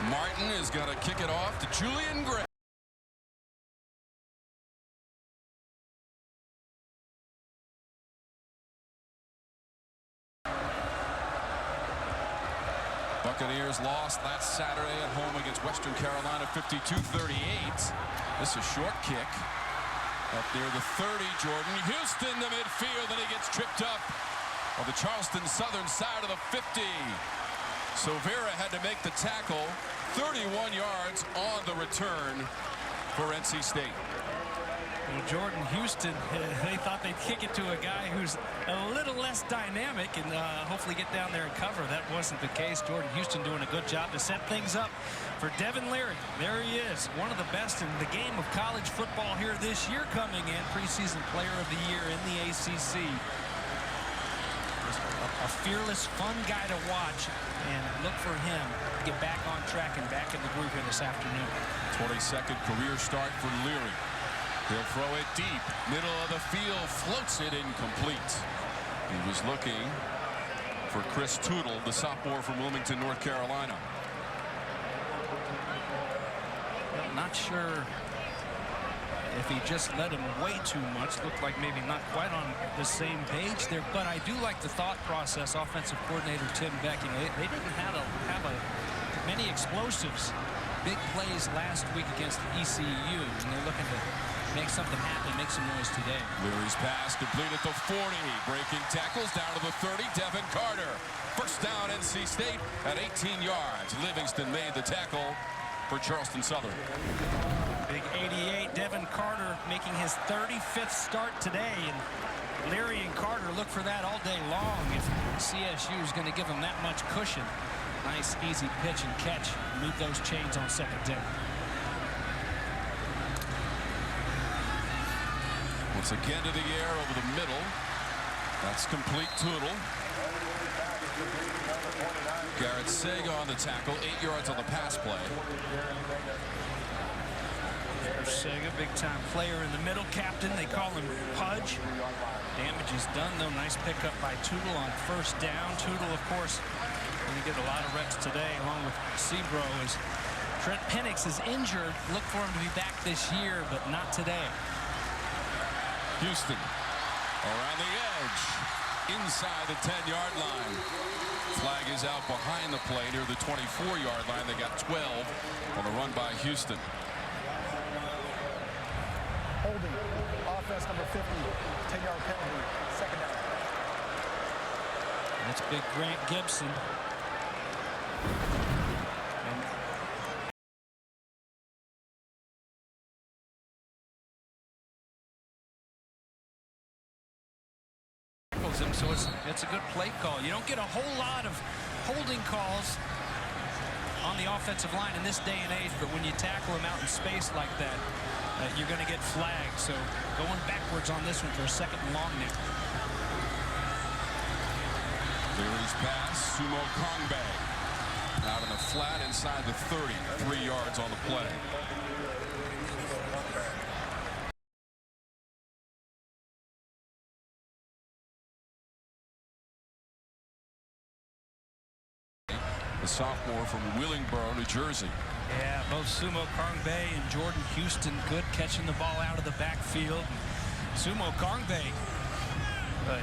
Martin is going to kick it off to Julian Gray. Buccaneers lost last Saturday at home against Western Carolina 52-38. This is a short kick up near the 30. Jordan Houston to midfield, and he gets tripped up on the Charleston Southern side of the 50. So Vera had to make the tackle. 31 yards on the return for NC State. Well, Jordan Houston, they thought they'd kick it to a guy who's a little less dynamic and hopefully get down there and cover. That wasn't the case. Jordan Houston doing a good job to set things up for Devin Leary. There he is, one of the best in the game of college football here this year, coming in preseason player of the year in the ACC. A fearless, fun guy to watch, and look for him to get back on track and back in the groove here this afternoon. 22nd career start for Leary. He'll throw it deep, middle of the field, floats it incomplete. He was looking for Chris Tootle, the sophomore from Wilmington, North Carolina. Well, not sure if he just let him way too much. Looked like maybe not quite on the same page there, but I do like the thought process. Offensive coordinator Tim Beck, they didn't have many explosives, big plays last week against ECU, and they're looking to make something happen, make some noise today. Leary's pass complete at the 40. Breaking tackles down to the 30. Devin Carter. First down, NC State at 18 yards. Livingston made the tackle for Charleston Southern. Big 88, Devin Carter making his 35th start today. And Leary and Carter look for that all day long if CSU is going to give them that much cushion. Nice, easy pitch and catch. Move those chains on second down. Once again to the air over the middle. That's complete. Tootle. Garrett Sega on the tackle. 8 yards on the pass play. Sega, big-time player in the middle. Captain, they call him Pudge. Damage is done, though. Nice pickup by Tootle on first down. Tootle, of course, going to get a lot of reps today, along with Sebro. As Trent Penix is injured, look for him to be back this year, but not today. Houston around the edge, inside the 10-yard line. Flag is out behind the play near the 24-yard line. They got 12 on the run by Houston. Holding, offense number 50, 10-yard penalty, second down. That's big Grant Gibson. Him, so it's a good play call. You don't get a whole lot of holding calls on the offensive line in this day and age, but when you tackle him out in space like that, you're going to get flagged. So going backwards on this one for a second and long now. Leary's pass, Sumo Kongbe out in the flat inside the 30, 3 yards on the play. The sophomore from Willingboro, New Jersey. Yeah, both Sumo Kongbe and Jordan Houston good catching the ball out of the backfield. Sumo Kongbe,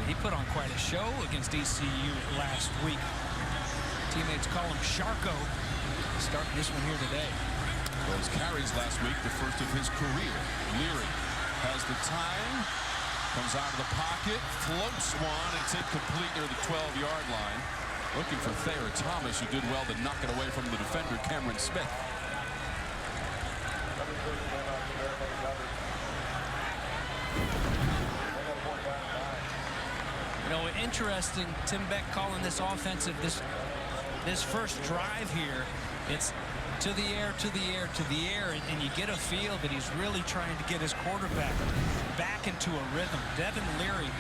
he put on quite a show against ECU last week. Teammates call him Sharko. Starting this one here today. Those carries last week, the first of his career. Leary has the time, comes out of the pocket, floats one. It's incomplete near the 12-yard line. Looking for Thayer Thomas, who did well to knock it away from the defender, Cameron Smith. You know, interesting, Tim Beck calling this offensive, this first drive here. It's to the air, to the air, to the air, and you get a feel that he's really trying to get his quarterback back into a rhythm. Devin Leary,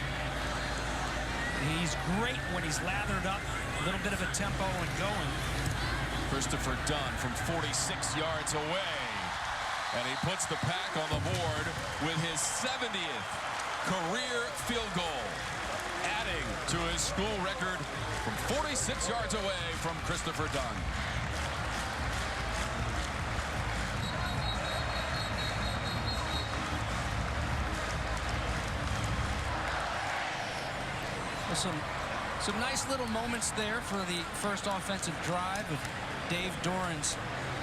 he's great when he's lathered up, a little bit of a tempo and going. Christopher Dunn from 46 yards away. And he puts the Pack on the board with his 70th career field goal, adding to his school record from 46 yards away from Christopher Dunn. Some nice little moments there for the first offensive drive of Dave Doran's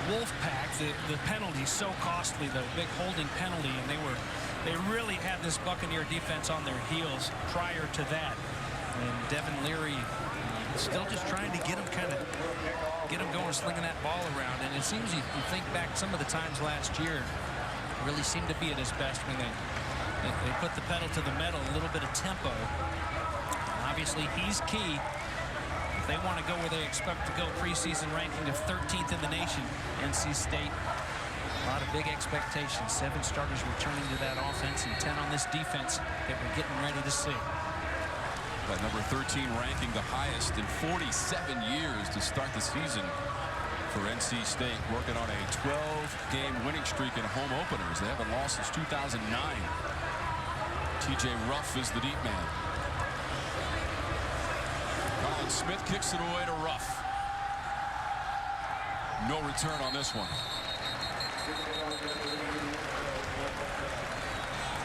Wolfpack. The penalty so costly, though, big holding penalty, and they really had this Buccaneer defense on their heels prior to that. And Devin Leary still just trying to get him going, slinging that ball around. And it seems you think back some of the times last year, really seemed to be at his best when they put the pedal to the metal, a little bit of tempo. Obviously, he's key. If they want to go where they expect to go, preseason ranking of 13th in the nation, NC State. A lot of big expectations. 7 starters returning to that offense and 10 on this defense that we're getting ready to see. That number 13 ranking, the highest in 47 years to start the season for NC State, working on a 12-game winning streak in home openers. They haven't lost since 2009. TJ Ruff is the deep man. Colin Smith kicks it away to Ruff. No return on this one.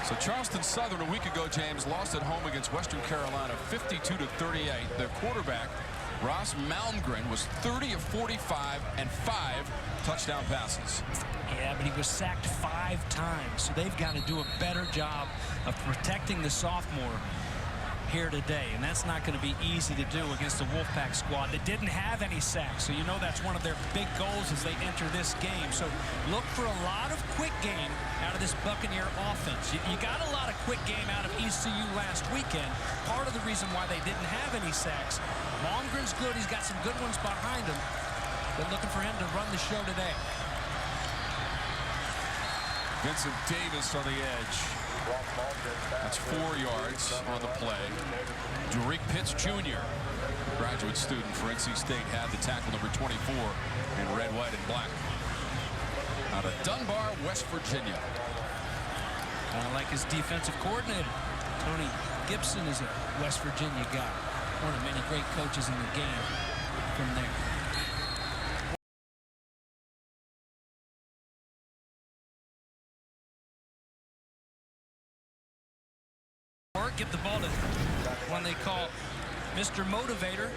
So Charleston Southern a week ago, James, lost at home against Western Carolina 52-38. Their quarterback, Ross Malmgren, was 30 of 45 and 5 touchdown passes. Yeah, but he was sacked 5 times, so they've got to do a better job of protecting the sophomore here today, and that's not going to be easy to do against the Wolfpack squad that didn't have any sacks. So you know that's one of their big goals as they enter this game. So look for a lot of quick game out of this Buccaneer offense. You got a lot of quick game out of ECU last weekend. Part of the reason why they didn't have any sacks. Malmgren's good. He's got some good ones behind him. They're looking for him to run the show today. Vincent Davis on the edge. That's 4 yards on the play. Derek Pitts Jr., graduate student for NC State, had the tackle, number 24 in red, white, and black. Out of Dunbar, West Virginia. I like his defensive coordinator. Tony Gibson is a West Virginia guy. One of many great coaches in the game from there. Get the ball to one they call Mr. Motivator.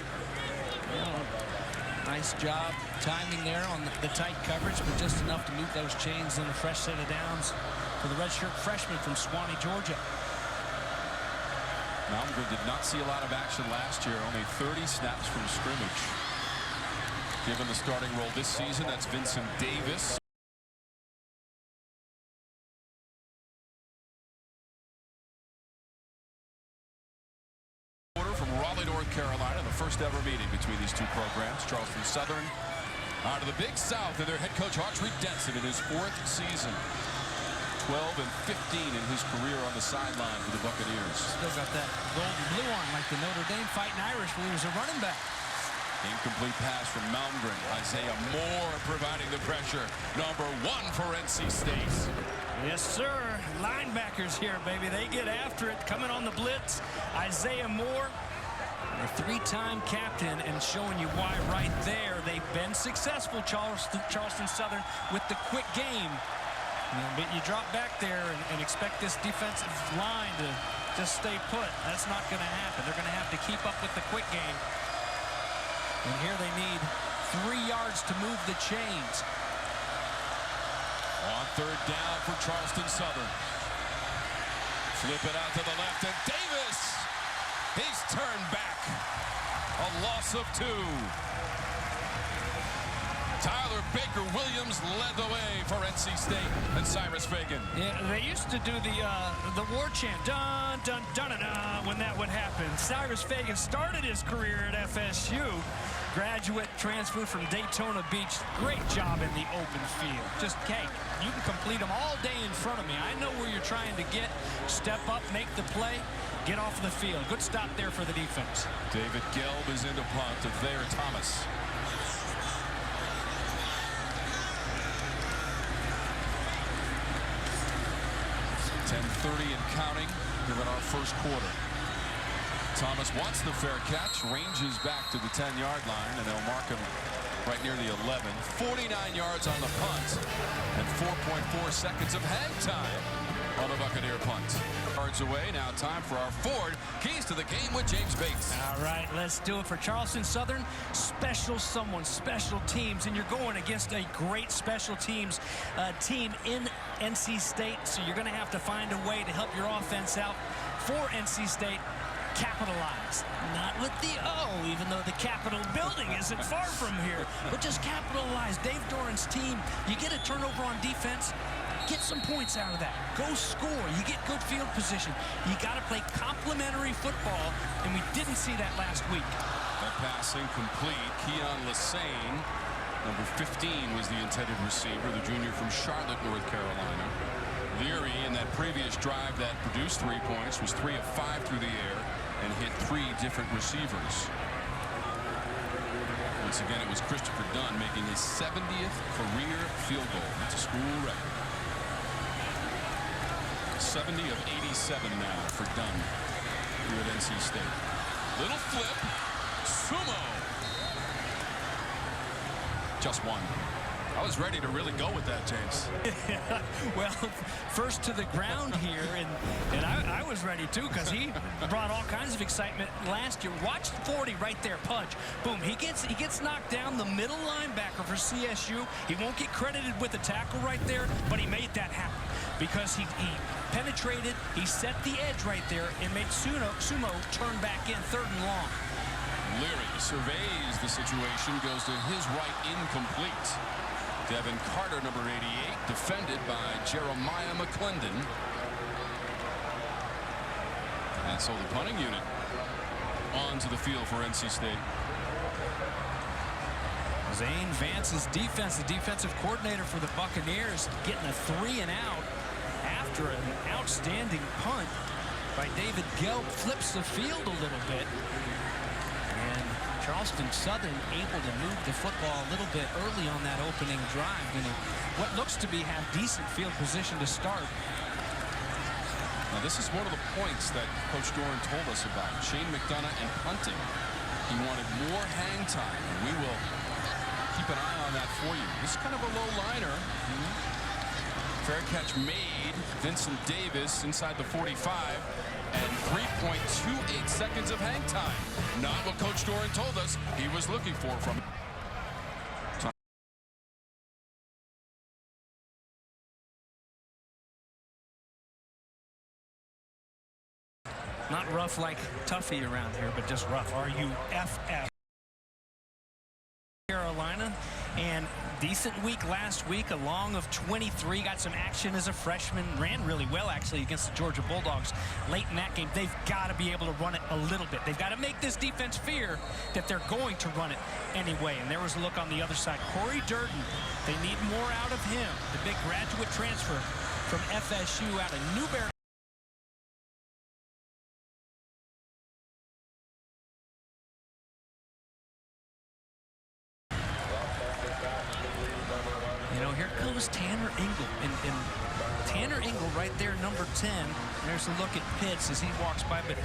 Nice job timing there on the tight coverage, but just enough to move those chains and a fresh set of downs for the redshirt freshman from Swanee, Georgia. Malmgren did not see a lot of action last year, only 30 snaps from scrimmage. Given the starting role this season, that's Vincent Davis. North Carolina, the first ever meeting between these two programs. Charleston Southern out of the Big South, and their head coach Autry Denson in his 4th season. 12 and 15 in his career on the sideline for the Buccaneers. Still got that gold and blue on, like the Notre Dame Fighting Irish when he was a running back. Incomplete pass from Malmgren. Isaiah Moore providing the pressure. Number 1 for NC State. Yes, sir. Linebackers here, baby. They get after it. Coming on the blitz. Isaiah Moore, a 3-time captain, and showing you why right there. They've been successful, Charleston Southern, with the quick game. But you drop back there and expect this defensive line to just stay put. That's not going to happen. They're going to have to keep up with the quick game. And here they need 3 yards to move the chains. On 3rd down for Charleston Southern. Flip it out to the left, and Davis! He's turned back. A loss of 2. Tyler Baker-Williams led the way for NC State and Cyrus Fagan. Yeah, they used to do the war chant, dun, dun, dun, dun, dun, when that would happen. Cyrus Fagan started his career at FSU. Graduate, transfer from Daytona Beach. Great job in the open field. Just, hey, you can complete them all day in front of me. I know where you're trying to get. Step up, make the play, get off the field. Good stop there for the defense. David Gelb is into punt to Thayer Thomas. 10:30 and counting here in our first quarter. Thomas wants the fair catch, ranges back to the 10-yard line, and they'll mark him right near the 11. 49 yards on the punt and 4.4 seconds of hang time. on the Buccaneer punt. Yards away. Now time for our Ford Keys to the Game with James Bates. All right, let's do it for Charleston Southern. Special teams, and you're going against a great special teams team in NC State, so you're going to have to find a way to help your offense out for NC State. Capitalize, not with the O, even though the Capitol building isn't far from here, but just capitalize. Dave Doran's team, you get a turnover on defense, get some points out of that. Go score. You get good field position. You got to play complementary football, and we didn't see that last week. That pass incomplete. Keon Lassane, number 15, was the intended receiver, the junior from Charlotte, North Carolina. Leary, in that previous drive that produced 3 points, was 3 of 5 through the air and hit 3 different receivers. Once again, it was Christopher Dunn making his 70th career field goal. That's a school record. 70 of 87 now for Dunn here at NC State. Little flip. Sumo. Just one. I was ready to really go with that, James. Well, first to the ground here, and I was ready too, because he brought all kinds of excitement last year. Watch 40 right there, Pudge. Boom, he gets knocked down, the middle linebacker for CSU. He won't get credited with the tackle right there, but he made that happen because he penetrated, he set the edge right there, and made Sumo turn back in 3rd and long. Leary surveys the situation, goes to his right, incomplete. Devin Carter, number 88, defended by Jeremiah McClendon. And so the punting unit onto the field for NC State. Zane Vance's defense, the defensive coordinator for the Buccaneers, getting a 3 and out after an outstanding punt by David Gelb. Flips the field a little bit. And Charleston Southern able to move the football a little bit early on that opening drive, and what looks to be have decent field position to start. Now this is one of the points that Coach Doran told us about. Shane McDonough and punting. He wanted more hang time, and we will keep an eye on that for you. This is kind of a low liner. Fair catch made. Vincent Davis inside the 45. And 3.28 seconds of hang time. Not what Coach Doran told us he was looking for from him. Not rough like Tuffy around here, but just rough. R-U-F-F. Carolina, and decent week last week, a long of 23, got some action as a freshman, ran really well actually against the Georgia Bulldogs late in that game. They've got to be able to run it a little bit. They've got to make this defense fear that they're going to run it anyway. And there was a look on the other side. Corey Durden, they need more out of him. The big graduate transfer from FSU out of Newberry. Here comes Tanner Engel, and Tanner Engel right there, number 10. There's a look at Pitts as he walks by, but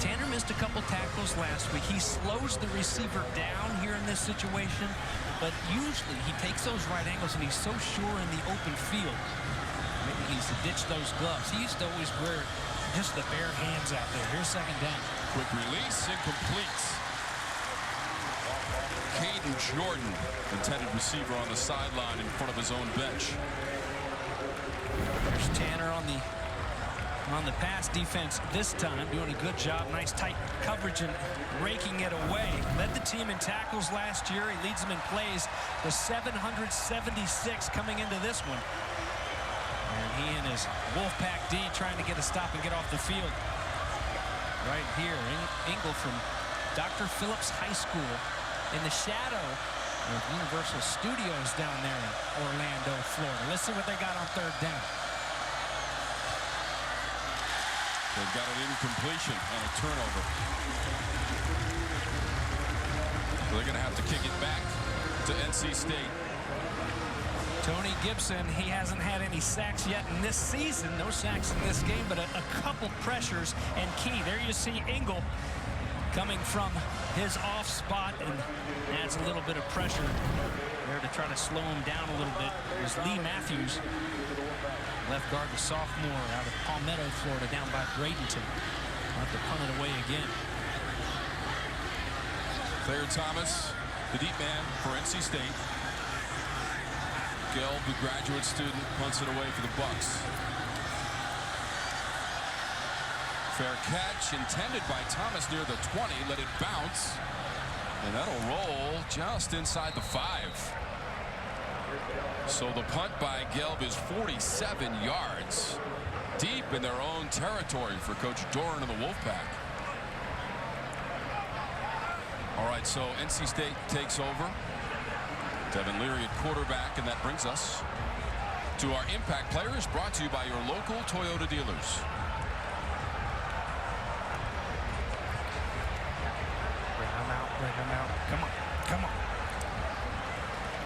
Tanner missed a couple tackles last week. He slows the receiver down here in this situation, but usually he takes those right angles, and he's so sure in the open field. Maybe he needs to ditch those gloves. He used to always wear just the bare hands out there. Here's 2nd down. Quick release, incomplete. Caden Jordan, intended receiver on the sideline in front of his own bench. There's Tanner on the pass defense this time, doing a good job. Nice tight coverage and raking it away. Led the team in tackles last year. He leads them in plays. The 776 coming into this one. And he and his Wolfpack D trying to get a stop and get off the field. Right here, Engel from Dr. Phillips High School, in the shadow of Universal Studios down there in Orlando, Florida. Let's see what they got on 3rd down. They've got an incompletion and a turnover. They're going to have to kick it back to NC State. Tony Gibson, he hasn't had any sacks yet in this season. No sacks in this game, but a couple pressures and key. There you see Engel coming from his off spot, and that's gets a little bit of pressure there to try to slow him down a little bit. It was Lee Matthews, left guard, the sophomore out of Palmetto, Florida, down by Bradenton. I'll have to punt it away again. Claire Thomas, the deep man for NC State. Gelb, the graduate student, punts it away for the Bucks. Fair catch intended by Thomas near the 20. Let it bounce. And that'll roll just inside the 5. So the punt by Gelb is 47 yards. Deep in their own territory for Coach Doran and the Wolfpack. All right, so NC State takes over. Devin Leary at quarterback, and that brings us to our impact players, brought to you by your local Toyota dealers. Bring him out. Come on. Come on.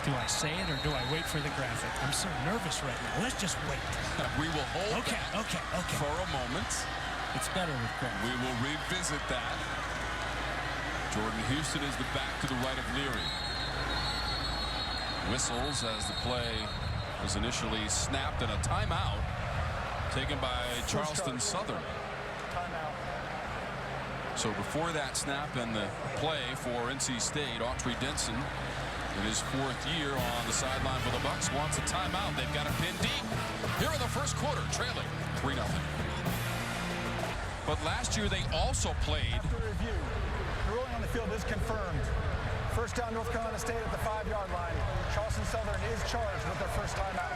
Do I say it or do I wait for the graphic? I'm so nervous right now. Let's just wait. We will hold that for a moment. It's better with graphic. We will revisit that. Jordan Houston is the back to the right of Leary. Whistles as the play was initially snapped, and a timeout taken by Charleston Southern. Timeout. So before that snap and the play for NC State, Autry Denson, in his 4th year on the sideline for the Bucks, wants a timeout. They've got a pin deep here in the first quarter, trailing 3-0. But last year they also played. After review, the ruling on the field is confirmed. First down, North Carolina State at the 5-yard line. Charleston Southern is charged with their first timeout.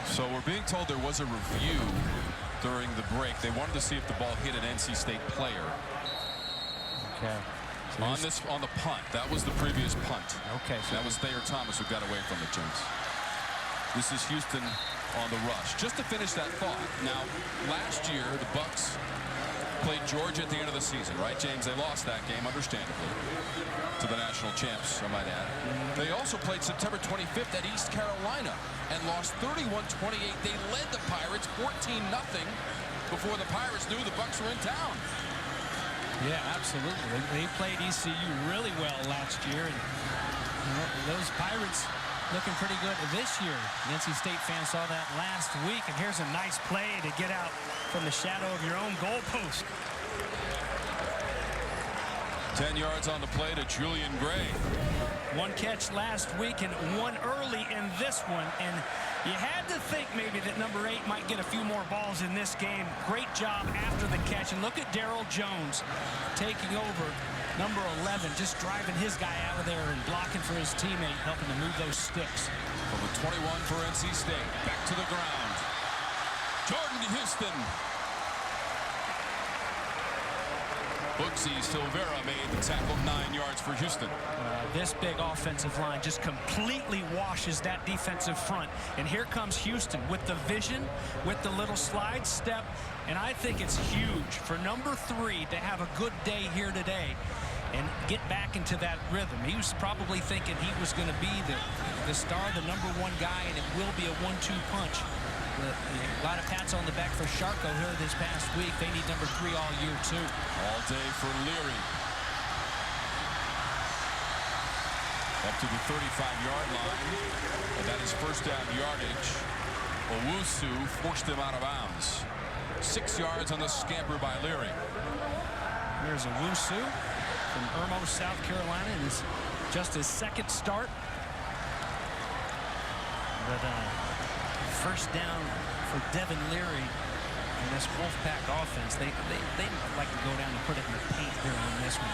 So we're being told there was a review during the break. They wanted to see if the ball hit an NC State player. Okay. So on the punt. That was the previous punt. Okay. So that was Thayer Thomas who got away from it, James. This is Houston on the rush. Just to finish that thought. Now, last year the Bucks played Georgia at the end of the season, right, James? They lost that game, understandably, to the national champs, I might add. They also played September 25th at East Carolina and lost 31-28. They led the Pirates 14-0 before the Pirates knew the Bucks were in town. Yeah, absolutely. They played ECU really well last year, and those Pirates looking pretty good this year. The NC State fans saw that last week, and here's a nice play to get out from the shadow of your own goalpost. 10 yards on the play to Julian Gray. One catch last week and one early in this one, and you had to think maybe that number 8 might get a few more balls in this game. Great job after the catch, and look at Daryl Jones taking over. Number 11, just driving his guy out of there and blocking for his teammate, helping to move those sticks. From the 21 for NC State, back to the ground. Jordan Houston. Bugsy Silvera made the tackle, 9 yards for Houston. This big offensive line just completely washes that defensive front. And here comes Houston with the vision, with the little slide step. And I think it's huge for number 3 to have a good day here today and get back into that rhythm. He was probably thinking he was going to be the star, the number 1 guy, and it will be a 1-2 punch. A lot of pats on the back for Sharko here this past week. They need number 3 all year, too. All day for Leary. Up to the 35-yard line. And that is first down yardage. Owusu forced him out of bounds. 6 yards on the scamper by Leary. Here's Owusu from Irmo, South Carolina. And it's just his 2nd start. But first down for Devin Leary in this Wolfpack offense. They like to go down and put it in the paint here on this one.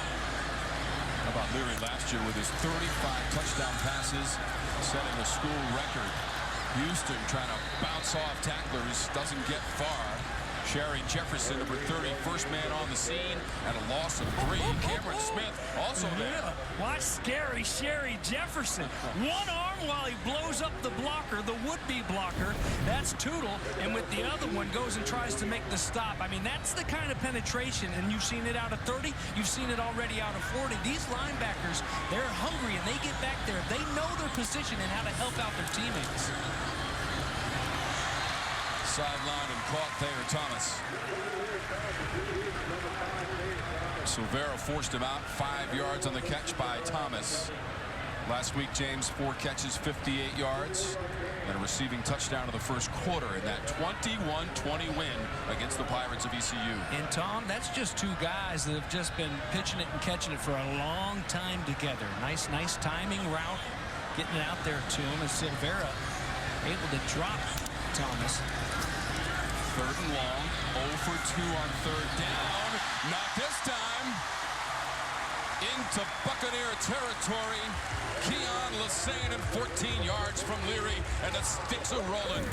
How about Leary last year with his 35 touchdown passes, setting a school record. Houston trying to bounce off tacklers, doesn't get far. Sherry Jefferson, number 30, first man on the scene, at a loss of 3. Cameron Smith also there. Watch scary Sherry Jefferson. One arm while he blows up the blocker, the would-be blocker. That's Tootle. And with the other one goes and tries to make the stop. I mean, that's the kind of penetration. And you've seen it out of 30. You've seen it already out of 40. These linebackers, they're hungry and they get back there. They know their position and how to help out their teammates. sideline and caught Thayer Thomas. Silvera forced him out. 5 yards on the catch by Thomas. Last week, James, 4 catches, 58 yards, and a receiving touchdown in the first quarter in that 21-20 win against the Pirates of ECU. And Tom, that's just 2 guys that have just been pitching it and catching it for a long time together. Nice timing route, getting it out there to him, and Silvera able to drop Thomas. 3rd and long, 0 for 2 on 3rd down. Not this time. Into Buccaneer territory. Keon Lassane and 14 yards from Leary, and the sticks are rolling.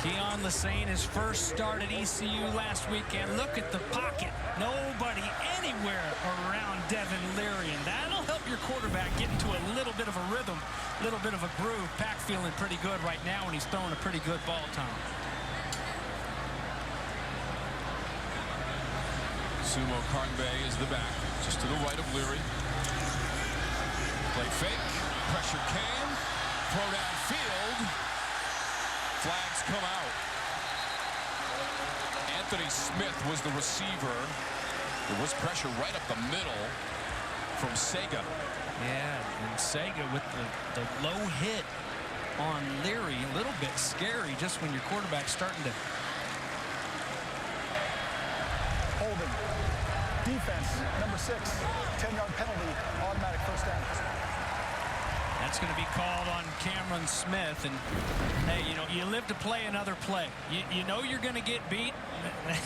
Keon Lassane, his first start at ECU last weekend. Look at the pocket. Nobody anywhere around Devin Leary, and that'll help your quarterback get into a little bit of a rhythm, a little bit of a groove. Pack feeling pretty good right now, and he's throwing a pretty good ball, Tom. Sumo Karngbe is the back, just to the right of Leary. Play fake, pressure came, throw downfield, flags come out. Anthony Smith was the receiver. There was pressure right up the middle from Sega. Yeah, and Sega with the low hit on Leary, a little bit scary just when your quarterback's starting to. Holding. Defense, number 6, 10-yard penalty, automatic first down. That's going to be called on Cameron Smith. And, hey, you live to play another play. You know you're going to get beat.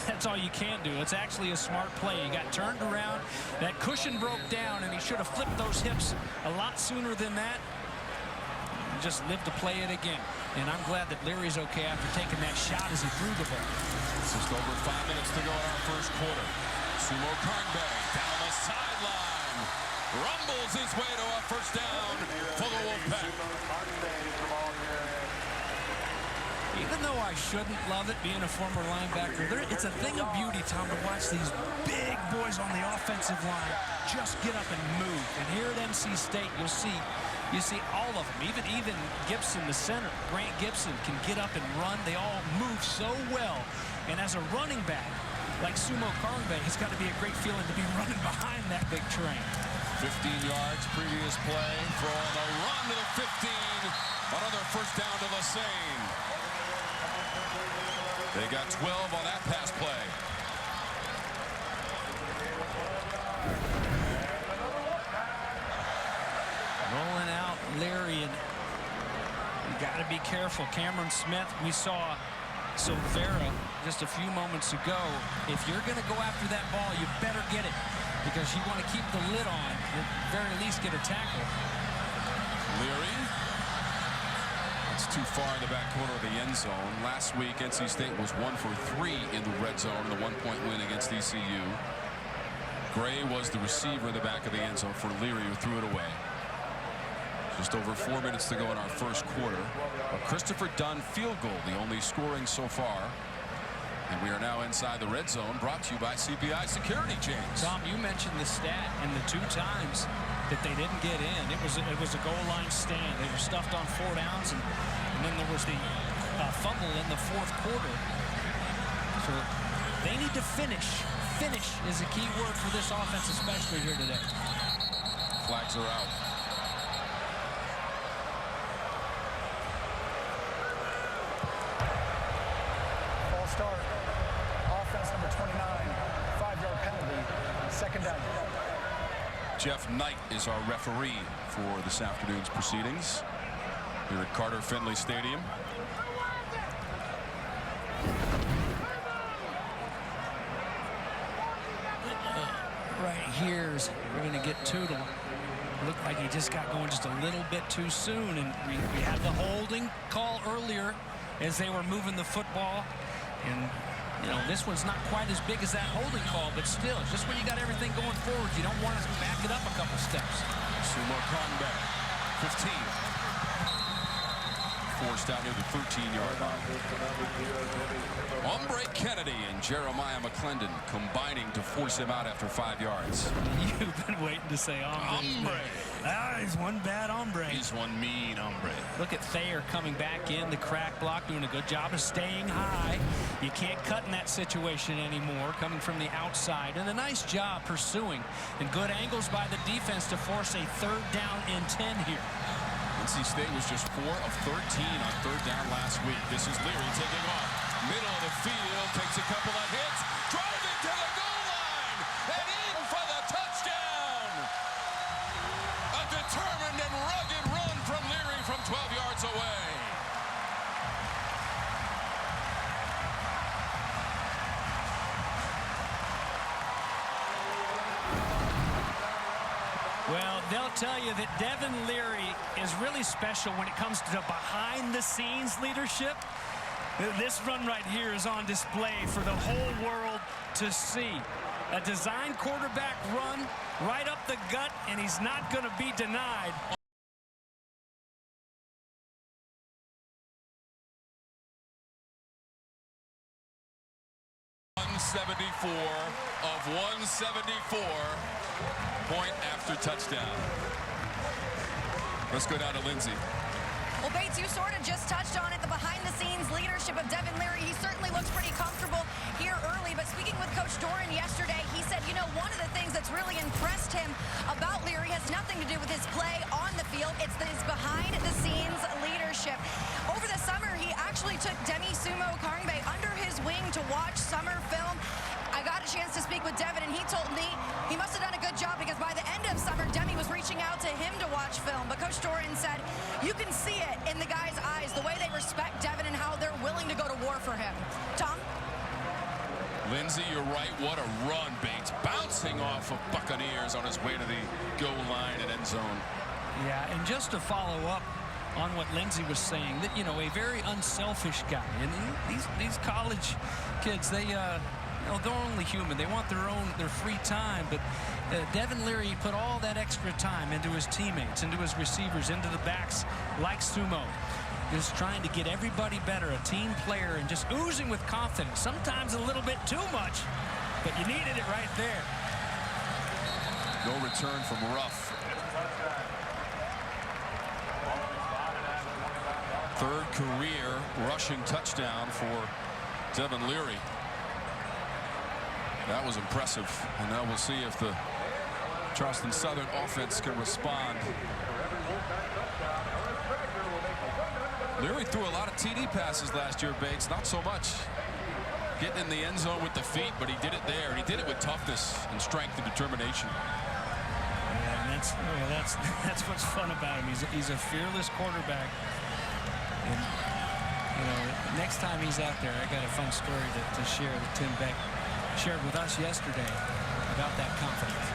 That's all you can do. It's actually a smart play. You got turned around. That cushion broke down, and he should have flipped those hips a lot sooner than that. Just live to play it again. And I'm glad that Leary's okay after taking that shot as he threw the ball. Just over 5 minutes to go in our first quarter. Sumo Karngbe down the sideline. Rumbles his way to a first down for the Wolfpack. Even though I shouldn't love it being a former linebacker, it's a thing of beauty, Tom, to watch these big boys on the offensive line just get up and move. And here at NC State, you see all of them. Even Gibson, the center, Grant Gibson, can get up and run. They all move so well. And as a running back, like Sumo Karngbe, it's got to be a great feeling to be running behind that big train. 15 yards, previous play, throwing a run to the 15. Another first down to Lassane. They got 12 on that pass play. Rolling out Leary, and you got to be careful. Cameron Smith, we saw Silvera just a few moments ago. If you're going to go after that ball, you better get it, because you want to keep the lid on, at the very least get a tackle. Leary. It's too far in the back corner of the end zone. Last week, NC State was 1 for 3 in the red zone, the 1-point win against ECU. Gray was the receiver in the back of the end zone for Leary, who threw it away. Just over 4 minutes to go in our first quarter. A Christopher Dunn field goal, the only scoring so far. And we are now inside the red zone, brought to you by CPI Security, James. Tom, you mentioned the stat, and the 2 times that they didn't get in, it was a goal line stand. They were stuffed on 4 downs, and then there was the fumble in the 4th quarter. So they need to finish. Finish is a key word for this offense, especially here today. Flags are out. False start. Offense number 29, 5-yard penalty, second down. Jeff Knight is our referee for this afternoon's proceedings here at Carter Finley Stadium. Right here's we're going to get to them. Looked like he just got going just a little bit too soon, and we had the holding call earlier as they were moving the football. And this one's not quite as big as that holding call, but still, just when you got everything going forward, you don't want to back it up a couple steps. Sumo Karngbe, 15. Forced out near the 13-yard line. Ombre Kennedy and Jeremiah McClendon combining to force him out after 5 yards. You've been waiting to say ombre. He's one bad hombre. He's one mean hombre. Look at Thayer coming back in the crack block, doing a good job of staying high. You can't cut in that situation anymore, coming from the outside. And a nice job pursuing, and good angles by the defense to force a 3rd down and 10 here. NC State was just 4 of 13 on 3rd down last week. This is Leary taking off. Middle of the field, takes a couple of hits, driving to the goal line, and in for the touchdown. A determined and rugged run from Leary from 12 yards away. Well, they'll tell you that Devin Leary is really special when it comes to behind-the-scenes leadership. This run right here is on display for the whole world to see. A design quarterback run right up the gut, and he's not going to be denied. 174 of 174. Point after touchdown. Let's go down to Lindsay. Well, Bates, you sort of just touched on it, the behind-the-scenes leadership of Devin Leary. He certainly looks pretty comfortable here early, but speaking with Coach Doran yesterday, he said, you know, one of the things that's really impressed him about Leary has nothing to do with his play on the field. It's his behind-the-scenes leadership. Over the summer, he actually took Demi Sumo Karngbe under his wing to watch summer film. I got a chance to speak with Devin, and he told me he must have done a good job because by the end of summer, Demi was reaching out to him to watch film. But Coach Doran said, you can see it in the guys' eyes, the way they respect Devin and how they're willing to go to war for him. Tom? Lindsay, you're right. What a run, Bates. Bouncing off of Buccaneers on his way to the goal line and end zone. Yeah, and just to follow up on what Lindsay was saying, that, you know, a very unselfish guy. And these college kids, they, they're only human. They want their free time. But Devin Leary put all that extra time into his teammates, into his receivers, into the backs like Sumo. Just trying to get everybody better, a team player, and just oozing with confidence. Sometimes a little bit too much, but you needed it right there. No return from Ruff. Third career rushing touchdown for Devin Leary. That was impressive. And now we'll see if the Charleston Southern offense can respond. Leary threw a lot of TD passes last year, Bates. Not so much getting in the end zone with the feet, but he did it there. And he did it with toughness and strength and determination. Yeah, and that's what's fun about him. He's a fearless quarterback. And, you know, next time he's out there, I got a fun story to share that Tim Beck shared with us yesterday about that confidence.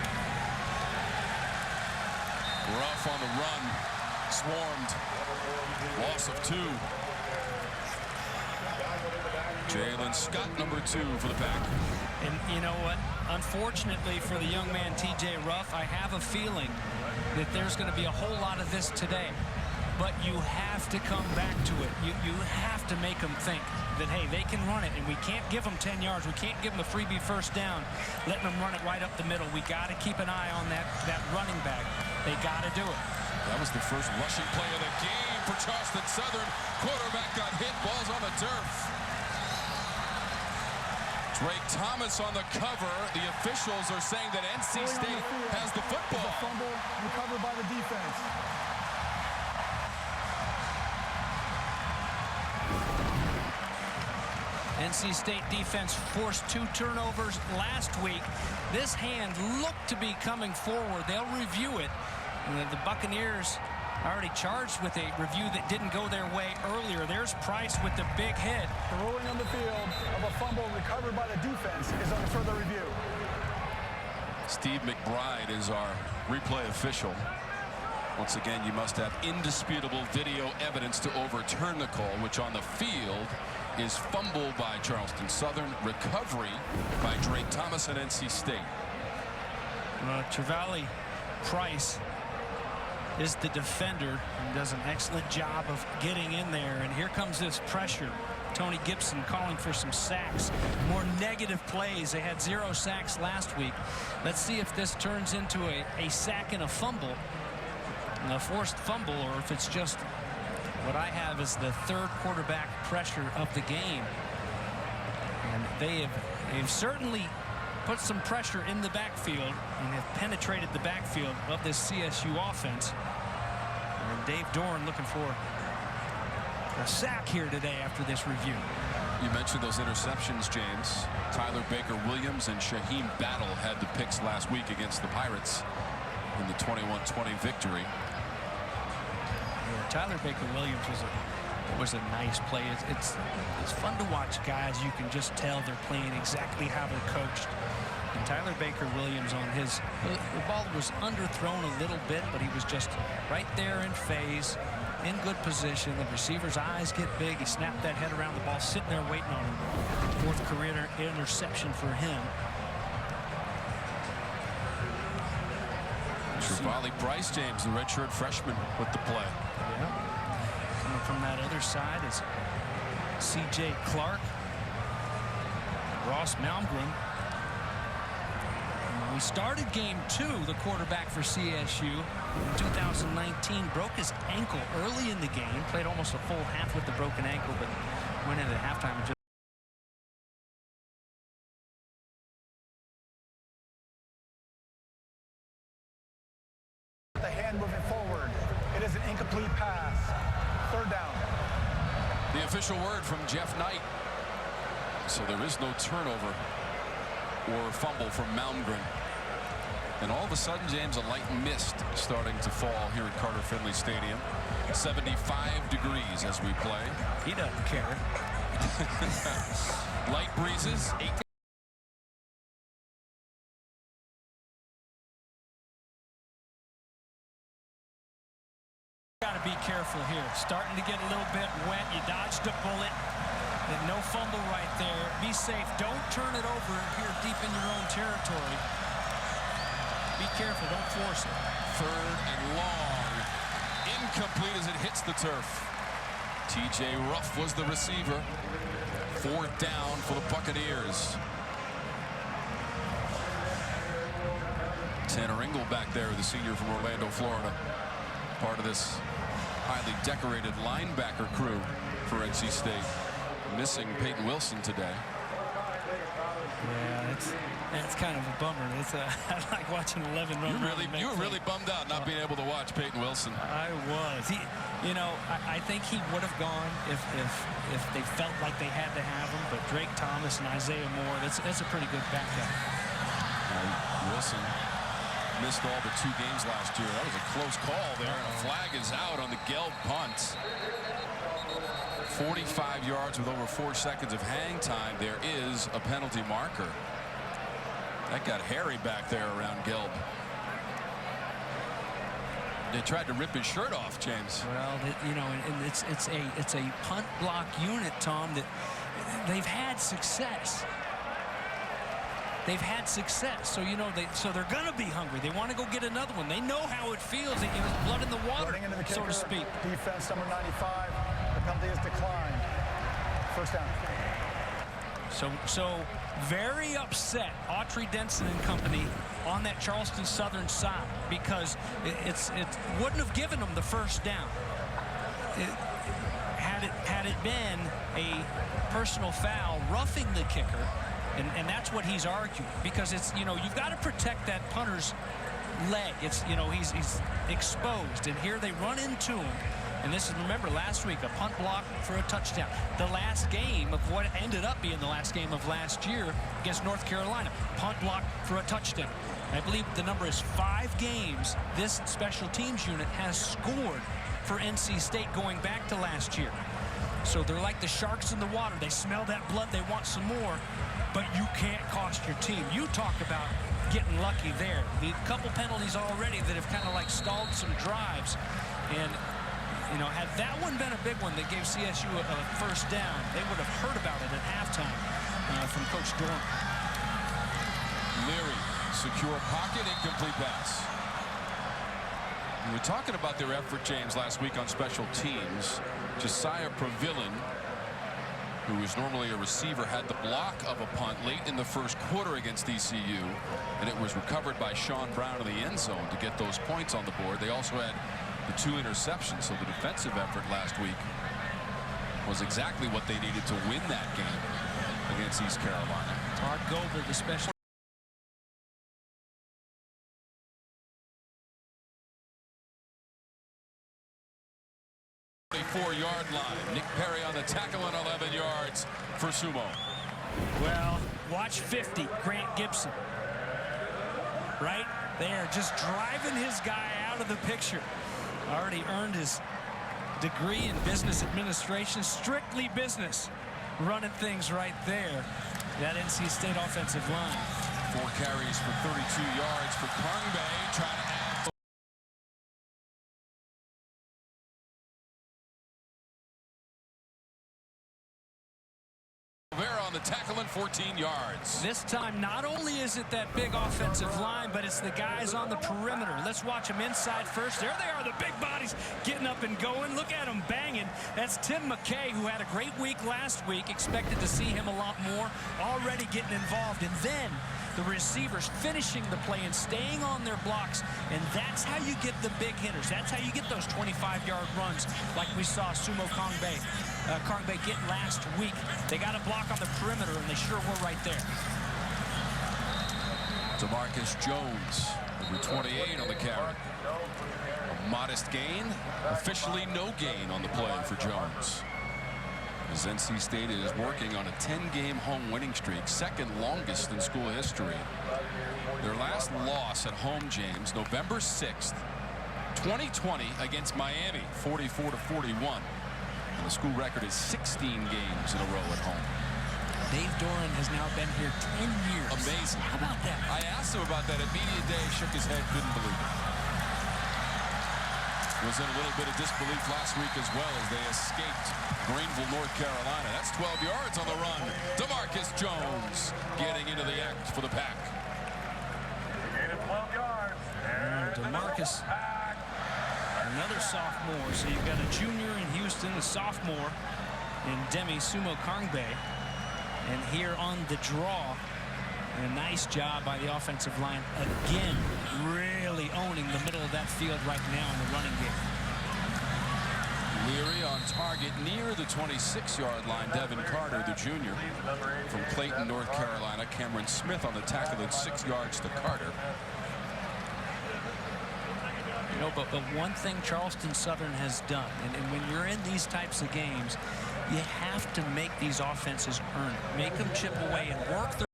Ruff on the run, swarmed, loss of 2. Jalen Scott, number 2 for the Pack. And you know what? Unfortunately for the young man TJ Ruff, I have a feeling that there's going to be a whole lot of this today. But you have to come back to it. You have to make them think that, hey, they can run it, and we can't give them 10 yards. We can't give them a freebie first down, letting them run it right up the middle. We got to keep an eye on that running back. They got to do it. That was the first rushing play of the game for Charleston Southern. Quarterback got hit, ball's on the turf. Drake Thomas on the cover. The officials are saying that NC State has the football. The fumble recovered by the defense. NC State defense forced 2 turnovers last week. This hand looked to be coming forward. They'll review it. And the Buccaneers already charged with a review that didn't go their way earlier. There's Price with the big hit. The ruling on the field of a fumble recovered by the defense is under further review. Steve McBride is our replay official. Once again, you must have indisputable video evidence to overturn the call, which on the field is fumble by Charleston Southern, recovery by Drake Thomas and NC State. Trevally Price is the defender and does an excellent job of getting in there. And here comes this pressure. Tony Gibson calling for some sacks, more negative plays. They had 0 sacks last week. Let's see if this turns into a sack and a fumble. a forced fumble or if it's just what I have is the third quarterback pressure of the game. And they've certainly put some pressure in the backfield and have penetrated the backfield of this CSU offense. And Dave Doran looking for a sack here today after this review. You mentioned those interceptions, James. Tyler Baker-Williams and Shaheem Battle had the picks last week against the Pirates in the 21-20 victory. Yeah, Tyler Baker-Williams was a nice play. It's fun to watch guys. You can just tell they're playing exactly how they're coached. And Tyler Baker-Williams on his, the ball was underthrown a little bit, but he was just right there in phase, in good position. The receiver's eyes get big. He snapped that head around the ball, sitting there waiting on him. Fourth career interception for him. Trevally Price, James, the redshirt freshman, with the play. Yeah. Coming from that other side is C.J. Clark, Ross Malmgren. We started game 2, the quarterback for CSU in 2019 broke his ankle early in the game, played almost a full half with the broken ankle, but went into halftime and just the hand moving forward. It is an incomplete pass. Third down. The official word from Jeff Knight. So there is no turnover or fumble from Malmgren. And all of a sudden, James, a light mist starting to fall here at Carter Finley Stadium. 75 degrees as we play. He doesn't care. Light breezes. Got to be careful here. Starting to get a little bit wet. You dodged a bullet. And no fumble right there. Be safe. Don't turn it over here deep in your own territory. Be careful. Don't force it. Third and long. Incomplete as it hits the turf. T.J. Ruff was the receiver. Fourth down for the Buccaneers. Tanner Ingle back there, the senior from Orlando, Florida. Part of this highly decorated linebacker crew for NC State. Missing Peyton Wilson today. Yeah, it's kind of a bummer. I like watching 11 run. You were really bummed out not being able to watch Peyton Wilson. I was. I think he would have gone if they felt like they had to have him. But Drake Thomas and Isaiah Moore, that's a pretty good backup. Wilson missed all but 2 games last year. That was a close call there. And a flag is out on the Gelb punt. 45 yards with over 4 seconds of hang time. There is a penalty marker. That got hairy back there around Gelb. They tried to rip his shirt off, James. Well, and it's a punt block unit, Tom, that they've had success. They've had success, so so they're gonna be hungry. They want to go get another one. They know how it feels. It was blood in the water, so to speak. Defense number 95. The penalty is declined. First down. So very upset, Autry Denson and company on that Charleston Southern side, because it wouldn't have given them the first down. Had it been a personal foul roughing the kicker. And that's what he's arguing, because it's, you've got to protect that punter's leg. It's, he's exposed, and here they run into him. And this is, remember, last week, a punt block for a touchdown. The last game of what ended up being the last game of last year against North Carolina, punt block for a touchdown. I believe the number is 5 games this special teams unit has scored for NC State going back to last year. So they're like the sharks in the water. They smell that blood. They want some more. But you can't cost your team. You talk about getting lucky there. The couple penalties already that have kind of like stalled some drives. And, had that one been a big one that gave CSU a first down, they would have heard about it at halftime from Coach Doran. Leary, secure pocket, incomplete pass. We were talking about their effort, James, last week on special teams. Josiah Pavilion, who is normally a receiver, had the block of a punt late in the first quarter against ECU, and it was recovered by Sean Brown in the end zone to get those points on the board. They also had the 2 interceptions. So the defensive effort last week was exactly what they needed to win that game against East Carolina. Todd Goldberg, especially. 4-yard line. Nick Perry on the tackle and 11 yards for Sumo. Well, watch 50, Grant Gibson. Right there, just driving his guy out of the picture. Already earned his degree in business administration, strictly business. Running things right there. That NC State offensive line. 4 carries for 32 yards for Kongbe, trying to add. On the tackle and 14 yards. This time, not only is it that big offensive line, but it's the guys on the perimeter. Let's watch them inside first. There they are, the big bodies getting up and going. Look at them banging. That's Tim McKay, who had a great week last week. Expected to see him a lot more. Already getting involved. And then the receivers finishing the play and staying on their blocks. And that's how you get the big hitters. That's how you get those 25-yard runs like we saw Sumo Kongbe get last week. They got a block on the perimeter, and they sure were right there. DeMarcus Jones, number 28 on the carry. A modest gain. Officially no gain on the play for Jones. As NC State is working on a 10-game home winning streak, second longest in school history. Their last loss at home, James, November 6th, 2020 against Miami, 44-41. And the school record is 16 games in a row at home. Dave Doran has now been here 10 years. Amazing. How about that? I asked him about that at media day, shook his head, couldn't believe it. Was in a little bit of disbelief last week as well as they escaped Greenville, North Carolina. That's 12 yards on the run. DeMarcus Jones getting into the act for the Pack. 12 yards. DeMarcus, another sophomore. So you've got a junior in Houston, a sophomore in Demi Sumo Kongbe. And here on the draw, a nice job by the offensive line. Again, really owning the middle of that field right now in the running game. Leary on target near the 26-yard line. Devin Carter, the junior from Clayton, North Carolina. Cameron Smith on the tackle at 6 yards to Carter. You know, but one thing Charleston Southern has done, and when you're in these types of games, you have to make these offenses earn it. Make them chip away and work their.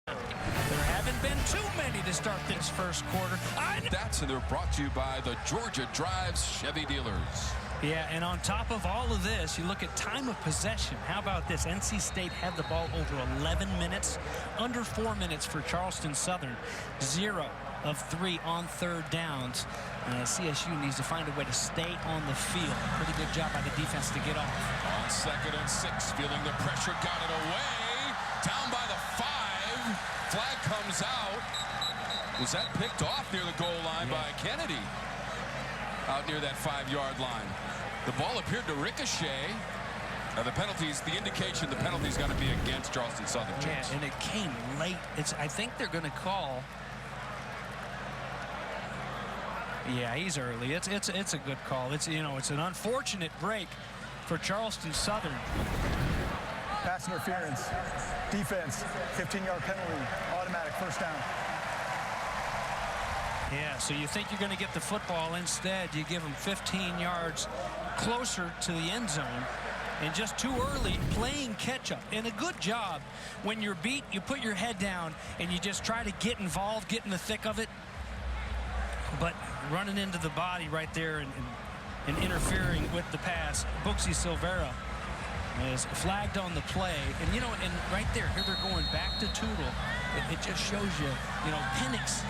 There haven't been too many to start this first quarter. And they're brought to you by the Georgia Drives Chevy dealers. Yeah, and on top of all of this, you look at time of possession. How about this? NC State had the ball over 11 minutes, under 4 minutes for Charleston Southern. 0 of 3 on third downs. CSU needs to find a way to stay on the field. Pretty good job by the defense to get off. On 2nd and 6, feeling the pressure, got it away. Down by the 5. Flag comes out. Was that picked off near the goal line by Kennedy? Out near that 5-yard line. The ball appeared to ricochet. The penalties, the indication the penalty's got to be against Charleston Southern. Yeah, and it came late. I think they're going to call. Yeah, he's early. It's a good call. It's an unfortunate break for Charleston Southern. Pass interference, defense, 15-yard penalty, automatic first down. Yeah, so you think you're going to get the football. Instead, you give them 15 yards closer to the end zone. And just too early, playing catch-up. And a good job. When you're beat, you put your head down, and you just try to get involved, get in the thick of it. But running into the body right there and interfering with the pass, Buxy Silvera is flagged on the play. And, and right there, here they're going back to Tootle. It just shows you, Penix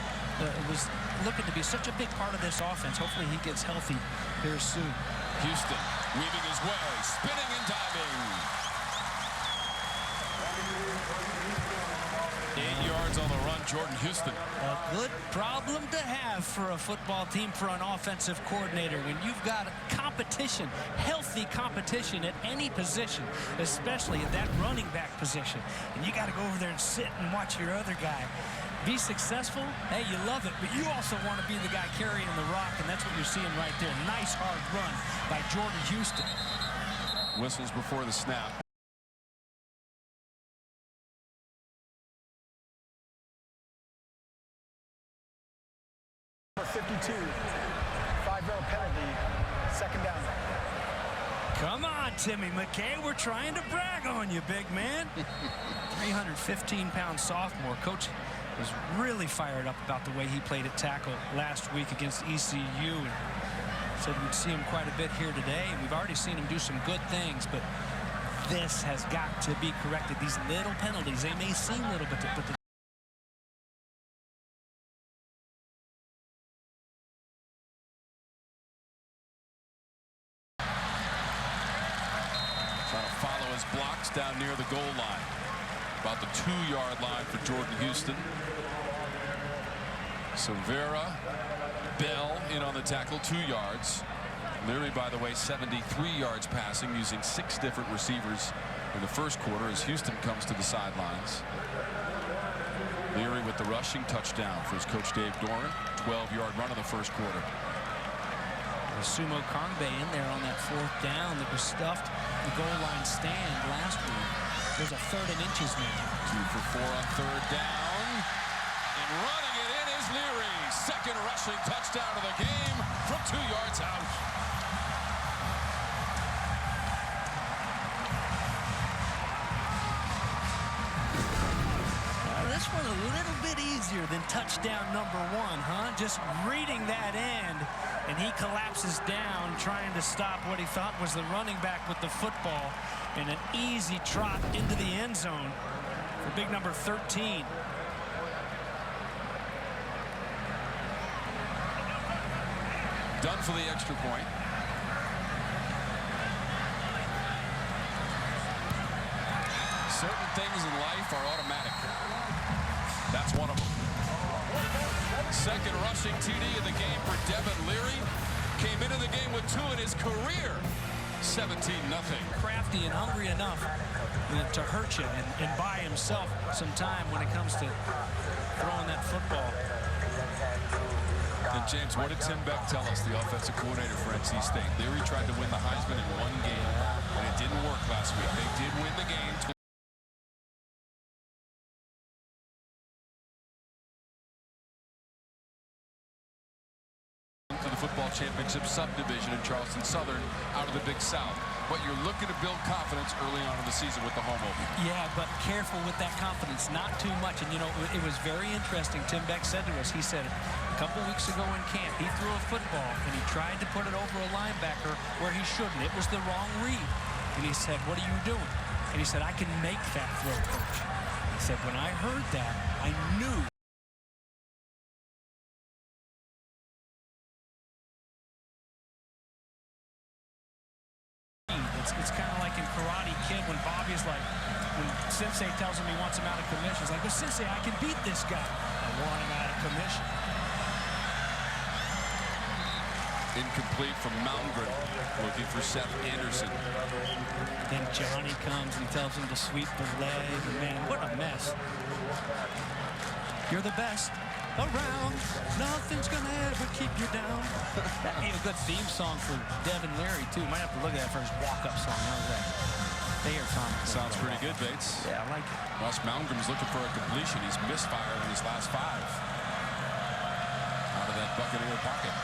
was looking to be such a big part of this offense. Hopefully he gets healthy here soon. Houston weaving his way, spinning and diving. 8 yards on the run, Jordan Houston. A good problem to have for a football team, for an offensive coordinator, when you've got competition, healthy competition at any position, especially at that running back position. And you got to go over there and sit and watch your other guy be successful. Hey, you love it, but you also want to be the guy carrying the rock, and that's what you're seeing right there. Nice hard run by Jordan Houston. Whistles before the snap. Number 52, 5-yard penalty, second down. Come on, Timmy McKay. We're trying to brag on you, big man. 315-pound sophomore. Coach was really fired up about the way he played at tackle last week against ECU. And said we'd see him quite a bit here today. And we've already seen him do some good things, but this has got to be corrected. These little penalties, they may seem little, but the blocks down near the goal line. About the 2-yard line for Jordan Houston. Severa, Bell in on the tackle, 2 yards. Leary, by the way, 73 yards passing, using 6 different receivers in the first quarter as Houston comes to the sidelines. Leary with the rushing touchdown for his coach Dave Doran. 12-yard run in the first quarter. Sumo Kongbe in there on that 4th down that was stuffed the goal line stand last week. There's a 3rd and inches now. 2 for 4 on 3rd down. And running it in is Leary. Second rushing touchdown of the game from 2 yards out. This one a little bit easier than touchdown number 1, huh? Just reading that end, and he collapses down trying to stop what he thought was the running back with the football, and an easy trot into the end zone for big number 13. Done for the extra point. Certain things in life are automatic. That's one of them. Second rushing TD in the game for Devin Leary. Came into the game with 2 in his career. 17-0. Crafty and hungry enough to hurt you and buy himself some time when it comes to throwing that football. And James, what did Tim Beck tell us, the offensive coordinator for NC State? Leary tried to win the Heisman in 1 game, and it didn't work last week. They did win the game. To the football championship subdivision in Charleston Southern out of the Big South. But you're looking to build confidence early on in the season with the home opener. Yeah, but careful with that confidence, not too much. And, you know, it was very interesting. Tim Beck said to us, he said a couple weeks ago in camp, he threw a football, and he tried to put it over a linebacker where he shouldn't. It was the wrong read. And he said, what are you doing? And he said, I can make that throw, coach. He said, when I heard that, I knew. It's kind of like in Karate Kid when Bobby's like, when Sensei tells him he wants him out of commission. He's like, but Sensei, I can beat this guy. I want him out of commission. Incomplete from Malmgren, looking for Seth Anderson. Then Johnny comes and tells him to sweep the leg. And man, what a mess. You're the best around. Nothing's gonna ever keep you down. That'd be a good theme song for Devin Leary, too. Might have to look at that for his walk-up song. How's that? Thayer Thomas. Sounds pretty good, Bates. Yeah, I like it. Ross Malmgren's looking for a completion. He's misfired in his last 5. Out of that Buccaneer pocket.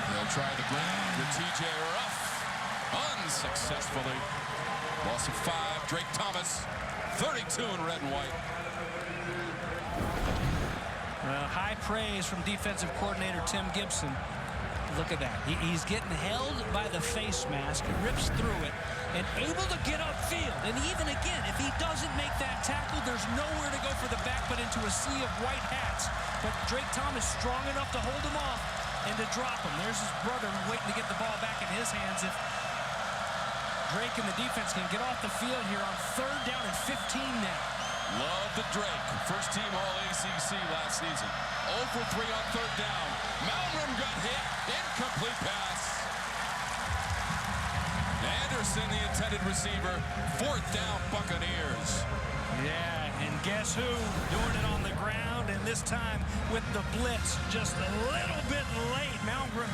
They'll try the ground with TJ Ruff. Unsuccessfully. Loss of 5. Drake Thomas. 32 in red and white. High praise from defensive coordinator Tim Gibson. Look at that. He's getting held by the face mask, rips through it, and able to get upfield. And even again, if he doesn't make that tackle, there's nowhere to go for the back but into a sea of white hats. But Drake Thomas strong enough to hold him off and to drop him. There's his brother waiting to get the ball back in his hands if Drake and the defense can get off the field here on 3rd down and 15 now. Love the Drake. First team All-ACC last season. 0 for 3 on 3rd down. Malcolm got hit. Incomplete pass. Anderson, the intended receiver. 4th down, Buccaneers. Yeah, and guess who? Doing it on the ground, and this time with the blitz just a little bit late. Malcolm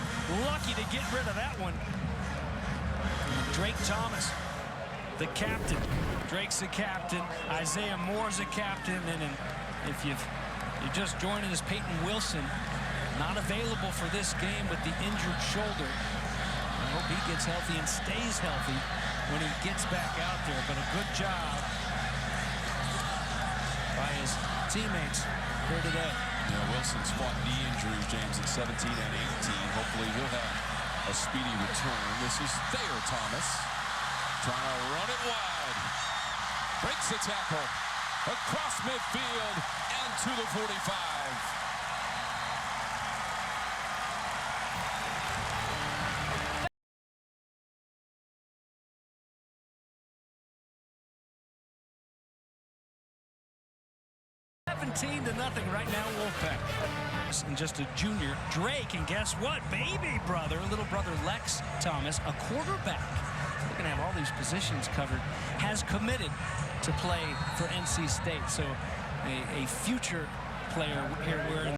lucky to get rid of that one. Drake Thomas, the captain. Drake's the captain. Isaiah Moore's a captain. And if you're just joining us, Peyton Wilson, not available for this game with the injured shoulder. I hope he gets healthy and stays healthy when he gets back out there. But a good job by his teammates here today. Yeah, Wilson's fought knee injuries, James, in 17 and 18. Hopefully he'll have a speedy return. This is Thayer Thomas trying to run it wide. Breaks the tackle across midfield and to the 45. -0 right now, Wolfpack. And just a junior, Drake, and guess what? Baby brother, little brother Lex Thomas, a quarterback. We're going to have all these positions covered. Has committed to play for NC State. So a future player here wearing.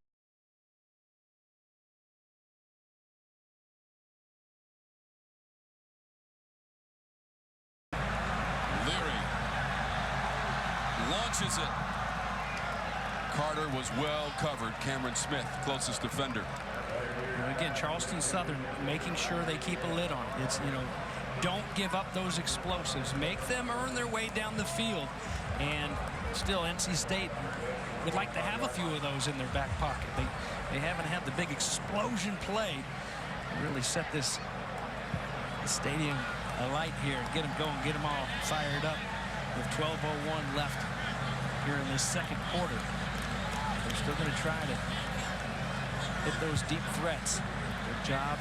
Leary launches it. Carter was well covered. Cameron Smith, closest defender. Again, Charleston Southern making sure they keep a lid on it. It's, don't give up those explosives. Make them earn their way down the field. And still, NC State would like to have a few of those in their back pocket. They haven't had the big explosion play to really set this stadium alight here. Get them going, get them all fired up with 12:01 left here in this second quarter. They're still going to try to hit those deep threats. Their job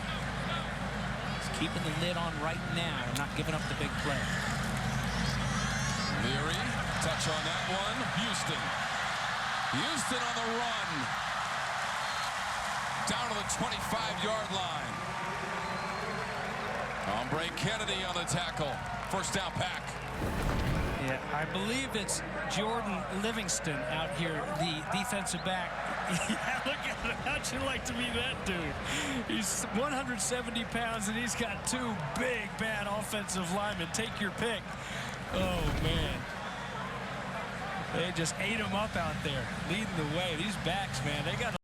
is keeping the lid on right now and not giving up the big play. Leary, touch on that one. Houston on the run. Down to the 25-yard line. Hombre Kennedy on the tackle. First down, Pack. Yeah, I believe it's Jordan Livingston out here, the defensive back. Yeah, look at him. How'd you like to be that dude? He's 170 pounds, and he's got 2 big, bad offensive linemen. Take your pick. Oh, man. They just ate him up out there, leading the way. These backs, man, they got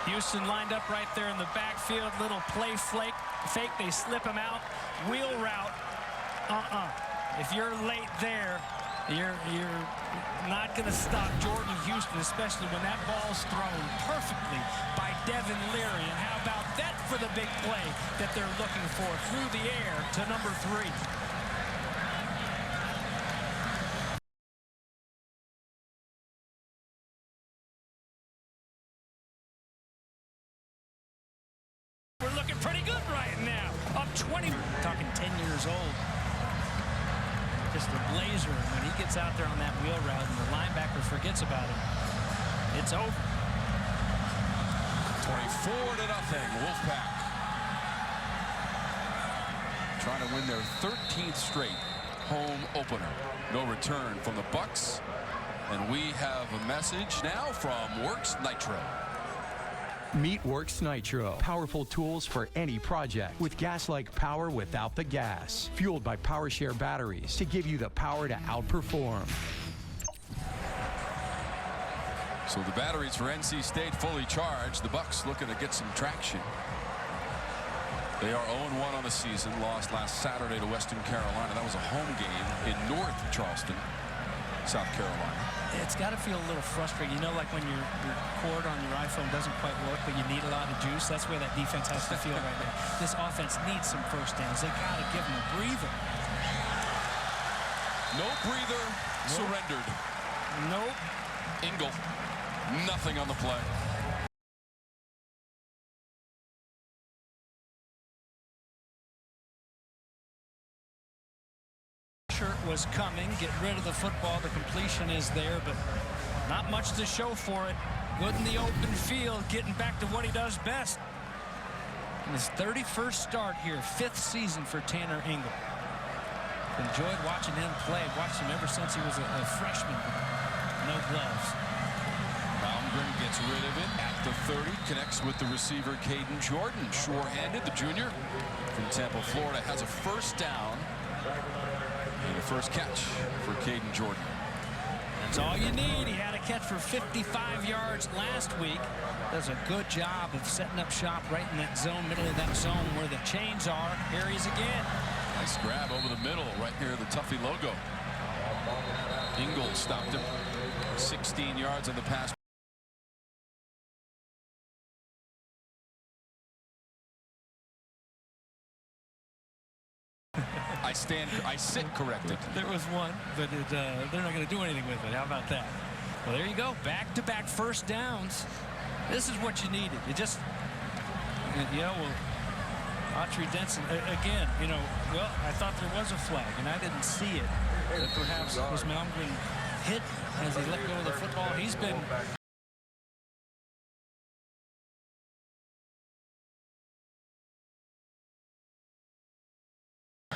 Houston lined up right there in the backfield. Little play fake. They slip him out. Wheel route. If you're late there, you're not going to stop Jordan Houston, especially when that ball's thrown perfectly by Devin Leary. And how about that for the big play that they're looking for through the air to number 3. Pretty good right now. Up 20. Talking 10 years old. Just a blazer. When he gets out there on that wheel route and the linebacker forgets about him, it's over. 24-0. Wolfpack. Trying to win their 13th straight home opener. No return from the Bucks. And we have a message now from Works Nitro. Meet Works Nitro. Powerful tools for any project with gas-like power without the gas. Fueled by PowerShare batteries to give you the power to outperform. So the batteries for NC State fully charged. The Bucks looking to get some traction. They are 0-1 on the season. Lost last Saturday to Western Carolina. That was a home game in North Charleston. South Carolina. It's got to feel a little frustrating. You know, like when your cord on your iPhone doesn't quite work, but you need a lot of juice. That's where that defense has to feel right now. This offense needs some first downs. They got to give them a breather. No breather, surrendered. Nope. Ingle, nothing on the play. Was coming. Get rid of the football. The completion is there, but not much to show for it. Good in the open field, getting back to what he does best. In his 31st start here, 5th season for Tanner Ingle. Enjoyed watching him play. Watched him ever since he was a freshman. No gloves. Malmgren gets rid of it at the 30. Connects with the receiver, Caden Jordan. Sure-handed, the junior from Tampa, Florida, has a first down. And the first catch for Caden Jordan. That's all you need. He had a catch for 55 yards last week. Does a good job of setting up shop right in that zone, middle of that zone where the chains are. Here he is again. Nice grab over the middle, right near the Tuffy logo. Ingle stopped him. 16 yards on the pass. I sit corrected. There was one, but they're not going to do anything with it. How about that? Well, there you go. Back-to-back first downs. This is what you needed. You just, well, Autry Denson, again, well, I thought there was a flag, and I didn't see it. But perhaps was Malmgren hit as he let go of the football. He's been...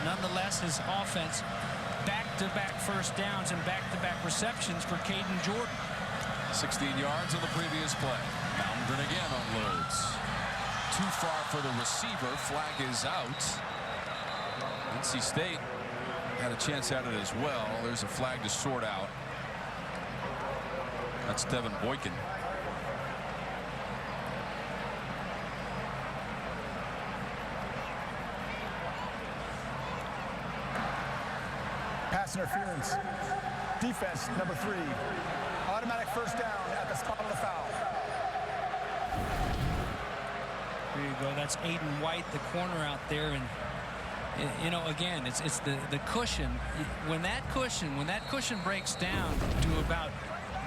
Nonetheless, his offense, back-to-back first downs and back-to-back receptions for Caden Jordan. 16 yards on the previous play. Malmgren again unloads. Too far for the receiver. Flag is out. NC State had a chance at it as well. There's a flag to sort out. That's Devin Boykin. Pass interference. Defense, number 3. Automatic first down at the spot of the foul. There you go. That's Aiden White, the corner out there. And, again, it's the cushion. When that cushion breaks down to about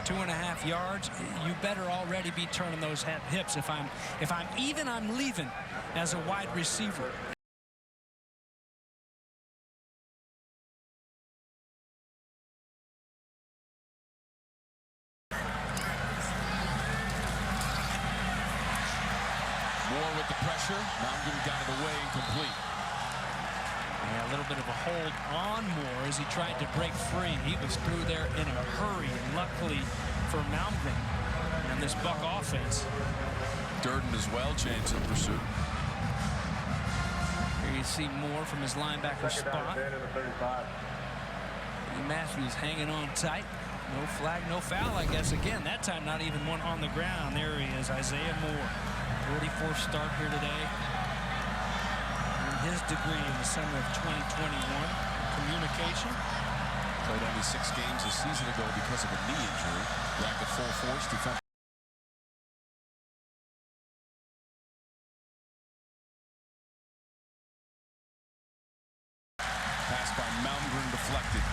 2.5 yards, you better already be turning those hips. If I'm even, I'm leaving as a wide receiver. Malmgren got it away, incomplete. Yeah, a little bit of a hold on Moore as he tried to break free. He was through there in a hurry, and luckily for Malmgren and this Buck offense. Durden as well changed in pursuit. Here you see Moore from his linebacker spot. Matthews hanging on tight. No flag, no foul, I guess. Again, that time not even one on the ground. There he is, Isaiah Moore. 44th start here today. And his degree in the summer of 2021, communication. Played only 6 games a season ago because of a knee injury. Back at full force defense. Pass by Malmgren deflected.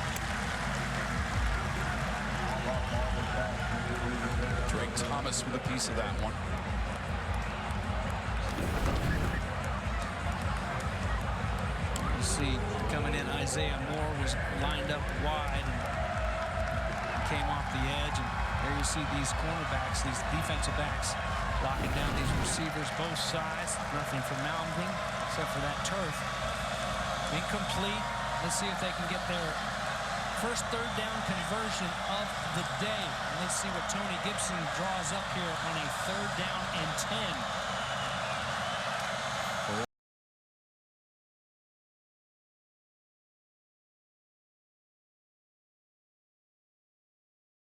Drake Thomas with a piece of that one. You see coming in, Isaiah Moore was lined up wide and came off the edge, and there you see these cornerbacks, these defensive backs locking down these receivers both sides. Nothing for Malmgren except for that turf. Incomplete. Let's see if they can get their first third down conversion of the day. And let's see what Tony Gibson draws up here on a 3rd down and 10.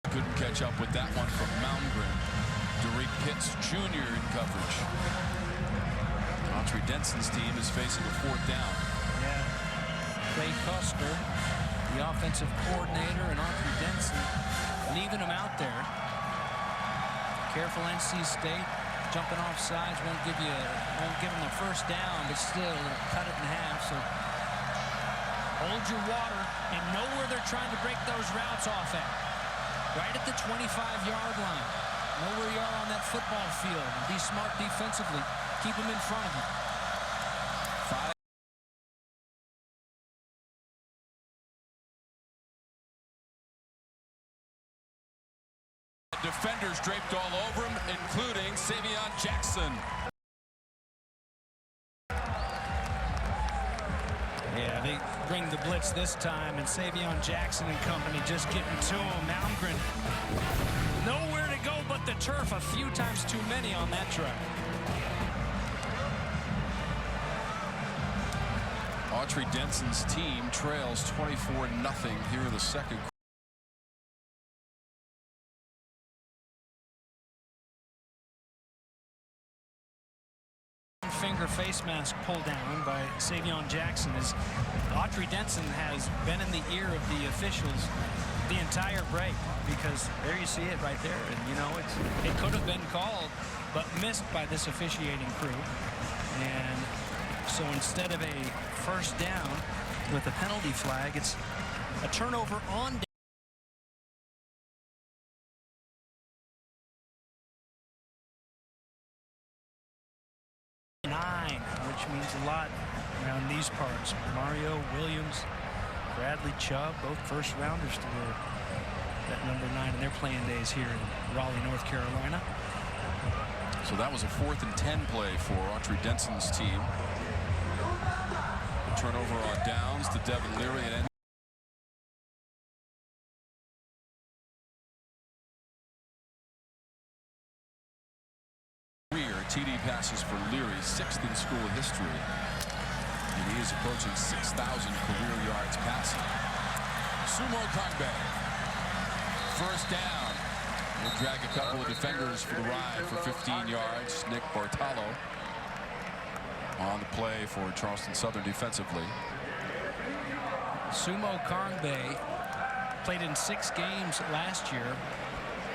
Couldn't catch up with that one from Malmgren. Derek Pitts Jr. in coverage. Autry Denson's team is facing a 4th down. Yeah. Clay Custer the offensive coordinator, and Autry Denson leaving him out there. Careful NC State. Jumping off sides won't give them the first down, but still cut it in half. So hold your water and know where they're trying to break those routes off at. Right at the 25-yard line. Know where you are on that football field and be smart defensively. Keep them in front of you. Defenders draped all over him, including Savion Jackson. Yeah, they bring the blitz this time, and Savion Jackson and company just getting to him. Malmgren nowhere to go but the turf. A few times too many on that drive. Autry Denson's team trails 24-0 here in the second quarter. Finger face mask pulled down by Savion Jackson as Autry Denson has been in the ear of the officials the entire break, because there you see it right there, and you know it could have been called but missed by this officiating crew. And so instead of a first down with a penalty flag, it's a turnover on which means a lot around these parts. Mario Williams, Bradley Chubb, both first rounders to wear that number 9 in their playing days here in Raleigh, North Carolina. So that was a 4th and 10 play for Autry Denson's team. Turnover on downs to Devin Leary and TD passes for Leary, 6th in school history. And he is approaching 6,000 career yards passing. Sumo Kangbe. First down. Will drag a couple of defenders for the ride for 15 yards. Nick Bartolo on the play for Charleston Southern defensively. Sumo Kangbe played in 6 games last year.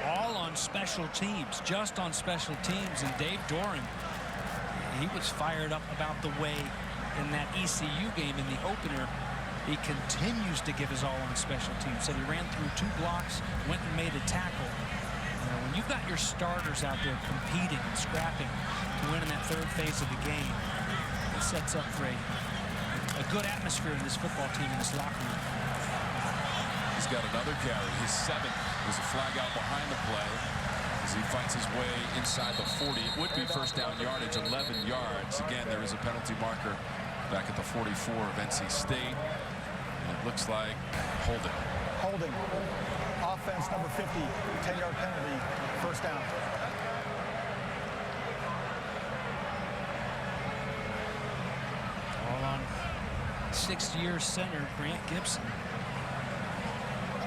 All on special teams, just on special teams. And Dave Doran, he was fired up about the way in that ECU game in the opener he continues to give his all on special teams. Said he ran through 2 blocks, went and made a tackle. When you've got your starters out there competing and scrapping to win in that 3rd phase of the game, it sets up for a good atmosphere in this football team, in this locker room. He's got another carry, his 7th. There's a flag out behind the play as he fights his way inside the 40. It would be first down yardage, 11 yards. Again, there is a penalty marker back at the 44 of NC State. And it looks like holding. Holding. Offense number 50, 10-yard penalty, first down. All on 6th-year center, Grant Gibson.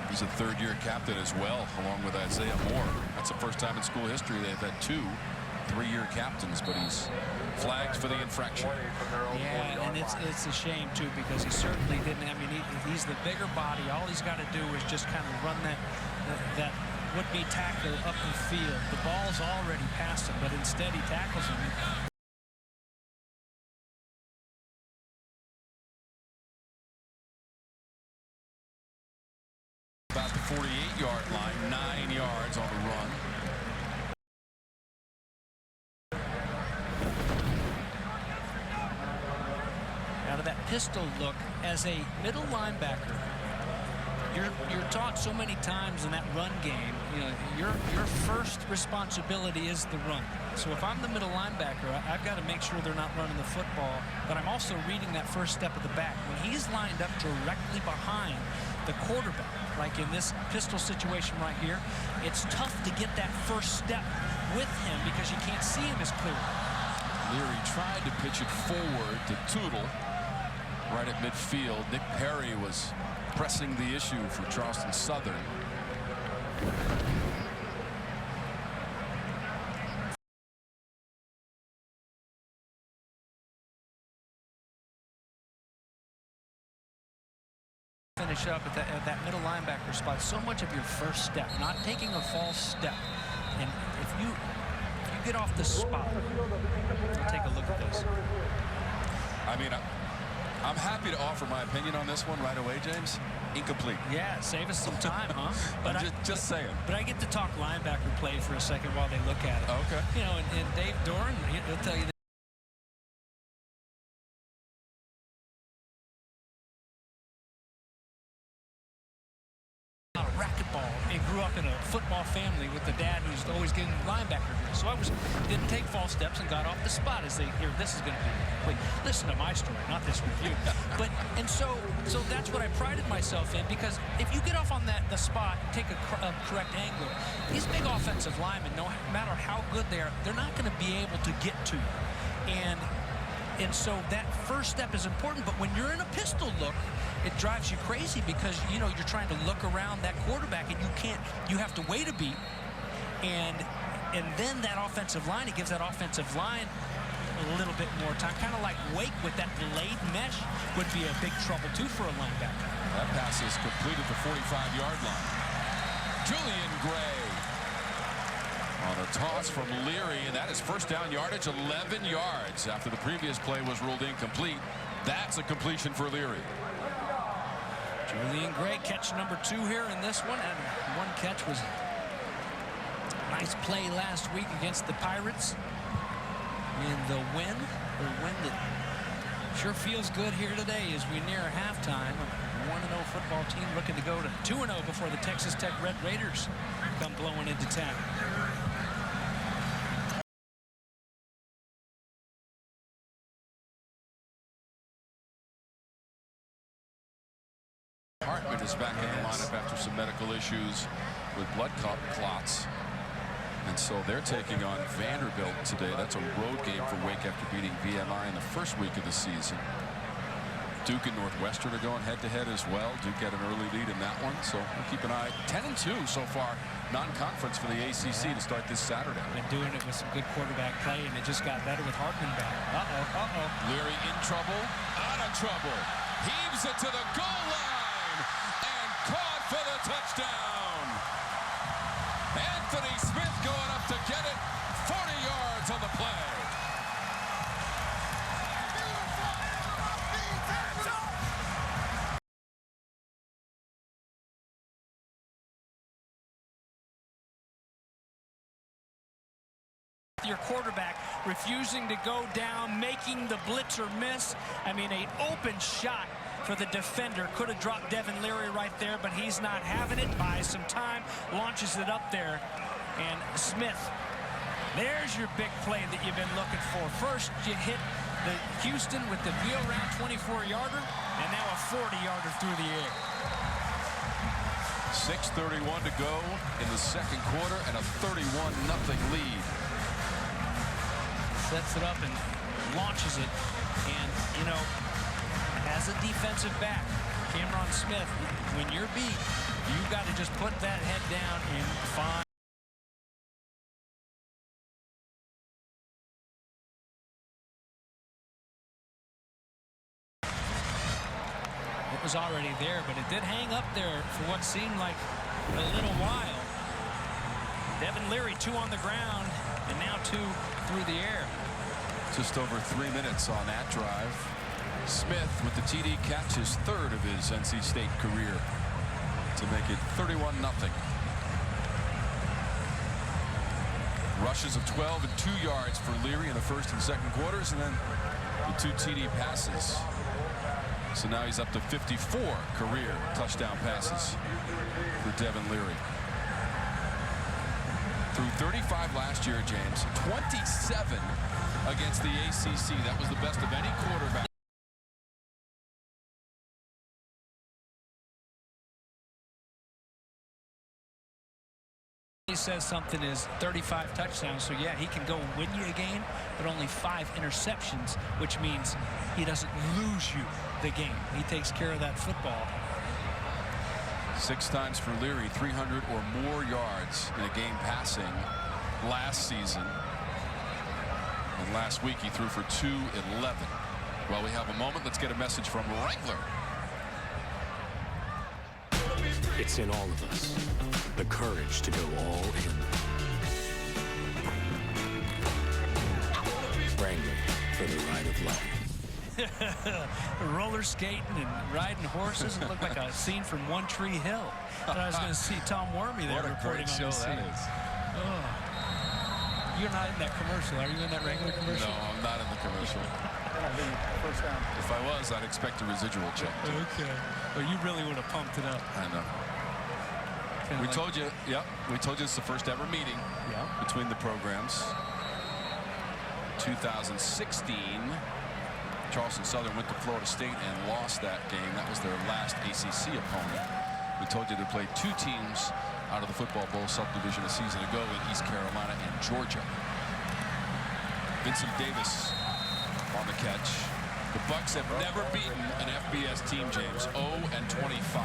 He's a 3rd-year captain as well, along with Isaiah Moore. That's the first time in school history they've had 2 3-year captains, but he's flagged for the infraction. Yeah, and it's a shame, too, because he certainly didn't. I mean, he's the bigger body. All he's got to do is just kind of run that would-be tackler up the field. The ball's already past him, but instead he tackles him. About the 48-yard line, 9 yards on the run. Out of that pistol look, as a middle linebacker, you're taught so many times in that run game, you know, your first responsibility is the run. So if I'm the middle linebacker, I've got to make sure they're not running the football, but I'm also reading that first step of the back. When he's lined up directly behind the quarterback, like in this pistol situation right here, it's tough to get that first step with him because you can't see him as clearly. Leary tried to pitch it forward to Tootle right at midfield. Nick Perry was pressing the issue for Charleston Southern. finish up at that middle linebacker spot. So much of your first step, not taking a false step. And if you get off the spot, take a look at this. I mean, I'm happy to offer my opinion on this one right away, James. Incomplete. Yeah, save us some time, huh? But just saying. But I get to talk linebacker play for a second while they look at it. Okay. You know, and Dave Doran, he'll tell you racquetball and grew up in a football family with a dad who's always getting linebacker drills. So I didn't take false steps and got off the spot as they hear this is going to be complete. Listen to my story, not this review. So that's what I prided myself in, because if you get off on the spot, take a correct angle, these big offensive linemen, no matter how good they are, they're not going to be able to get to you. And so that first step is important, but when you're in a pistol look, it drives you crazy because, you know, you're trying to look around that quarterback and you have to wait a beat. And then that offensive line, it gives that offensive line a little bit more time. Kind of like Wake with that delayed mesh would be a big trouble, too, for a linebacker. That pass is complete at the 45-yard line. Julian Gray on a toss from Leary, and that is first down yardage, 11 yards after the previous play was ruled incomplete. That's a completion for Leary. Julian Gray, catch number 2 here in this one, and one catch was a nice play last week against the Pirates in the win that sure feels good here today as we near halftime. A 1-0 football team looking to go to 2-0 before the Texas Tech Red Raiders come blowing into town. Hartman is back in the lineup after some medical issues with blood clots. And so they're taking on Vanderbilt today. That's a road game for Wake after beating VMI in the first week of the season. Duke and Northwestern are going head-to-head as well. Duke had an early lead in that one, so we'll keep an eye. 10-2 so far, non-conference for the ACC to start this Saturday. Been doing it with some good quarterback play, and it just got better with Hartman back. Leary in trouble, out of trouble. Heaves it to the goal line, and caught for the touchdown. Anthony Smith going up to get it, 40 yards on the play. Your quarterback refusing to go down, making the blitzer miss. I mean, an open shot for the defender. Could have dropped Devin Leary right there, but he's not having it. Buys some time, launches it up there. And Smith, there's your big play that you've been looking for. First, you hit the Houston with the wheel round 24-yarder, and now a 40-yarder through the air. 6:31 to go in the second quarter, and a 31-0 lead. Sets it up and launches it. And, you know, as a defensive back, Cameron Smith, when you're beat, you've got to just put that head down and find. It was already there, but it did hang up there for what seemed like a little while. Devin Leary, 2 on the ground, and now 2 through the air. Just over 3 minutes on that drive. Smith with the TD catch, his 3rd of his NC State career, to make it 31-0. Rushes of 12 and 2 yards for Leary in the first and second quarters, and then the 2 TD passes. So now he's up to 54 career touchdown passes for Devin Leary. Through 35 last year, James, 27 against the ACC. That was the best of any quarterback. He says something is 35 touchdowns, so yeah, he can go win you a game, but only 5 interceptions, which means he doesn't lose you the game. He takes care of that football. 6 times for Leary, 300 or more yards in a game passing last season. And last week he threw for 211. While we have a moment, let's get a message from Wrangler. It's in all of us. The courage to go all in. Wrangler for the ride of life. Roller skating and riding horses. It looked like a scene from One Tree Hill. And I was going to see Tom Wormy there reporting on the scene. Oh. You're not in that commercial. Are you in that Wrangler commercial? No, I'm not in the commercial. If I was, I'd expect a residual check. Okay. Well, you really would have pumped it up. I know. We told you, we told you it's the first ever meeting between the programs. 2016, Charleston Southern went to Florida State and lost that game. That was their last ACC opponent. We told you they played 2 teams out of the Football Bowl subdivision a season ago in East Carolina and Georgia. Vincent Davis on the catch. The Bucks have never beaten an FBS team, James. 0-25.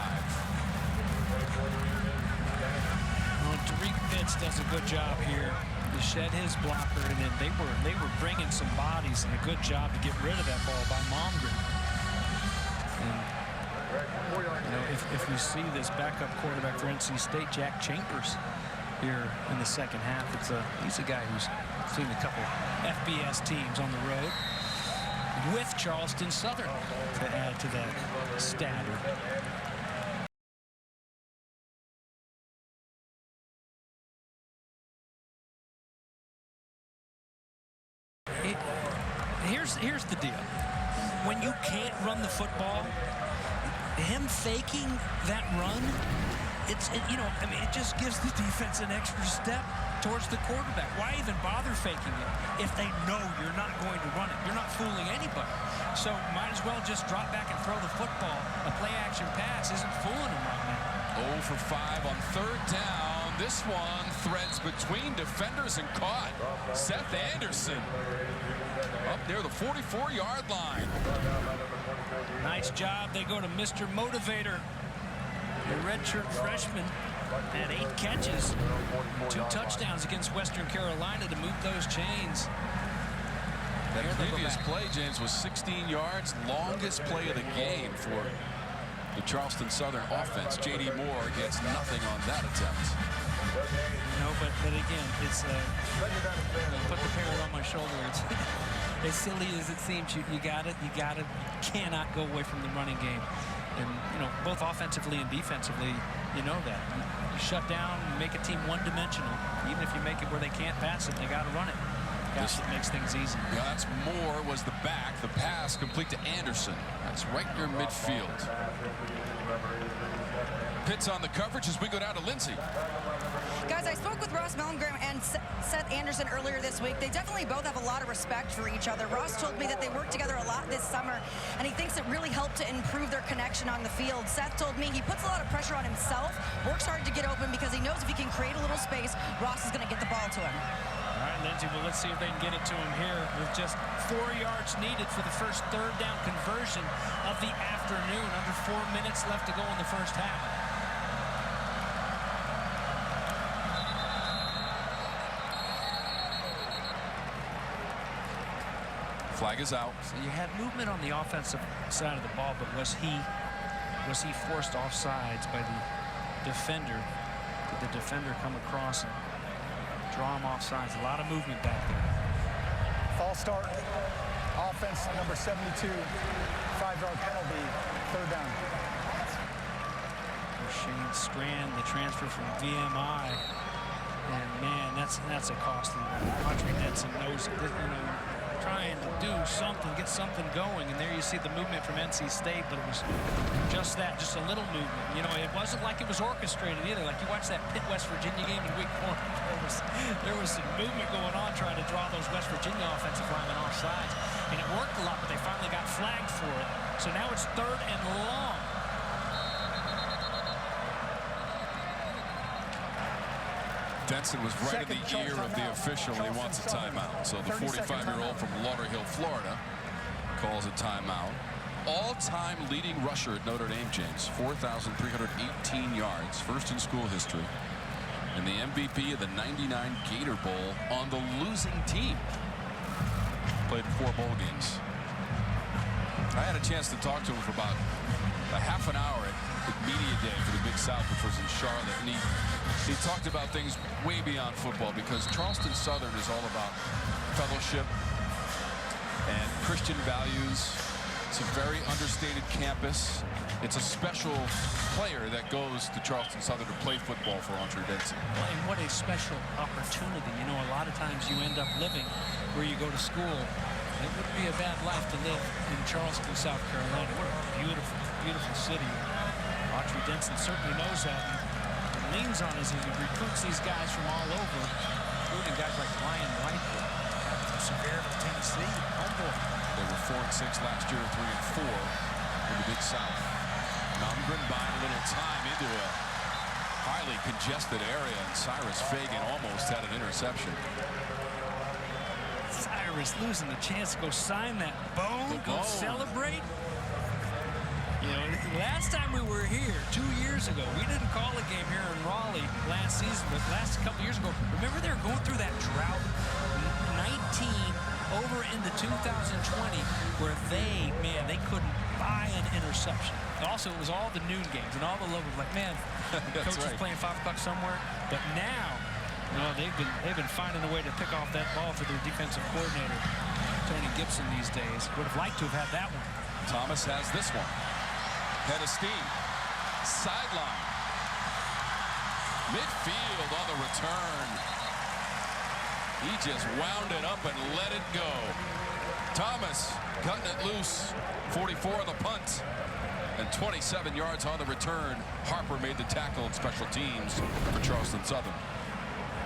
Well, Tariq Pitts does a good job here to shed his blocker, and then they were bringing some bodies, and a good job to get rid of that ball by Momgren. And you know, if we see this backup quarterback for NC State, Jack Chambers, here in the second half, he's a guy who's seen a couple FBS teams on the road with Charleston Southern to add to that statter. Here's the deal. When you can't run the football, him faking that run, it just gives the defense an extra step towards the quarterback. Why even bother faking it if they know you're not going to run it? You're not fooling anybody. So might as well just drop back and throw the football. A play-action pass isn't fooling them right now. 0 for 5 on 3rd down. This one threads between defenders and caught. Seth Anderson up near the 44-yard line. Nice job. They go to Mr. Motivator. The redshirt freshman had 8 catches, 2 touchdowns against Western Carolina to move those chains. That previous play, James, was 16 yards, longest play of the game for the Charleston Southern offense. J.D. Moore gets nothing on that attempt. No, but again, it's put the parrot on my shoulder. It's as silly as it seems, you cannot go away from the running game. And, you know, both offensively and defensively, you know that. You shut down, make a team one-dimensional. Even if you make it where they can't pass it, they got to run it. Gosh, it makes things easy. Yeah, that's Moore was the back. The pass complete to Anderson. That's right near midfield. Pitts on the coverage as we go down to Lindsay. Guys, I spoke with Ross Mellengram and Seth Anderson earlier this week. They definitely both have a lot of respect for each other. Ross told me that they worked together a lot this summer, and he thinks it really helped to improve their connection on the field. Seth told me he puts a lot of pressure on himself, works hard to get open because he knows if he can create a little space, Ross is going to get the ball to him. All right, Lindsay, well, let's see if they can get it to him here with just 4 yards needed for the first 3rd down conversion of the afternoon. Under 4 minutes left to go in the first half. Flag is out. So you had movement on the offensive side of the ball, but was he forced offsides by the defender? Did the defender come across and draw him offsides? A lot of movement back there. False start. Offense number 72. 5-yard penalty. 3rd down. Shane Strand, the transfer from VMI. And man, that's a costly one. Audrey Denson knows it. You know, trying to do something, get something going, and there you see the movement from NC State, but it was just that, just a little movement. You know, it wasn't like it was orchestrated either. Like you watch that Pitt West Virginia game in week 1, there was some movement going on trying to draw those West Virginia offensive linemen off sides, and it worked a lot, but they finally got flagged for it. So now it's 3rd and long. Denson was right in the ear of the official. He wants a timeout. So the 45-year-old from Lauderhill, Florida, calls a timeout. All-time leading rusher at Notre Dame, James. 4,318 yards. First in school history. And the MVP of the '99 Gator Bowl on the losing team. Played 4 bowl games. I had a chance to talk to him for about a half an hour at media day for the Big South, which was in Charlotte, and he talked about things way beyond football, because Charleston Southern is all about fellowship and Christian values. It's a very understated campus. It's a special player that goes to Charleston Southern to play football for Andre Denson. Well, and what a special opportunity. You know, a lot of times you end up living where you go to school. It wouldn't be a bad life to live in Charleston, South Carolina. What a beautiful, beautiful city. Autry Denson certainly knows that and leans on us as he recruits these guys from all over, including guys like Ryan Lightfoot from Sevierville, Tennessee, Fumble. They were 4-6 last year, 3-4 in the Big South. Malmgren buying a little time into a highly congested area, and Cyrus Fagan almost had an interception. Cyrus losing the chance to go sign that bone, go celebrate. You know, last time we were here 2 years ago, we didn't call a game here in Raleigh last season, but last couple years ago, remember they were going through that drought, 19 over into 2020, where they couldn't buy an interception. Also, it was all the noon games and all the locals like, man, the coach is playing 5 o'clock somewhere. But now, you know, they've been finding a way to pick off that ball for their defensive coordinator, Tony Gibson, these days. Would have liked to have had that one. Thomas has this one. Head of steam. Sideline. Midfield on the return. He just wound it up and let it go. Thomas cutting it loose. 44 on the punt. And 27 yards on the return. Harper made the tackle in special teams for Charleston Southern.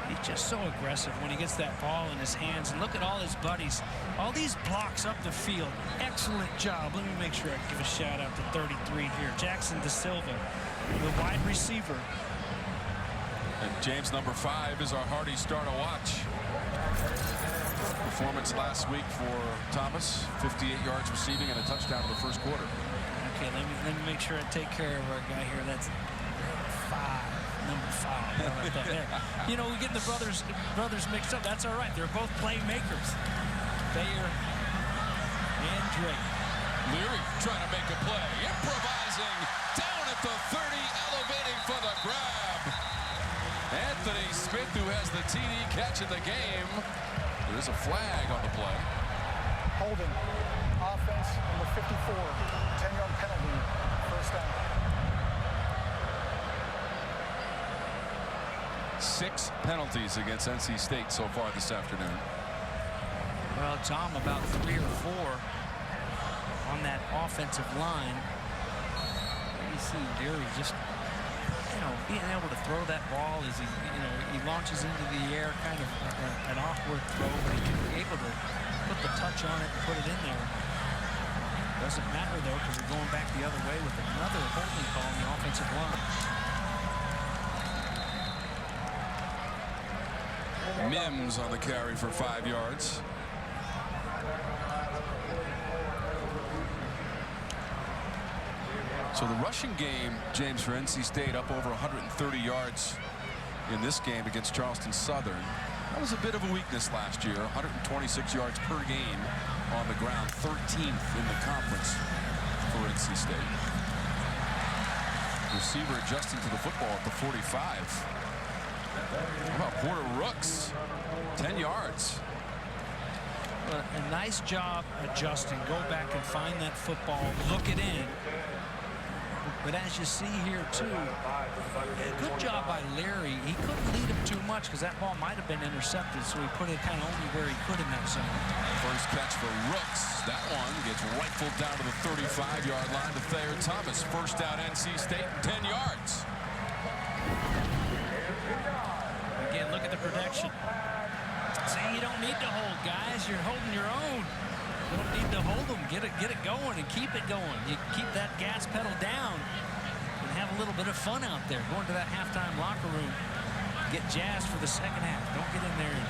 He's just so aggressive when he gets that ball in his hands. And look at all his buddies. All these blocks up the field. Excellent job. Let me make sure I give a shout out to 33 here. Jackson Da Silva, the wide receiver. And James, number 5, is our hearty star to watch. Performance last week for Thomas. 58 yards receiving and a touchdown in the first quarter. Okay, let me make sure I take care of our guy here. That's 5, number 5. Right there. You know, we get the brothers mixed up. That's all right. They're both playmakers. Bayer and Drake. Leary trying to make a play. Improvising down at the 30, elevating for the grab. Anthony Smith, who has the TD catch in the game. There's a flag on the play. Holding. Offense, number 54. 10-yard penalty. First down. 6 penalties against NC State so far this afternoon. Well, Tom, about 3 or 4 on that offensive line. You see Leary just, you know, being able to throw that ball as he, you know, he launches into the air, kind of an awkward throw, but he can be able to put the touch on it and put it in there. Doesn't matter, though, because we're going back the other way with another holding call on the offensive line. Mims on the carry for 5 yards. So the rushing game, James, for NC State up over 130 yards in this game against Charleston Southern. That was a bit of a weakness last year. 126 yards per game on the ground, 13th in the conference for NC State. Receiver adjusting to the football at the 45. How about Porter Rooks? 10 yards. A nice job adjusting. Go back and find that football, look it in. But as you see here, too, good job by Leary. He couldn't lead him too much because that ball might have been intercepted, so he put it kind of only where he could in that zone. First catch for Rooks. That one gets rifled down to the 35-yard line to Thayer Thomas. First down, NC State, 10 yards. Again, look at the protection. See, you don't need to hold, guys. You're holding your own. You don't need to hold them. Get it going and keep it going. You keep that gas pedal down and have a little bit of fun out there. Going to that halftime locker room. Get jazzed for the second half. Don't get in there and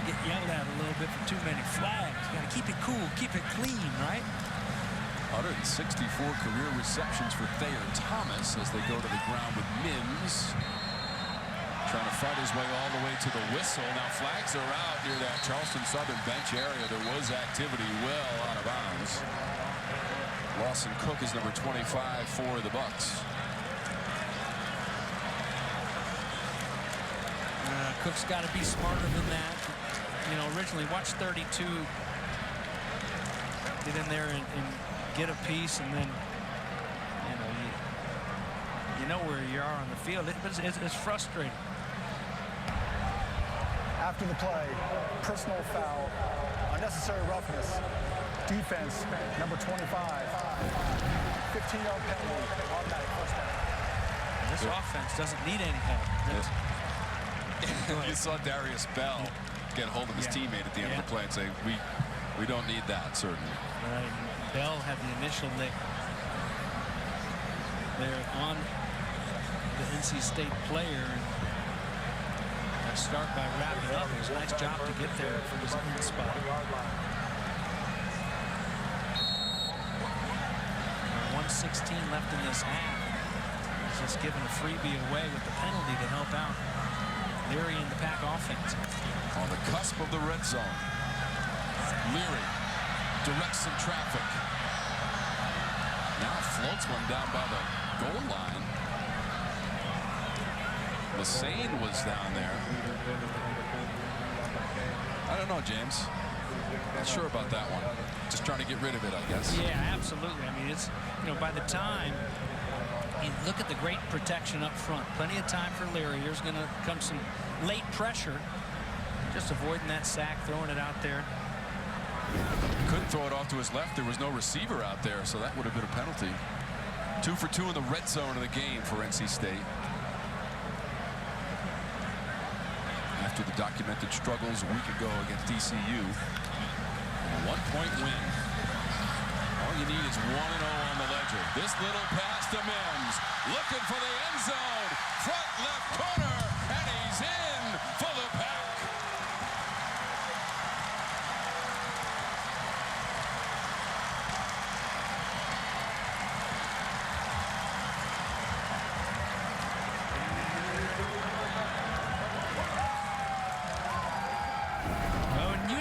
get yelled at a little bit for too many flags. You got to keep it cool, keep it clean, right? 164 career receptions for Thayer Thomas as they go to the ground with Mims. Trying to fight his way all the way to the whistle. Now flags are out near that Charleston Southern bench area. There was activity well out of bounds. Lawson Cook is number 25 for the Bucks. Cook's got to be smarter than that. You know, originally, watch 32. Get in there and get a piece, and then, you know where you are on the field. It's frustrating. After the play, personal foul, unnecessary roughness, defense, number 25, 15-yard penalty, automatic first down. This offense doesn't need any help. You saw Darius Bell get hold of his teammate at the end of the play and say, we don't need that, certainly. Right. Bell had the initial lick there on the NC State player. And start by wrapping up. It was a nice job to get there from his own spot. 1:16 left in this half. He's just giving a freebie away with the penalty to help out Leary and the Pack offense. On the cusp of the red zone. Leary directs some traffic. Now floats one down by the goal line. Lassane was down there. I don't know, James. Not sure about that one. Just trying to get rid of it, I guess. Yeah, absolutely. I mean, it's, by the time you look at the great protection up front, plenty of time for Leary. Here's going to come some late pressure. Just avoiding that sack, throwing it out there. Couldn't throw it off to his left. There was no receiver out there, so that would have been a penalty. 2 for 2 in the red zone of the game for NC State. After the documented struggles a week ago against ECU. A 1-point win. All you need is 1-0 on the ledger. This little pass to Mims. Looking for the end zone. Front left corner. And he's in for the Pack.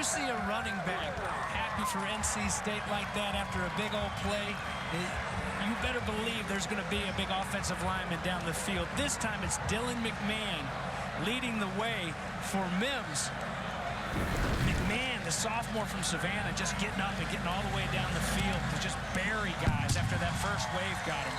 See a running back happy for NC State like that after a big old play, you better believe there's going to be a big offensive lineman down the field. This time it's Dylan McMahon leading the way for Mims. McMahon, the sophomore from Savannah, just getting up and getting all the way down the field to just bury guys after that first wave got him.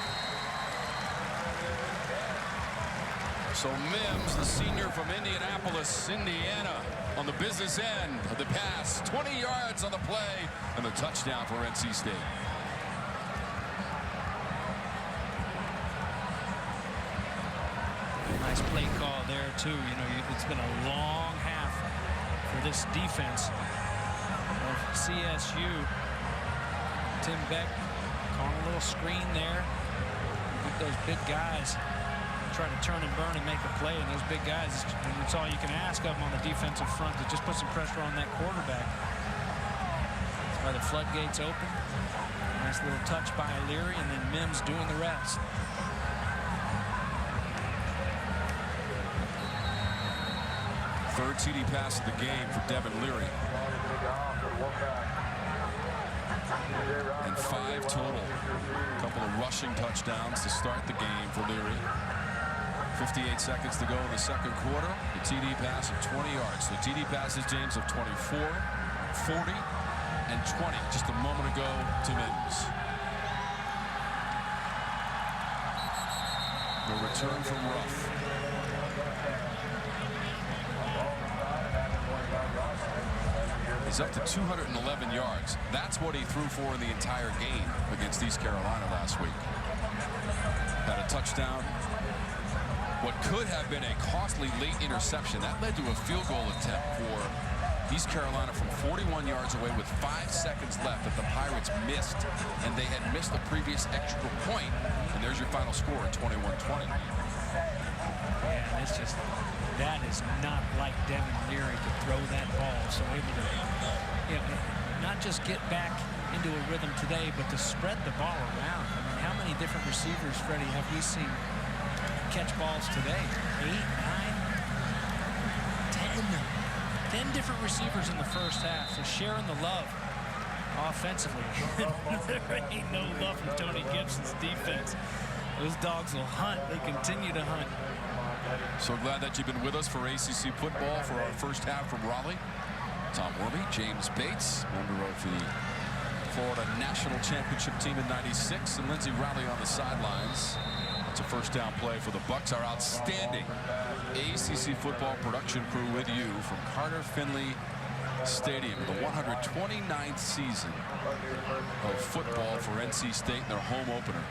So Mims, the senior from Indianapolis, Indiana, on the business end of the pass. 20 yards on the play and the touchdown for NC State. Nice play call there, too. It's been a long half for this defense of CSU. Tim Beck calling a little screen there. With those big guys trying to turn and burn and make a play, and those big guys, and it's all you can ask of them on the defensive front to just put some pressure on that quarterback. That's why the floodgates open. Nice little touch by Leary, and then Mims doing the rest. Third TD pass of the game for Devin Leary. And 5 total. A couple of rushing touchdowns to start the game for Leary. 58 seconds to go in the second quarter. The TD pass of 20 yards. So TD passes, James, of 24, 40, and 20 just a moment ago to Mims. The return from Ruff. He's up to 211 yards. That's what he threw for in the entire game against East Carolina last week. Had a touchdown. What could have been a costly late interception, that led to a field goal attempt for East Carolina from 41 yards away with 5 seconds left that the Pirates missed, and they had missed a previous extra point. And there's your final score at 21-20. Yeah, it's just, that is not like Devin Leary to throw that ball. So able to, not just get back into a rhythm today, but to spread the ball around. I mean, how many different receivers, Freddie, have we seen catch balls today? 8, 9, 10 different receivers in the first half. So sharing the love offensively, there ain't no love from Tony Gibson's defense. Those dogs will hunt. They continue to hunt. So glad that you've been with us for ACC football for our first half from Raleigh. Tom Wormy, James Bates, member of the Florida National Championship team in '96, and Lindsey Raleigh on the sidelines. That's a first down play for the Bucks. Our outstanding ACC football production crew with you from Carter Finley Stadium, the 129th season of football for NC State in their home opener.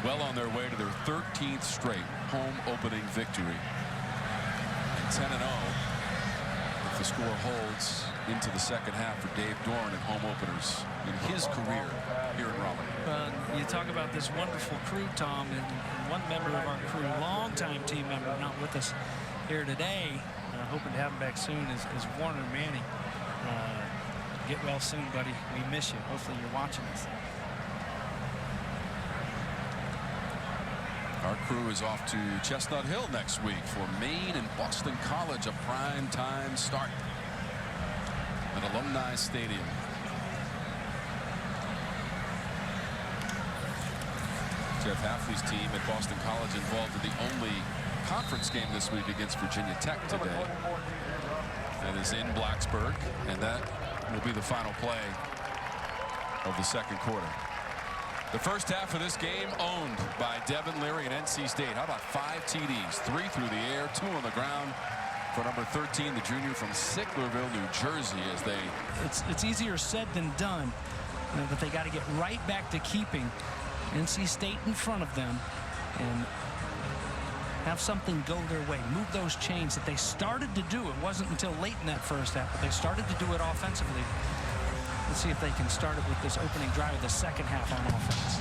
Well on their way to their 13th straight home opening victory. And 10-0 if the score holds into the second half for Dave Doran in home openers in his career here in Raleigh. You talk about this wonderful crew, Tom, and one member of our crew, longtime team member, not with us here today, hoping to have him back soon, is Warner Manning. Get well soon, buddy. We miss you. Hopefully you're watching us. Our crew is off to Chestnut Hill next week for Maine and Boston College, a prime time start at Alumni Stadium. Jeff Hafley's team at Boston College involved in the only conference game this week against Virginia Tech today. That is in Blacksburg, and that will be the final play of the second quarter. The first half of this game owned by Devin Leary and NC State. How about 5 TDs, 3 through the air, 2 on the ground for number 13, the junior from Sicklerville, New Jersey, as they... It's easier said than done, but they got to get right back to keeping NC State in front of them and have something go their way. Move those chains that they started to do. It wasn't until late in that first half, but they started to do it offensively. Let's see if they can start it with this opening drive of the second half on offense.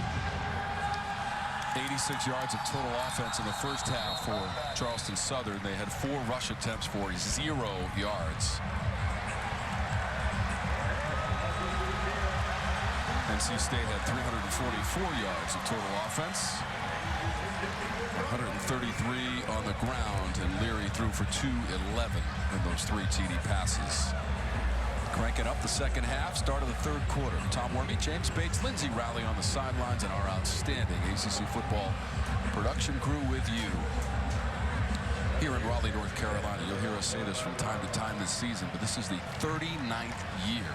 86 yards of total offense in the first half for Charleston Southern. They had 4 rush attempts for 0 yards. NC State had 344 yards of total offense. 133 on the ground, and Leary threw for 211 in those 3 TD passes. Cranking up the second half, start of the third quarter. Tom Wormy, James Bates, Lindsey Raleigh on the sidelines, and our outstanding ACC football production crew with you here in Raleigh, North Carolina. You'll hear us say this from time to time this season, but this is the 39th year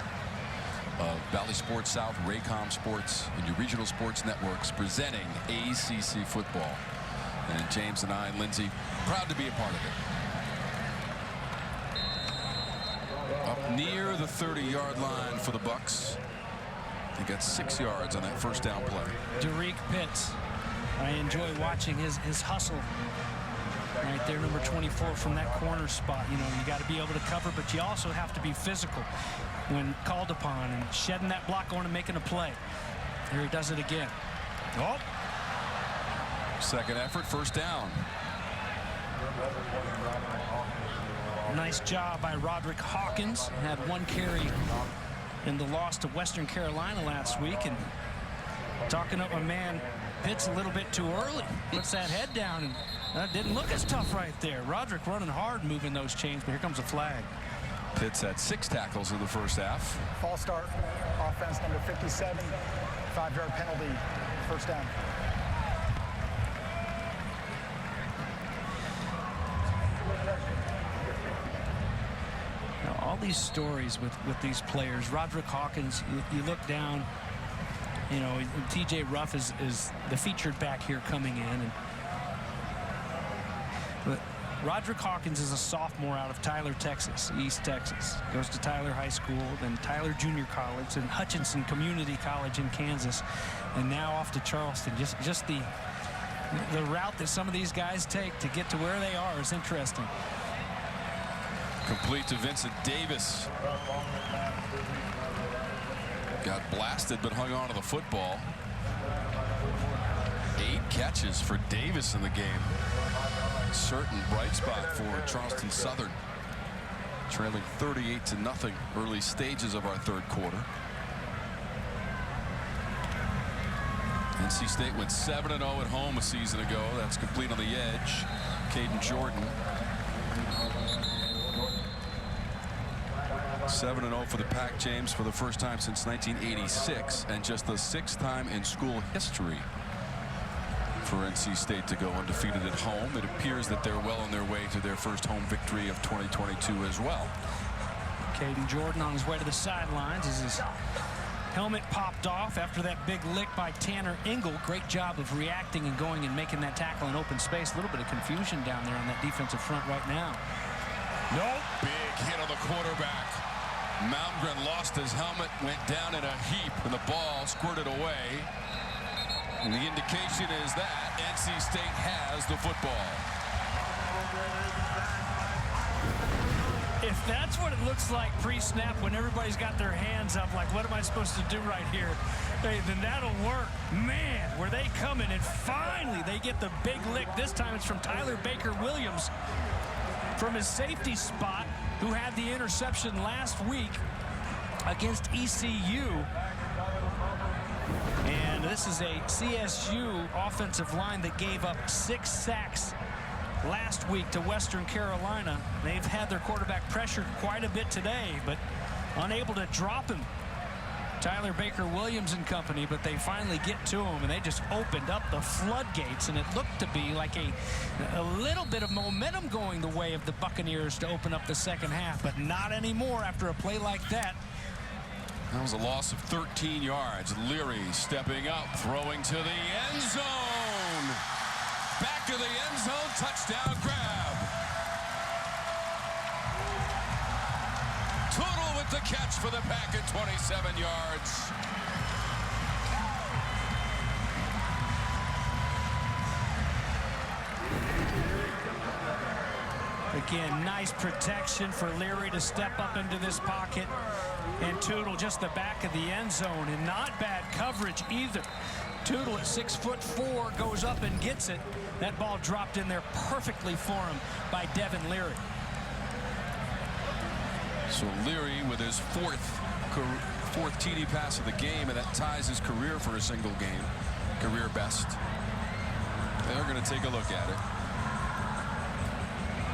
of Valley Sports South, Raycom Sports, and your regional sports networks presenting ACC football. And James and I, Lindsey, proud to be a part of it. Up near the 30-yard line for the Bucks. They got 6 yards on that first down play. Derek Pitts. I enjoy watching his hustle. Right there, number 24 from that corner spot. You know, you got to be able to cover, but you also have to be physical when called upon and shedding that block on and making a play. Here he does it again. Oh. Second effort, first down. Nice job by Roderick Hawkins. Had 1 carry in the loss to Western Carolina last week. And talking up my man Pitts a little bit too early. Puts that head down, and that didn't look as tough right there. Roderick running hard, moving those chains, but here comes a flag. Pitts had 6 tackles in the first half. False start, offense number 57, 5-yard penalty, first down. Now, all these stories with these players. Roderick Hawkins, you look down, you know, TJ Ruff is the featured back here coming in. But Roderick Hawkins is a sophomore out of Tyler, Texas, East Texas. Goes to Tyler High School, then Tyler Junior College, and Hutchinson Community College in Kansas, and now off to Charleston. Just the route that some of these guys take to get to where they are is interesting. Complete to Vincent Davis. Got blasted but hung on to the football. 8 catches for Davis in the game. Certain bright spot for Charleston Southern. Trailing 38-0 early stages of our third quarter. NC State went 7-0 at home a season ago. That's complete on the edge. Caden Jordan. 7-0 for the Pack, James, for the first time since 1986, and just the 6th time in school history for NC State to go undefeated at home. It appears that they're well on their way to their first home victory of 2022 as well. Caden Jordan on his way to the sidelines as his helmet popped off after that big lick by Tanner Engel. Great job of reacting and going and making that tackle in open space. A little bit of confusion down there on that defensive front right now. Nope. Big hit on the quarterback. Malmgren lost his helmet, went down in a heap, and the ball squirted away. And the indication is that NC State has the football. If that's what it looks like pre-snap when everybody's got their hands up, like, what am I supposed to do right here? Hey, then that'll work. Man, were they coming, and finally they get the big lick. This time it's from Tyler Baker-Williams from his safety spot, who had the interception last week against ECU. And this is a CSU offensive line that gave up 6 sacks last week to Western Carolina. They've had their quarterback pressured quite a bit today, but unable to drop him. Tyler Baker-Williams and company, but they finally get to him, and they just opened up the floodgates, and it looked to be like a little bit of momentum going the way of the Buccaneers to open up the second half, but not anymore after a play like that. That was a loss of 13 yards. Leary stepping up, throwing to the end zone. Back of the end zone, touchdown grab. Total with the catch for the Pack at 27 yards. Again, nice protection for Leary to step up into this pocket. And Tootle just the back of the end zone, and not bad coverage either. Tootle at 6'4" goes up and gets it. That ball dropped in there perfectly for him by Devin Leary. So Leary with his fourth TD pass of the game, and that ties his career for a single game. Career best. They're going to take a look at it.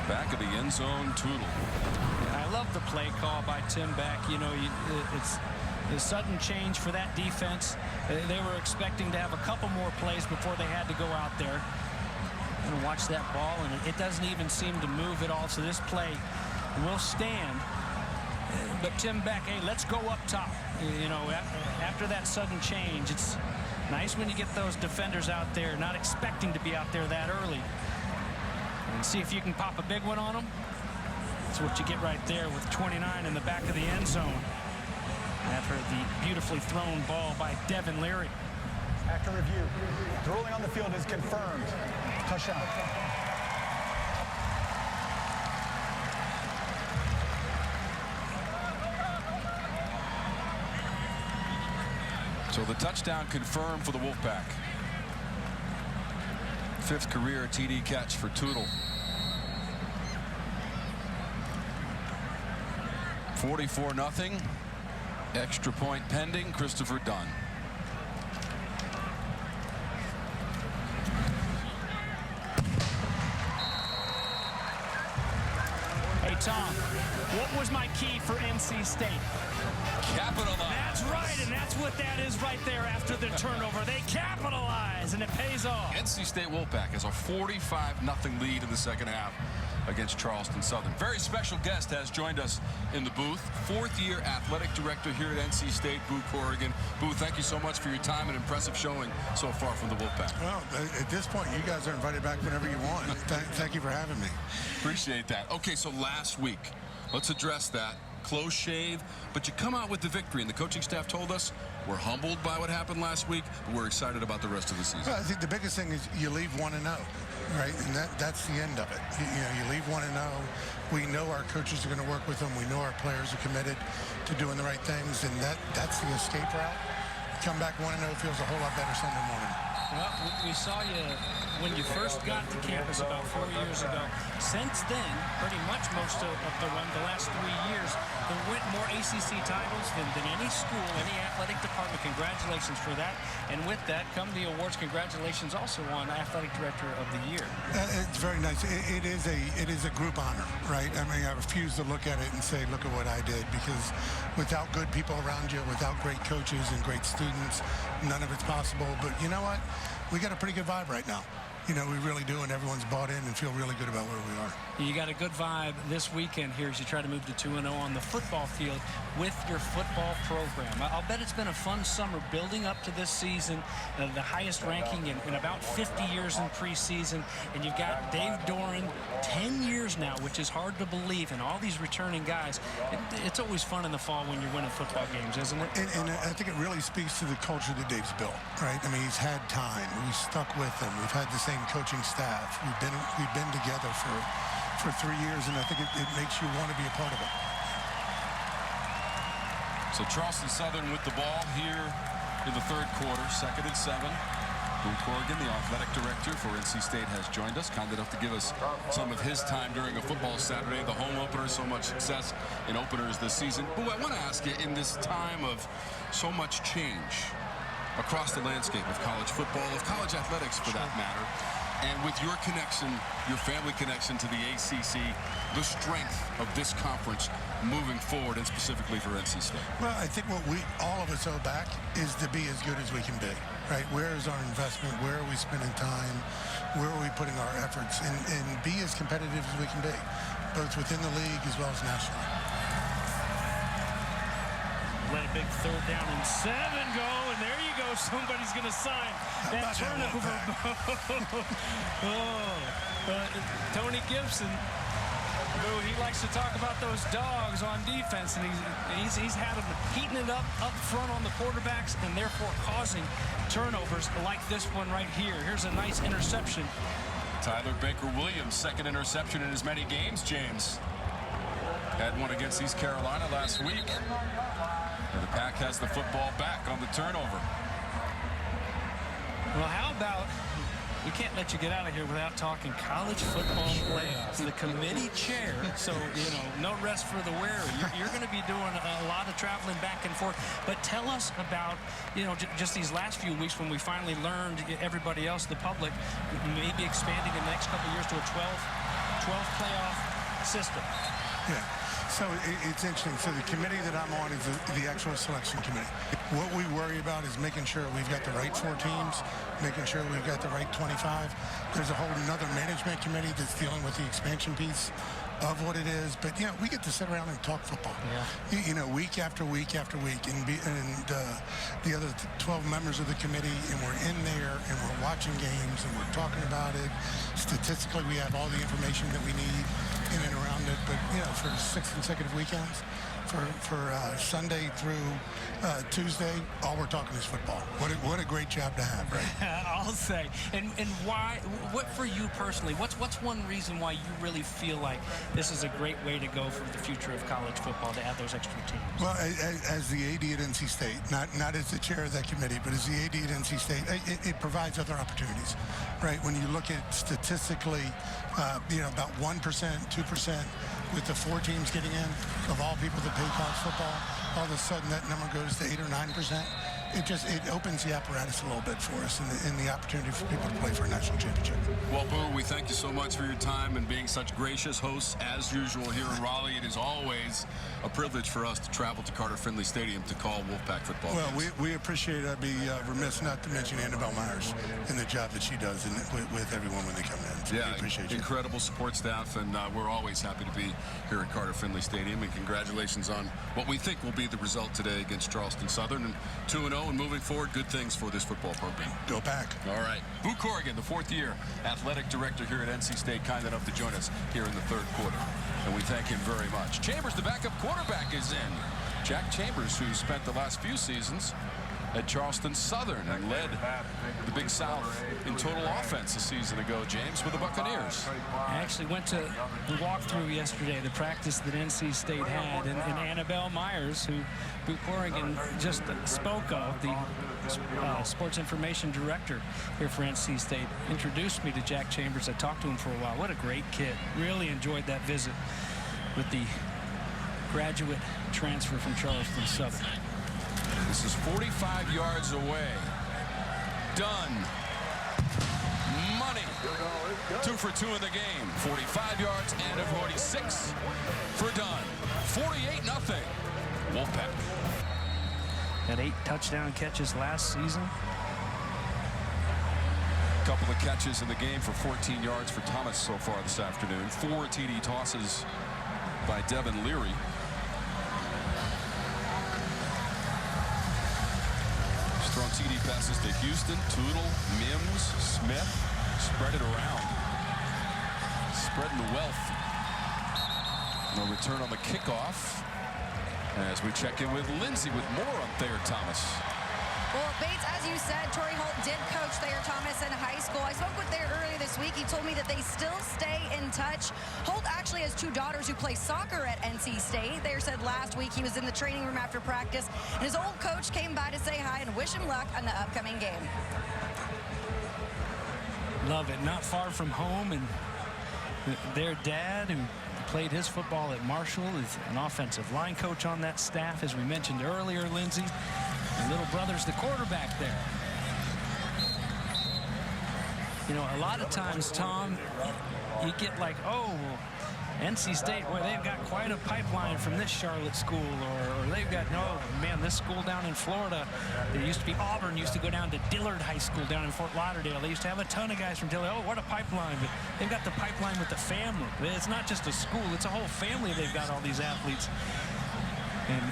Back of the end zone, Tootle. I love the play call by Tim Beck. You know, it's a sudden change for that defense. They were expecting to have a couple more plays before they had to go out there. And watch that ball, and it doesn't even seem to move at all. So this play will stand. But Tim Beck, hey, let's go up top. You know, after that sudden change, it's nice when you get those defenders out there not expecting to be out there that early. And see if you can pop a big one on them. That's what you get right there with 29 in the back of the end zone after the beautifully thrown ball by Devin Leary. After review, the ruling on the field is confirmed. Touchdown. So the touchdown confirmed for the Wolfpack. 5th career TD catch for Tootle. 44-0. Extra point pending. Christopher Dunn. Hey, Tom, what was my key for NC State? Capitalize. That's right, and that's what that is right there after the turnover. They capitalize, and it pays off. NC State Wolfpack has a 45-0 lead in the second half against Charleston Southern. Very special guest has joined us in the booth. 4th-year athletic director here at NC State, Boo Corrigan. Boo, thank you so much for your time and impressive showing so far from the Wolfpack. Well, at this point, you guys are invited back whenever you want. Thank you for having me. Appreciate that. Okay, so last week, let's address that. Close shave, but you come out with the victory, and the coaching staff told us we're humbled by what happened last week, but we're excited about the rest of the season. Well, I think the biggest thing is you leave 1-0, right? And that's the end of it. You leave 1-0. We know our coaches are going to work with them. We know our players are committed to doing the right things, and that's the escape route. Come back 1-0 feels a whole lot better Sunday morning. Well, we saw you when you first got to campus about 4 years ago. Since then, pretty much most of the run, the last 3 years, they went more ACC titles than any school, any athletic department. Congratulations for that. And with that come the awards. Congratulations also on Athletic Director of the Year. It's very nice. It is a group honor, right? I mean, I refuse to look at it and say, look at what I did, because without good people around you, without great coaches and great students, none of it's possible. But you know what? We got a pretty good vibe right now. You know, we really do, and everyone's bought in and feel really good about where we are. You got a good vibe this weekend here as you try to move to 2-0 on the football field with your football program. I'll bet it's been a fun summer building up to this season, the highest ranking in about 50 years in preseason, and you've got Dave Doran, 10 years now, which is hard to believe, and all these returning guys. It's always fun in the fall when you're winning football games, isn't it? And I think it really speaks to the culture that Dave's built, right? I mean, he's had time. We stuck with him. We've had the same coaching staff. We've been together for 3 years, and I think it makes you want to be a part of it. So Charleston Southern with the ball here in the third quarter, 2nd and 7. Boo Corrigan, the athletic director for NC State, has joined us, kind enough to give us some of his time during a football Saturday, the home opener. So much success in openers this season. Boo, I want to ask you, in this time of so much change across the landscape of college football, of college athletics for that matter, and with your connection, your family connection to the ACC, the strength of this conference moving forward, and specifically for NC State? Well, I think what all of us owe back is to be as good as we can be, right? Where is our investment? Where are we spending time? Where are we putting our efforts? And be as competitive as we can be, both within the league as well as nationally. Let a big 3rd down and 7 go, and there you go. Somebody's going to sign that turnover. Tony Gibson, he likes to talk about those dogs on defense, and he's had them heating it up front on the quarterbacks and therefore causing turnovers like this one right here. Here's a nice interception. Tyler Baker-Williams, 2nd interception in as many games, James. Had one against East Carolina last week. And the Pack has the football back on the turnover. Well, how about, we can't let you get out of here without talking college football playoffs. The committee chair, so, you know, no rest for the weary. You're going to be doing a lot of traveling back and forth. But tell us about, you know, just these last few weeks when we finally learned, everybody else, the public, maybe expanding in the next couple of years to a 12 playoff system. Yeah. So it's interesting. So the committee that I'm on is the actual selection committee. What we worry about is making sure we've got the right 4 teams, making sure we've got the right 25. There's a whole another management committee that's dealing with the expansion piece of what it is. But, you know, we get to sit around and talk football, you know, week after week after week. And the other 12 members of the committee, and we're in there, and we're watching games, and we're talking about it. Statistically, we have all the information that we need in and around it. But, you know, for 6 consecutive weekends, for Sunday through Tuesday, all we're talking is football. What a great job to have, right? I'll say. And why, what for you personally, what's one reason why you really feel like this is a great way to go for the future of college football, to add those extra teams? Well, as the AD at NC State, not as the chair of that committee, but as the AD at NC State, it provides other opportunities, right? When you look at statistically, you know, about 1%, 2%, with the 4 teams getting in, of all people that play college football, all of a sudden that number goes to 8 or 9%. It opens the apparatus a little bit for us, and the opportunity for people to play for a national championship. Well, Boo, we thank you so much for your time and being such gracious hosts as usual here in Raleigh. It is always a privilege for us to travel to Carter-Finley Stadium to call Wolfpack football games. Well, we appreciate it. I'd be remiss not to mention Annabelle Myers and the job that she does with everyone when they come in. So yeah, we appreciate you. Incredible support staff, and we're always happy to be here at Carter-Finley Stadium. And congratulations on what we think will be the result today against Charleston Southern. And 2-0, and moving forward, good things for this football program. Go back. All right. Boo Corrigan, the 4th year athletic director here at NC State, kind enough to join us here in the 3rd quarter. And we thank him very much. Chambers, the backup quarterback, is in. Jack Chambers, who spent the last few seasons at Charleston Southern and led the Big South in total offense a season ago, James, with the Buccaneers. I actually went to the walkthrough yesterday, the practice that NC State had, and Annabelle Myers, who Corrigan just spoke of, the sports information director here for NC State, introduced me to Jack Chambers. I talked to him for a while. What a great kid. Really enjoyed that visit with the graduate transfer from Charleston Southern. This is 45 yards away. Done. Money. 2 for 2 in the game. 45 yards and a 46 for Dunn. 48-0. Wolfpack. Had 8 touchdown catches last season. A couple of catches in the game for 14 yards for Thomas so far this afternoon. 4 TD tosses by Devin Leary. Throwing TD passes to Houston, Tootle, Mims, Smith. Spread it around. Spreading the wealth. No return on the kickoff. As we check in with Lindsay with more on Thayer Thomas. Well, Bates, as you said, Torrey Holt did coach Thayer Thomas in high school. I spoke with Thayer earlier this week. He told me that they still stay in touch. Holt actually has 2 daughters who play soccer at NC State. Thayer said last week he was in the training room after practice, and his old coach came by to say hi and wish him luck on the upcoming game. Love it. Not far from home, and their dad, who played his football at Marshall, is an offensive line coach on that staff, as we mentioned earlier, Lindsay. And little brother's the quarterback there. You know, a lot of times, Tom, you get like, oh, NC State, boy, they've got quite a pipeline from this Charlotte school, or they've got, no, man, this school down in Florida, they used to be Auburn, used to go down to Dillard High School down in Fort Lauderdale. They used to have a ton of guys from Dillard. Oh, what a pipeline. But they've got the pipeline with the family. It's not just a school, it's a whole family. They've got all these athletes. And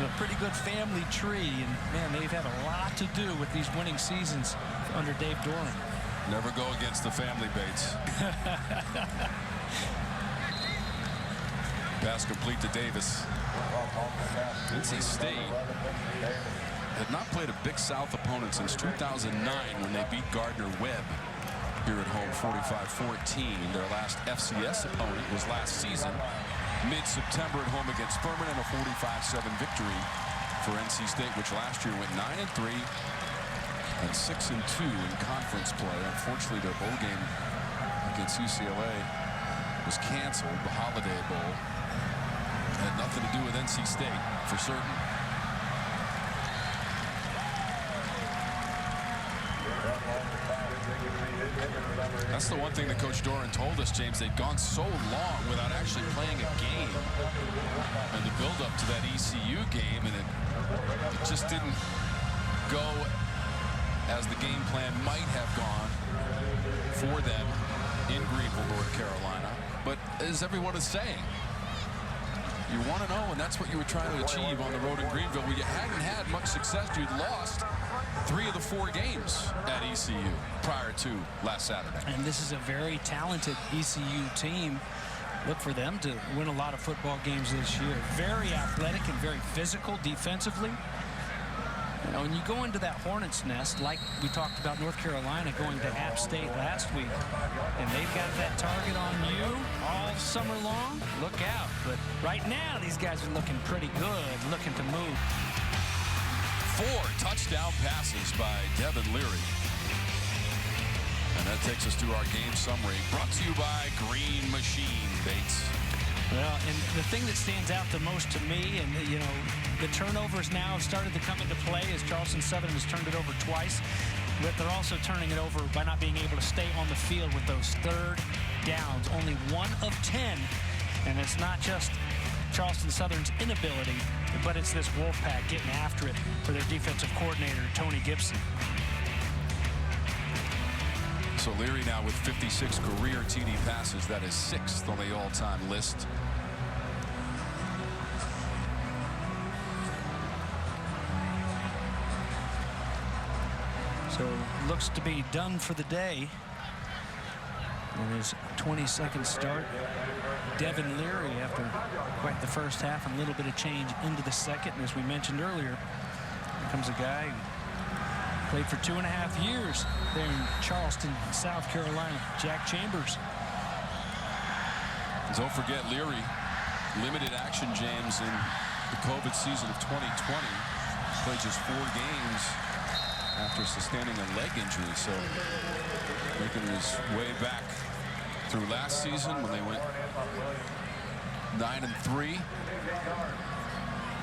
a pretty good family tree, and man, they've had a lot to do with these winning seasons under Dave Doran. Never go against the family, Bates. Pass complete to Davis. NC State had not played a Big South opponent since 2009 when they beat Gardner-Webb here at home 45-14. Their last FCS opponent was last season, mid-September at home against Furman, and a 45-7 victory for NC State, which last year went 9-3 and 6-2 in conference play. Unfortunately, their bowl game against UCLA was canceled. The Holiday Bowl had nothing to do with NC State, for certain. That's the one thing that Coach Doran told us, James. They'd gone so long without actually playing a game. And the build-up to that ECU game, and it just didn't go as the game plan might have gone for them in Greenville, North Carolina. But as everyone is saying, you want to know, and that's what you were trying to achieve on the road in Greenville. Well, you hadn't had much success. You'd lost 3 of the 4 games at ECU prior to last Saturday. And this is a very talented ECU team. Look for them to win a lot of football games this year. Very athletic and very physical defensively. You know, when you go into that hornet's nest, like we talked about North Carolina going to App State last week, and they've got that target on you all summer long, look out. But right now, these guys are looking pretty good, looking to move. 4 touchdown passes by Devin Leary. And that takes us to our game summary, brought to you by Green Machine, Bates. Well, and the thing that stands out the most to me, and you know, the turnovers now have started to come into play as Charleston Southern has turned it over twice, but they're also turning it over by not being able to stay on the field with those 3rd downs. Only 1 of 10, and it's not just Charleston Southern's inability, but it's this Wolfpack getting after it for their defensive coordinator, Tony Gibson. So Leary now with 56 career TD passes. That is 6th on the all-time list. So looks to be done for the day. In his 22nd start, Devin Leary, after quite the first half and a little bit of change into the second. And as we mentioned earlier, comes a guy who played for 2.5 years there in Charleston, South Carolina, Jack Chambers. Don't forget Leary, limited action, James, in the COVID season of 2020. Played just 4 games after sustaining a leg injury, so making his way back through last season when they went 9-3.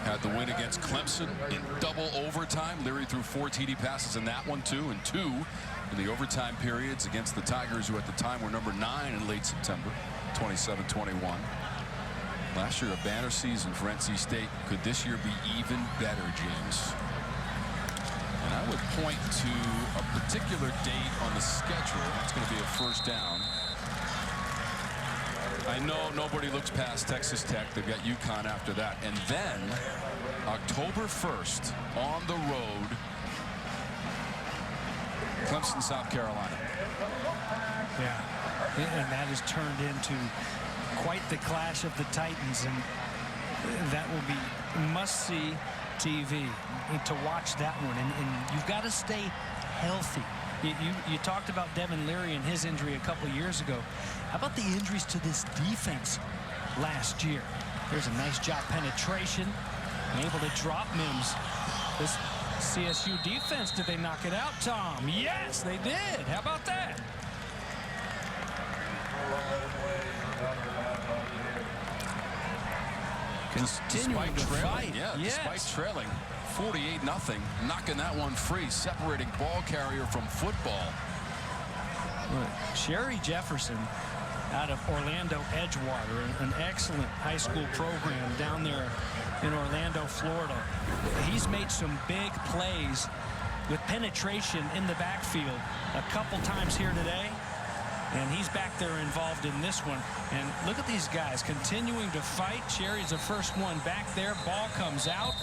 Had the win against Clemson in double overtime. Leary threw 4 TD passes in that one, too, and 2 in the overtime periods against the Tigers, who at the time were number 9 in late September, 27-21. Last year, a banner season for NC State. Could this year be even better, James? And I would point to a particular date on the schedule. That's going to be a first down. I know nobody looks past Texas Tech. They've got UConn after that. And then October 1st on the road, Clemson, South Carolina. Yeah, and that has turned into quite the clash of the Titans, and that will be must-see TV to watch that one. And you've got to stay healthy. You talked about Devin Leary and his injury a couple years ago. How about the injuries to this defense last year? There's a nice job penetration, able to drop Mims. This CSU defense, did they knock it out, Tom? Yes, they did. How about that? Continuing to fight. Yeah, yes. Despite trailing 48-0, knocking that one free, separating ball carrier from football. Sherry Jefferson out of Orlando Edgewater, an excellent high school program down there in Orlando, Florida. He's made some big plays with penetration in the backfield a couple times here today. And he's back there involved in this one. And look at these guys continuing to fight. Sherry's the first one back there. Ball comes out.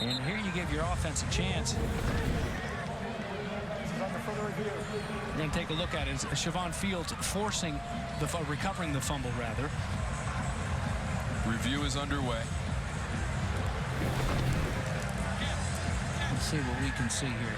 And here you give your offense a chance. We're going to take a look at it. It's Siobhan Fields recovering the fumble, rather. Review is underway. Let's see what we can see here.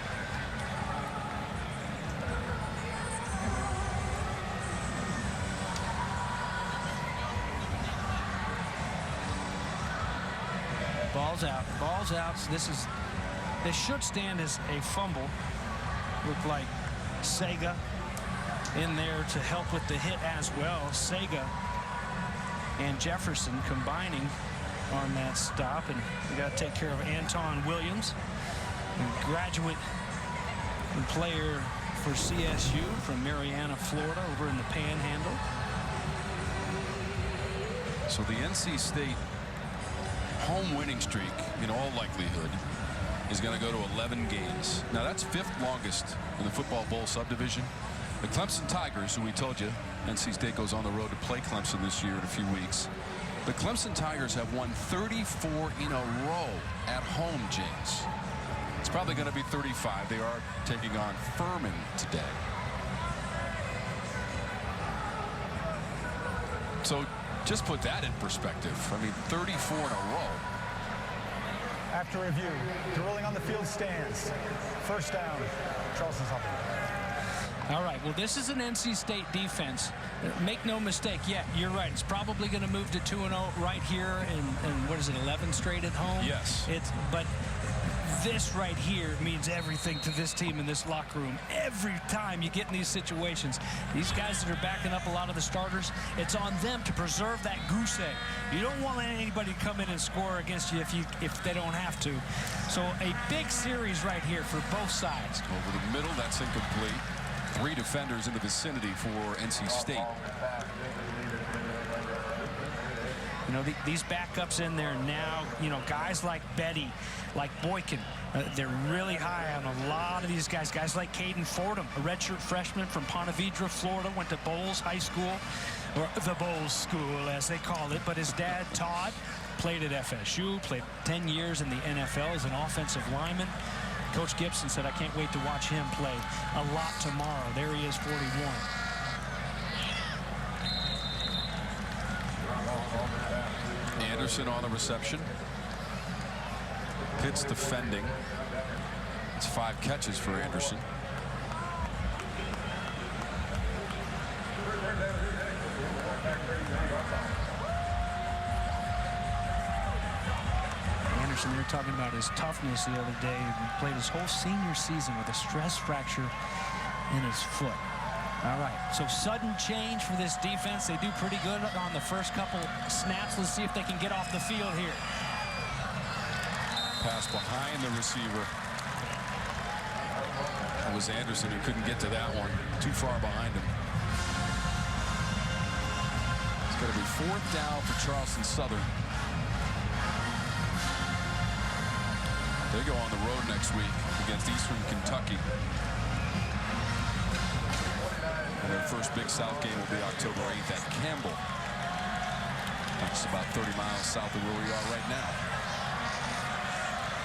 Ball's out. Ball's out. So this should stand as a fumble. Look like Sega in there to help with the hit as well. Sega and Jefferson combining on that stop, and we got to take care of Anton Williams, a graduate and player for CSU from Marianna, Florida, over in the Panhandle. So the NC State home winning streak, in all likelihood, is going to go to 11 games. Now, that's 5th longest in the Football Bowl subdivision. The Clemson Tigers, who we told you, NC State goes on the road to play Clemson this year in a few weeks. The Clemson Tigers have won 34 in a row at home, James. It's probably going to be 35. They are taking on Furman today. So just put that in perspective. I mean, 34 in a row. After review, the ruling on the field stands. First down, Charleston Southern. All right, well, this is an NC State defense. Make no mistake, yeah, you're right. It's probably going to move to 2-0 right here, and what is it, 11 straight at home? Yes. But this right here means everything to this team in this locker room. Every time you get in these situations, these guys that are backing up a lot of the starters, it's on them to preserve that goose egg. You don't want anybody to come in and score against you if they don't have to. So a big series right here for both sides. Over the middle, that's incomplete. 3 defenders in the vicinity for NC State. You know, these backups in there now, you know, guys like Betty, like Boykin, they're really high on a lot of these guys. Guys like Caden Fordham, a redshirt freshman from Ponte Vedra, Florida, went to Bowles High School, or the Bowles School as they call it. But his dad, Todd, played at FSU, played 10 years in the NFL as an offensive lineman. Coach Gibson said, I can't wait to watch him play a lot tomorrow. There he is, 41. Anderson on the reception. Pitts defending. It's 5 catches for Anderson. Anderson, they were talking about his toughness the other day. He played his whole senior season with a stress fracture in his foot. All right, so sudden change for this defense. They do pretty good on the first couple snaps. Let's see if they can get off the field here. Pass behind the receiver. It was Anderson who couldn't get to that one. Too far behind him. It's going to be 4th down for Charleston Southern. They go on the road next week against Eastern Kentucky. And their first Big South game will be October 8th at Campbell. That's about 30 miles south of where we are right now.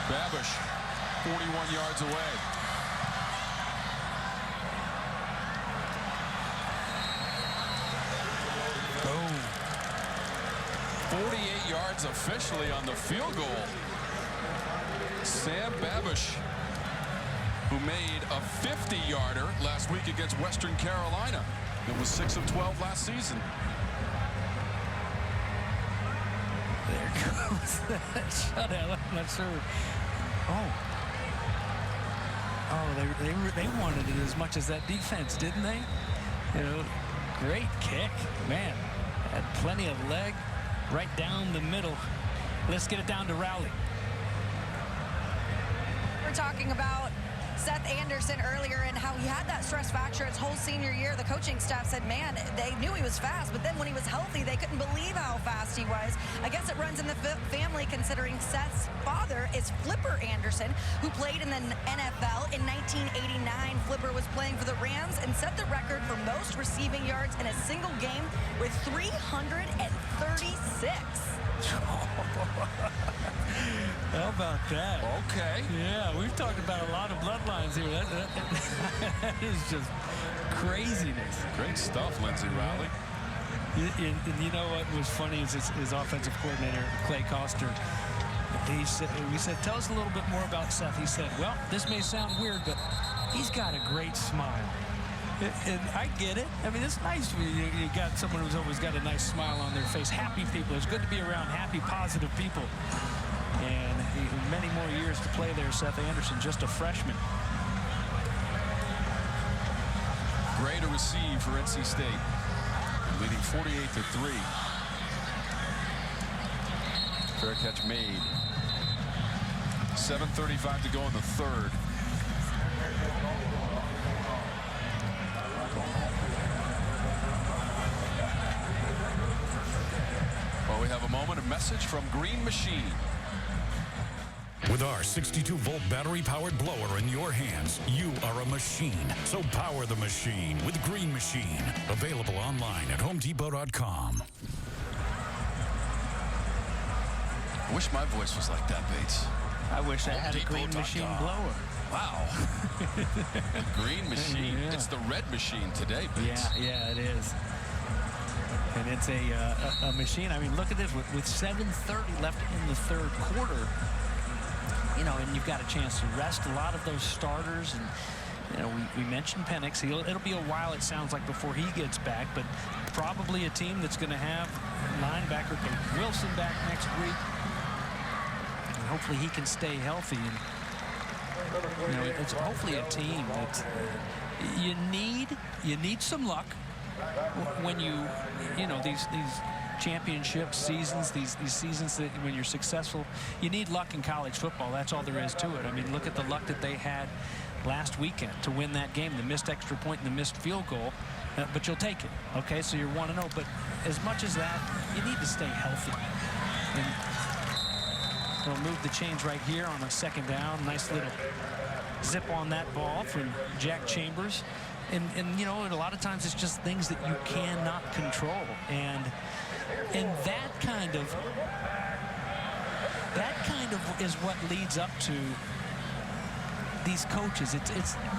Babish, 41 yards away. Boom. 48 yards officially on the field goal. Sam Babish, who made a 50-yarder last week against Western Carolina. It was 6 of 12 last season. There goes that shutout. I'm not sure. They wanted it as much as that defense, didn't they? You know, great kick, man. Had plenty of leg right down the middle. Let's get it down to Rowley. We're talking about Seth Anderson earlier and how he had that stress fracture his whole senior year. The coaching staff said, man, they knew he was fast, but then when he was healthy, they couldn't believe how fast he was. I guess it runs in the family, considering Seth's father is Flipper Anderson, who played in the NFL in 1989. Flipper was playing for the Rams and set the record for most receiving yards in a single game with 336. How about that? Okay. Yeah, we've talked about a lot of bloodlines here. That is just craziness. Great stuff, Lindsey Rowley. And you know what was funny is his offensive coordinator, Clay Coster. We said, tell us a little bit more about Seth. He said, well, this may sound weird, but he's got a great smile. And I get it. I mean, it's nice when you got someone who's always got a nice smile on their face. Happy people. It's good to be around happy, positive people. And many more years to play there, Seth Anderson, just a freshman. Gray to receive for NC State, leading 48-3. Fair catch made. 7:35 to go in the third. Well, we have a moment of message from Green Machine. With our 62-volt battery-powered blower in your hands, you are a machine. So power the machine with Green Machine. Available online at HomeDepot.com. I wish my voice was like that, Bates. I wish I had a Green Machine blower. Wow. Green Machine. Yeah. It's the red machine today, Bates. Yeah, it is. And it's a machine. I mean, look at this. With 7:30 left in the third quarter, you know, and you've got a chance to rest a lot of those starters. And, you know, we mentioned Penix. It'll be a while, it sounds like, before he gets back. But probably a team that's going to have linebacker Wilson back next week. And hopefully he can stay healthy. And, you know, it's hopefully a team that you need some luck when you know, these championship seasons, these seasons that when you're successful, you need luck in college football. That's all there is to it. I mean, look at the luck that they had last weekend to win that game, the missed extra point and the missed field goal, but you'll take it. Okay, so you're 1-0, but as much as that, you need to stay healthy. And they'll move the chains right here on a second down. Nice little zip on that ball from Jack Chambers. And you know, a lot of times it's just things that you cannot control. And that kind of is what leads up to these coaches,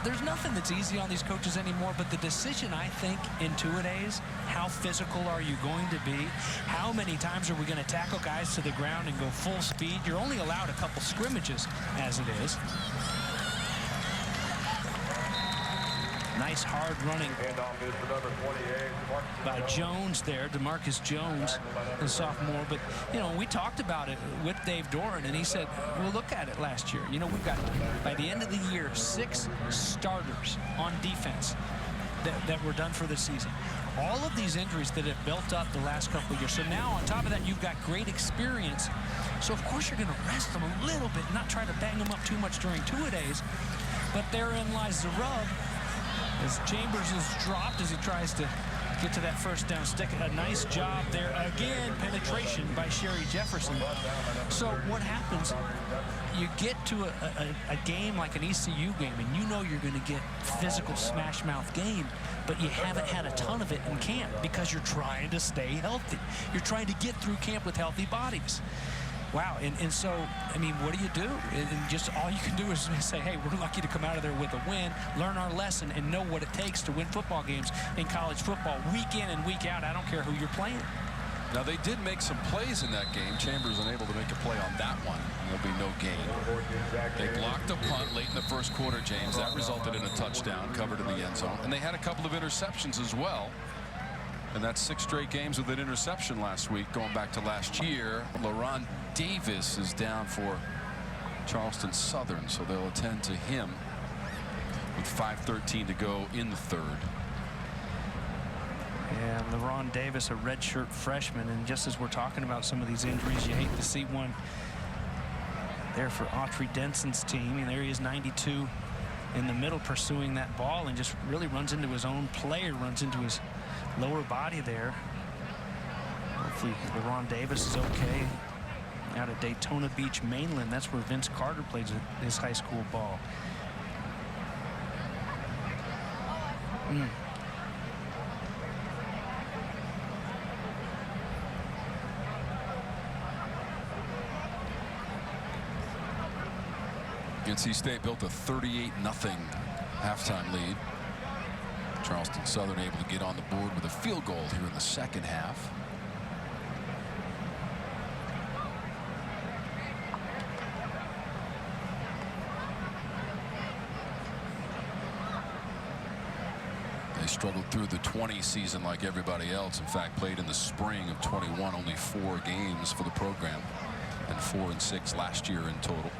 there's nothing that's easy on these coaches anymore, but the decision, I think, in two-a-days, how physical are you going to be? How many times are we going to tackle guys to the ground and go full speed? You're only allowed a couple scrimmages as it is. Nice hard running by Jones there, DeMarcus Jones, the sophomore. But, you know, we talked about it with Dave Doran, and he said, well, look at it last year. You know, we've got, by the end of the year, 6 starters on defense that were done for the season. All of these injuries that have built up the last couple of years. So now, on top of that, you've got great experience. So, of course, you're going to rest them a little bit, not try to bang them up too much during two-a-days. But therein lies the rub. As Chambers is dropped as he tries to get to that first down stick. A nice job there. Again, penetration by Sherry Jefferson. So what happens, you get to a game like an ECU game, and you know you're going to get physical smash mouth game, but you haven't had a ton of it in camp because you're trying to stay healthy. You're trying to get through camp with healthy bodies. Wow, and so, I mean, what do you do? And just all you can do is say, hey, we're lucky to come out of there with a win, learn our lesson, and know what it takes to win football games in college football week in and week out. I don't care who you're playing. Now, they did make some plays in that game. Chambers unable to make a play on that one. There'll be no gain. They blocked a punt late in the first quarter, James. That resulted in a touchdown covered in the end zone. And they had a couple of interceptions as well. And that's 6 straight games with an interception last week, going back to last year. LaRon Davis is down for Charleston Southern, so they'll attend to him with 5:13 to go in the third. And LaRon Davis, a redshirt freshman, and just as we're talking about some of these injuries, you hate to see one there for Autry Denson's team. And there he is, 92 in the middle, pursuing that ball, and just really runs into his own player, runs into his lower body there. Hopefully LaRon Davis is okay. Out of Daytona Beach, Mainland. That's where Vince Carter plays his high school ball. NC State built a 38-0 halftime lead. Charleston Southern able to get on the board with a field goal here in the second half. They struggled through the 20 season like everybody else. In fact, played in the spring of 21, only 4 games for the program, and 4 and 6 last year in total.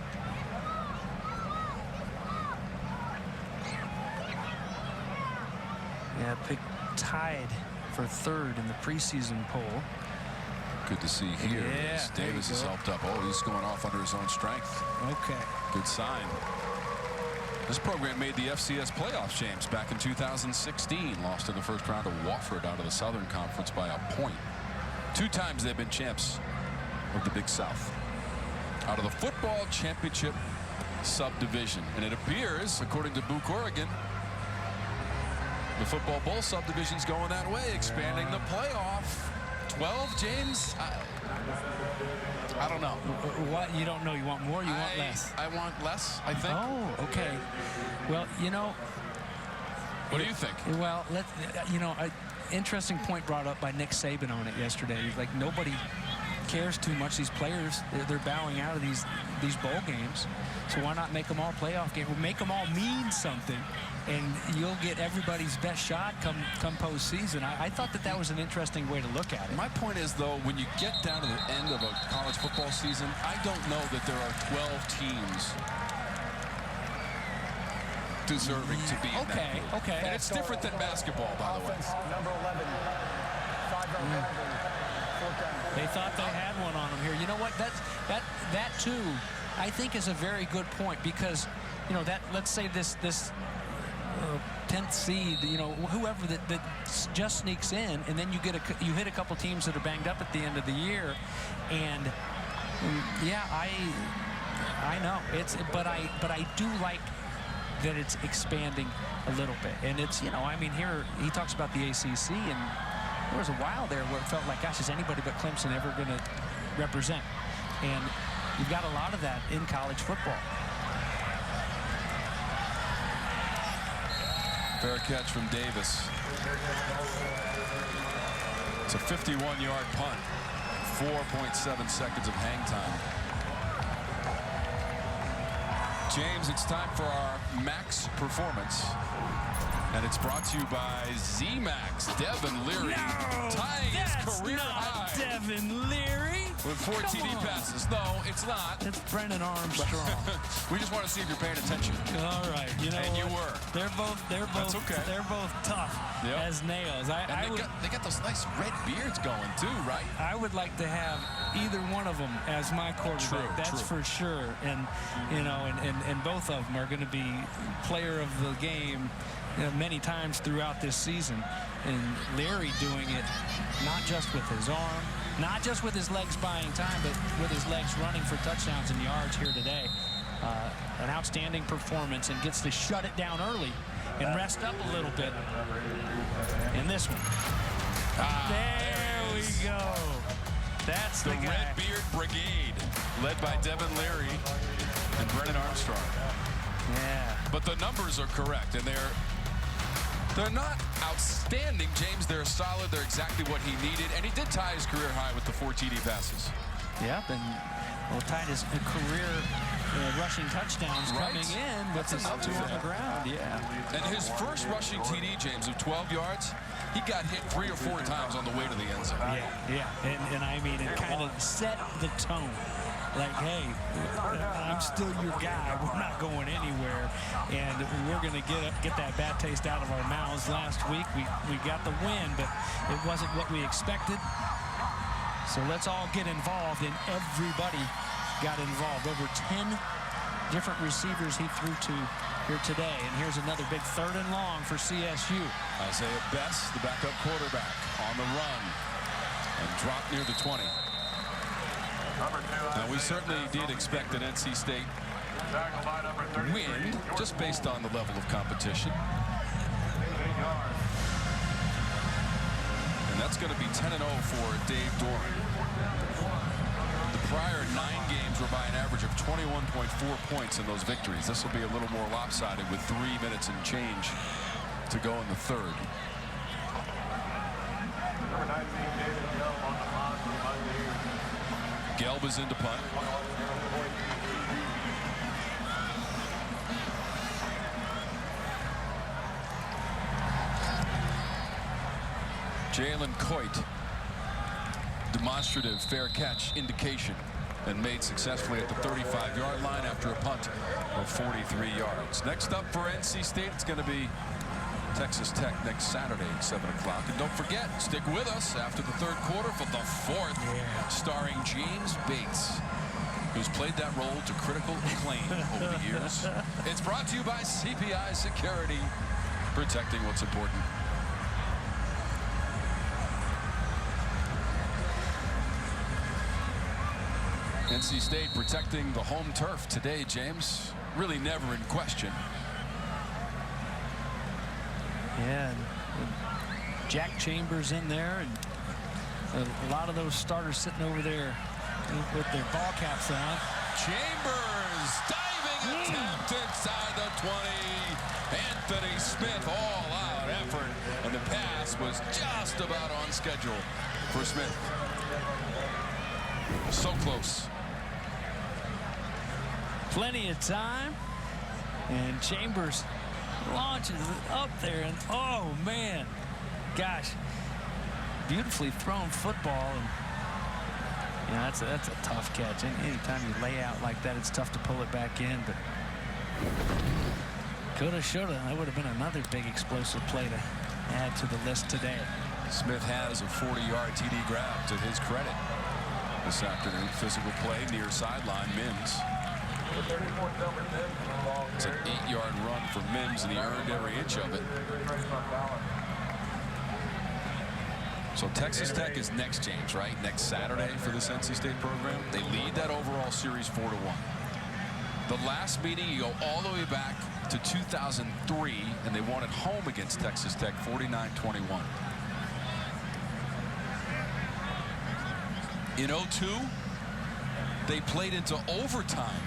Yeah, picked tied for 3rd in the preseason poll. Good to see here. Yeah, Davis has helped up. Oh, he's going off under his own strength. Okay. Good sign. This program made the FCS playoffs, James, back in 2016. Lost in the first round to Wofford out of the Southern Conference by a point. 2 times they've been champs of the Big South. Out of the football championship subdivision. And it appears, according to Buke, Oregon, the football bowl subdivision's going that way, expanding the playoff. 12, James? I don't know. What? You don't know. You want more? You want less? I want less, I think. Oh, okay. Well, you know. What do you think? Well, you know, interesting point brought up by Nick Saban on it yesterday. He's like, nobody cares too much. These players, they're bowing out of these bowl games. So why not make them all playoff games? We'll make them all mean something, and you'll get everybody's best shot come postseason. I thought that was an interesting way to look at it. My point is, though, when you get down to the end of a college football season, I don't know that there are 12 teams deserving to be in that group. Okay. And it's different than basketball, by the way. Number 11, 5-yard penalty. They thought they had one on them here. You know what? That too, I think, is a very good point, because, you know, that, let's say this 10th seed, you know, whoever that just sneaks in, and then you hit a couple teams that are banged up at the end of the year, and yeah, I know but I do like that it's expanding a little bit, and it's, you know, I mean, here he talks about the ACC, and there was a while there where it felt like, gosh, is anybody but Clemson ever going to represent? And you've got a lot of that in college football. Fair catch from Davis. It's a 51-yard punt. 4.7 seconds of hang time. James, it's time for our max performance. And it's brought to you by Z-Max. Devin Leary tying his career high. Devin Leary. With 4 TD passes. No, it's not. It's Brennan Armstrong. We just want to see if you're paying attention. All right. You know and what? you were. They're both okay. They're both tough as nails. They got those nice red beards going too, right? I would like to have either one of them as my quarterback. That's for sure. And you know, and both of them are going to be player of the game many times throughout this season. And Leary doing it not just with his arm, not just with his legs buying time, but with his legs running for touchdowns and yards here today. An outstanding performance, and gets to shut it down early and rest up a little bit in this one. There we go. That's the guy. Red Beard Brigade, led by Devin Leary and Brennan Armstrong. Yeah. But the numbers are correct, and they're not outstanding, James. They're solid. They're exactly what he needed. And he did tie his career high with the 4 TD passes. Yep, and tied his career rushing touchdowns coming in with his 2 on the ground. Yeah. And his first rushing TD, James, of 12 yards, he got hit 3 or 4 times on the way to the end zone. Yeah. And I mean, it kind of set the tone. Like, hey, I'm still your guy. We're not going anywhere, and we're going to get that bad taste out of our mouths. Last week, we got the win, but it wasn't what we expected. So let's all get involved, and everybody got involved. Over 10 different receivers he threw to here today, and here's another big 3rd and long for CSU. Isaiah Best, the backup quarterback, on the run and dropped near the 20. Now, we certainly did expect an NC State win, just based on the level of competition. And that's going to be 10-0 for Dave Doran. The prior 9 games were by an average of 21.4 points in those victories. This will be a little more lopsided with 3 minutes and change to go in the 3rd. Gelb is into punt. Jalen Coit, demonstrative fair catch indication, and made successfully at the 35-yard line after a punt of 43 yards. Next up for NC State, it's going to be Texas Tech next Saturday at 7 o'clock. And don't forget, stick with us after the 3rd quarter for the 4th, starring James Bates, who's played that role to critical acclaim over the years. It's brought to you by CPI Security, protecting what's important. NC State protecting the home turf today, James. Really never in question. Yeah, and Jack Chambers in there, and a lot of those starters sitting over there with their ball caps on. Chambers, diving attempt inside the 20. Anthony Smith, all-out effort, and the pass was just about on schedule for Smith. So close. Plenty of time, and Chambers launches it up there, and oh man, gosh, beautifully thrown football. And yeah, that's a tough catch. Anytime you lay out like that, it's tough to pull it back in, but coulda, shoulda. That would have been another big explosive play to add to the list today. Smith has a 40-yard TD grab to his credit this afternoon. Physical play near sideline. Mims. It's an 8-yard run for Mims, and he earned every inch of it. So Texas Tech is next, James, right? Next Saturday for this NC State program. They lead that overall series 4-1. The last meeting, you go all the way back to 2003, and they won at home against Texas Tech 49-21. In 2002, they played into overtime.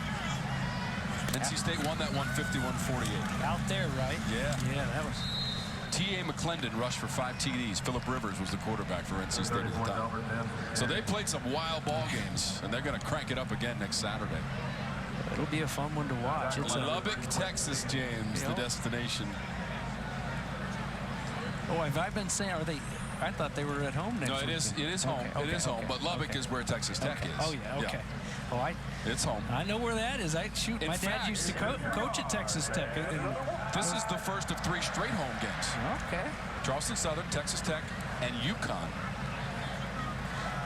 NC State won that one 51-48. Out there, right? Yeah. Yeah, that was T.A. McClendon rushed for 5 TDs. Phillip Rivers was the quarterback for NC State at the time. So they played some wild ball games, and they're going to crank it up again next Saturday. It'll be a fun one to watch. It's Lubbock, Texas, James, the destination. Oh, have I been saying, are they? I thought they were at home next week. No, it is home. Okay, it is home, but Lubbock is where Texas Tech is. Oh, yeah, okay. Yeah. Oh, it's home. I know where that is. My dad used to coach at Texas Tech. This is the first of 3 straight home games. Okay. Charleston Southern, Texas Tech, and UConn,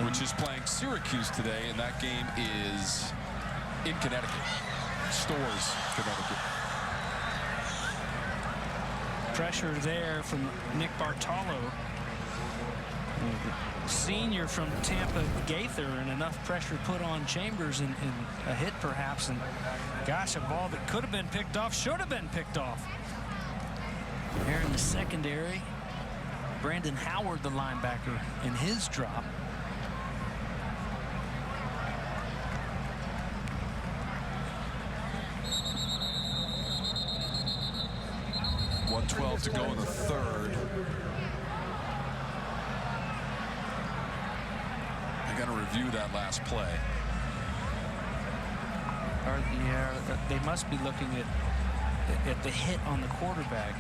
which is playing Syracuse today, and that game is in Connecticut. Stores, Connecticut. Pressure there from Nick Bartolo, senior from Tampa Gaither, and enough pressure put on Chambers and a hit perhaps, and gosh, a ball that could have been picked off, should have been picked off. Here in the secondary, Brandon Howard, the linebacker, in his drop. .12 to go in the third. I got to review that last play. Yeah, they must be looking at the hit on the quarterback,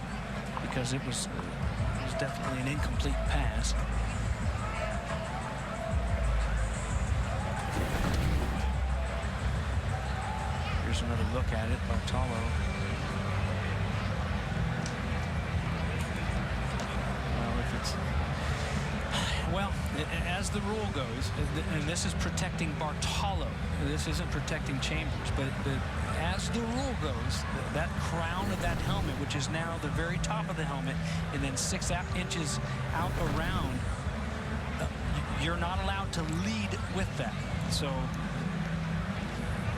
because it was definitely an incomplete pass. Here's another look at it, Bartolo. Well, as the rule goes, and this is protecting Bartolo, this isn't protecting Chambers, but as the rule goes, that crown of that helmet, which is now the very top of the helmet, and then 6 inches out around, you're not allowed to lead with that. So,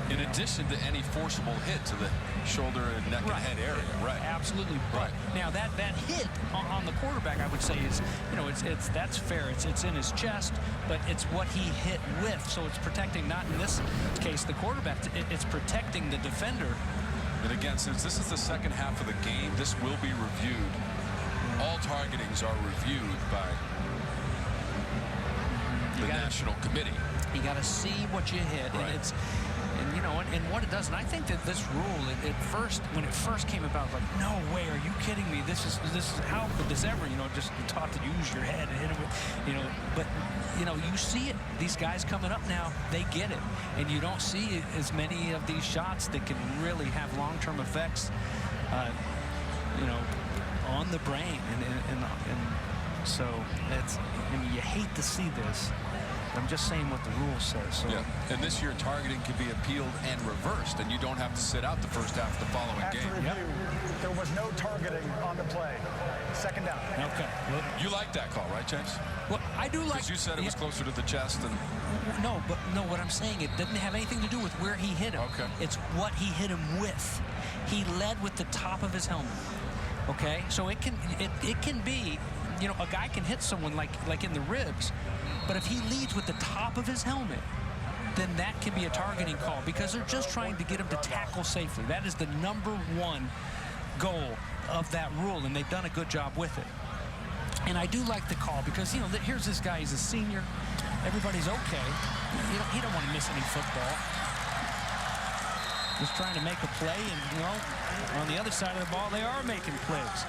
in addition to any forcible hit to the shoulder and neck and head area, right? Absolutely. But now that hit on the quarterback, I would say, is, that's fair. It's in his chest, but it's what he hit with. So it's protecting, not in this case the quarterback. It's protecting the defender. And again, since this is the second half of the game, this will be reviewed. All targetings are reviewed by the National Committee. You got to see what you hit, and and what it does. And I think that this rule, when it first came about, like, no way, are you kidding me? This is how could this ever, just taught to use your head and hit it with, but you see it. These guys coming up now, they get it, and you don't see as many of these shots that can really have long-term effects, on the brain, and so you hate to see this. I'm just saying what the rule says. So. Yeah, and this year targeting can be appealed and reversed, and you don't have to sit out the first half of the following game. After review, there was no targeting on the play. Second down. Okay. Well, you like that call, right, James? Well, I do like. Because you said it was closer to the chest. And no, what I'm saying, it didn't have anything to do with where he hit him. Okay. It's what he hit him with. He led with the top of his helmet. Okay, so it can be, a guy can hit someone like in the ribs. But if he leads with the top of his helmet, then that can be a targeting call, because they're just trying to get him to tackle safely. That is the #1 goal of that rule, and they've done a good job with it. And I do like the call because, here's this guy. He's a senior. Everybody's okay. He don't want to miss any football. Just trying to make a play, and, on the other side of the ball, they are making plays.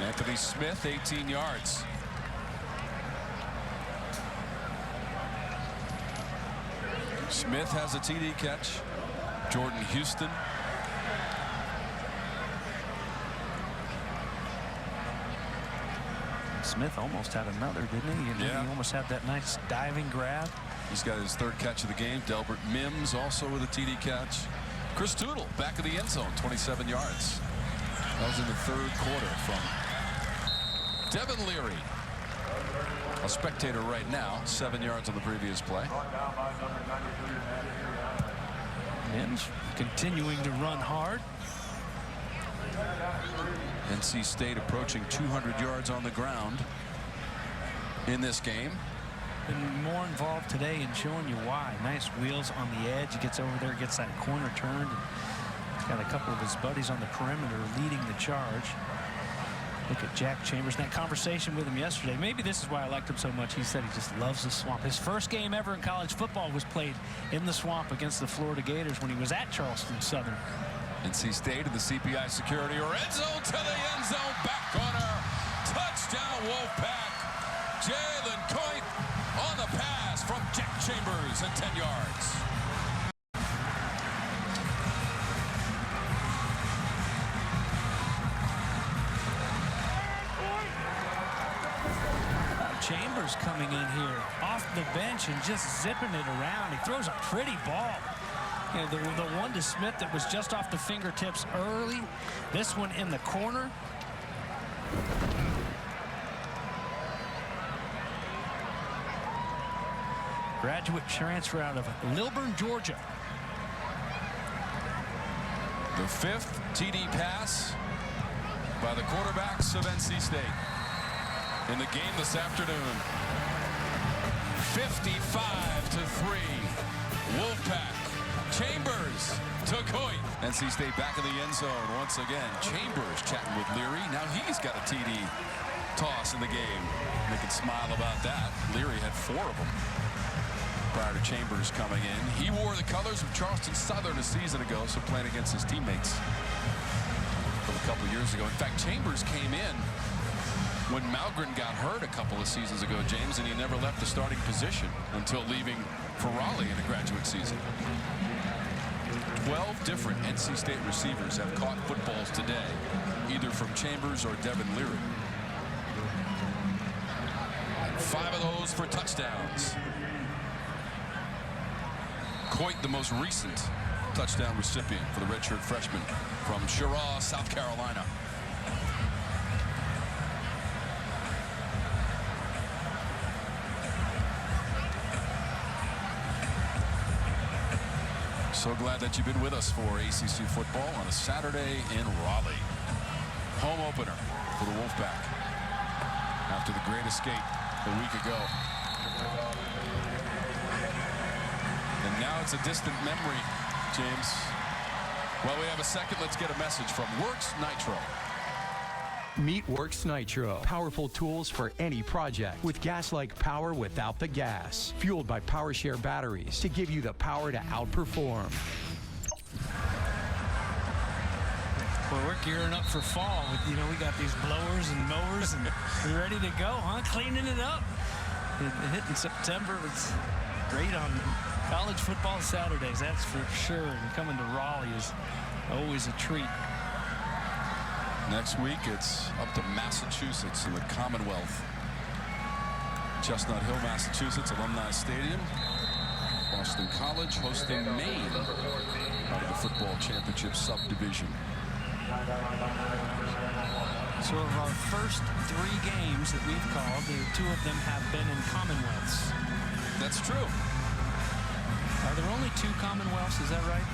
Anthony Smith, 18 yards. Smith has a TD catch. Jordan Houston. Smith almost had another, didn't he? Yeah. He almost had that nice diving grab. He's got his 3rd catch of the game. Delbert Mims also with a TD catch. Chris Tootle, back of the end zone, 27 yards. That was in the 3rd quarter from Devin Leary. A spectator right now, 7 yards on the previous play. Mims continuing to run hard. NC State approaching 200 yards on the ground in this game. Been more involved today in showing you why. Nice wheels on the edge. He gets over there, gets that corner turned. He's got a couple of his buddies on the perimeter leading the charge. Look at Jack Chambers. That conversation with him yesterday. Maybe this is why I liked him so much. He said he just loves the swamp. His first game ever in college football was played in the swamp against the Florida Gators when he was at Charleston Southern. NC State in the CPI security or end zone to the end zone. Back corner. Touchdown Wolfpack. Jalen Coit on the pass from Jack Chambers at 10 yards. Chambers coming in here off the bench and just zipping it around. He throws a pretty ball. You know, the one to Smith that was just off the fingertips early. This one in the corner. Graduate transfer out of Lilburn, Georgia. The 5th TD pass by the quarterbacks of NC State in the game this afternoon. 55-3. Wolfpack. Chambers to Coit. NC State back in the end zone once again. Chambers chatting with Leary. Now he's got a TD toss in the game. They can smile about that. Leary had 4 of them prior to Chambers coming in. He wore the colors of Charleston Southern a season ago, so playing against his teammates from a couple years ago. In fact, Chambers came in when Malgren got hurt a couple of seasons ago, James, and he never left the starting position until leaving for Raleigh in a graduate season. 12 different NC State receivers have caught footballs today, either from Chambers or Devin Leary. And 5 of those for touchdowns. Coit, the most recent touchdown recipient for the redshirt freshman from Sherrard, South Carolina. So glad that you've been with us for ACC football on a Saturday in Raleigh. Home opener for the Wolfpack after the great escape a week ago. And now it's a distant memory, James. While we have a second, let's get a message from Works Nitro. Meet Works Nitro. Powerful tools for any project with gas-like power without the gas. Fueled by PowerShare batteries to give you the power to outperform. Well, we're gearing up for fall. You know, we got these blowers and mowers and we're ready to go, huh? Cleaning it up. Hitting September. It's great on college football Saturdays, that's for sure. And coming to Raleigh is always a treat. Next week, it's up to Massachusetts in the Commonwealth. Chestnut Hill, Massachusetts, Alumni Stadium. Boston College hosting Maine out of the football championship subdivision. So of our first 3 games that we've called, 2 of them have been in Commonwealths. That's true. Are there only 2 Commonwealths? Is that right?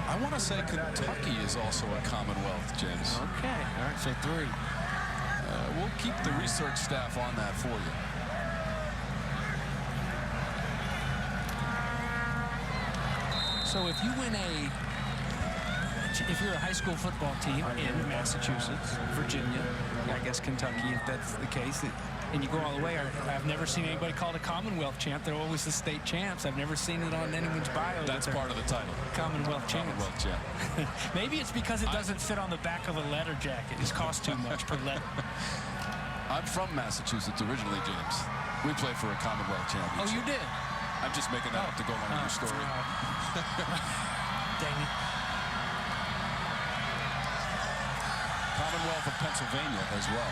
I want to say Kentucky is also a Commonwealth, James. Okay. All right, so 3. We'll keep the research staff on that for you. So if you win if you're a high school football team in Massachusetts, Virginia, I guess Kentucky, if that's the case, and you go all the way, I've never seen anybody called a Commonwealth champ. They're always the state champs. I've never seen it on anyone's bio. That's part of the title. Commonwealth champ. Commonwealth champ. Maybe it's because it doesn't fit on the back of a letter jacket. It costs too much per letter. I'm from Massachusetts originally, James. We played for a Commonwealth championship. Oh, you did? I'm just making that up to go along with your story. Dang it. Commonwealth of Pennsylvania as well.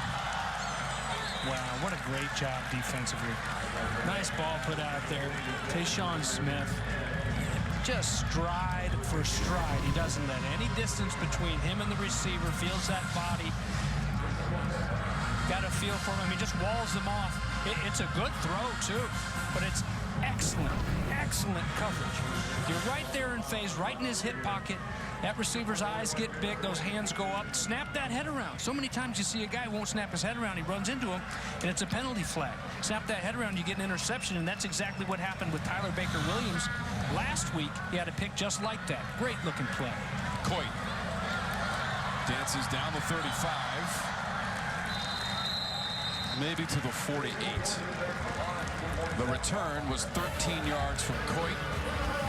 Wow, what a great job defensively. Nice ball put out there. Tayshawn Smith, just stride for stride. He doesn't let any distance between him and the receiver, feels that body. Got a feel for him. He just walls them off. It's a good throw, too, but it's excellent, excellent coverage. You're right there in phase, right in his hip pocket. That receiver's eyes get big, those hands go up. Snap that head around. So many times you see a guy won't snap his head around, he runs into him, and it's a penalty flag. Snap that head around, you get an interception, and that's exactly what happened with Tyler Baker-Williams. Last week, he had a pick just like that. Great looking play. Coit Dances down the 35. Maybe to the 48. The return was 13 yards from Coit.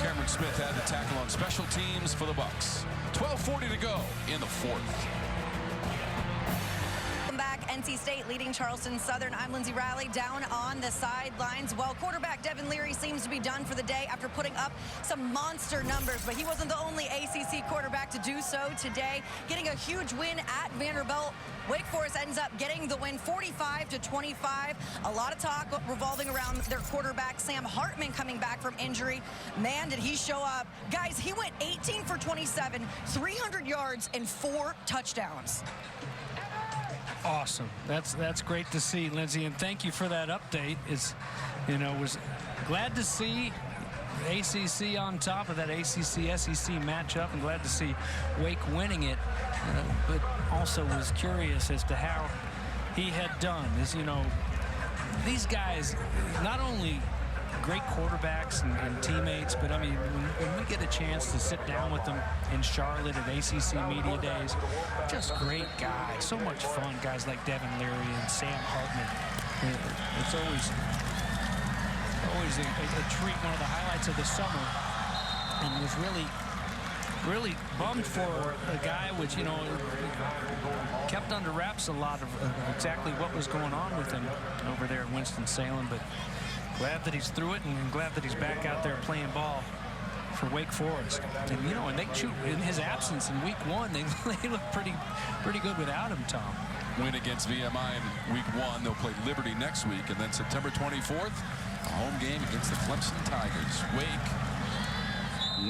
Cameron Smith had the tackle on special teams for the Bucks. 12:40 to go in the fourth. Back, NC State leading Charleston Southern. I'm Lindsay Riley down on the sidelines. Well, quarterback Devin Leary seems to be done for the day after putting up some monster numbers, but he wasn't the only ACC quarterback to do so today, getting a huge win at Vanderbilt. Wake Forest ends up getting the win 45-25. A lot of talk revolving around their quarterback, Sam Hartman, coming back from injury. Man, did he show up. Guys, he went 18 for 27, 300 yards, and 4 touchdowns. Awesome. That's great to see, Lindsay, and thank you for that update. Was glad to see ACC on top of that ACC-SEC matchup, and glad to see Wake winning it, but also was curious as to how he had done. These guys, not only great quarterbacks and teammates, but I mean, when we get a chance to sit down with them in Charlotte at ACC Media Days, just great guys, so much fun. Guys like Devin Leary and Sam Hartman. It's always a treat, one of the highlights of the summer, and was really bummed for a guy which, kept under wraps a lot of exactly what was going on with him over there in Winston-Salem, but glad that he's through it, and glad that he's back out there playing ball for Wake Forest. And and they shoot in his absence in week 1. They look pretty good without him, Tom. Win against VMI in week 1. They'll play Liberty next week, and then September 24th, a home game against the Clemson Tigers. Wake,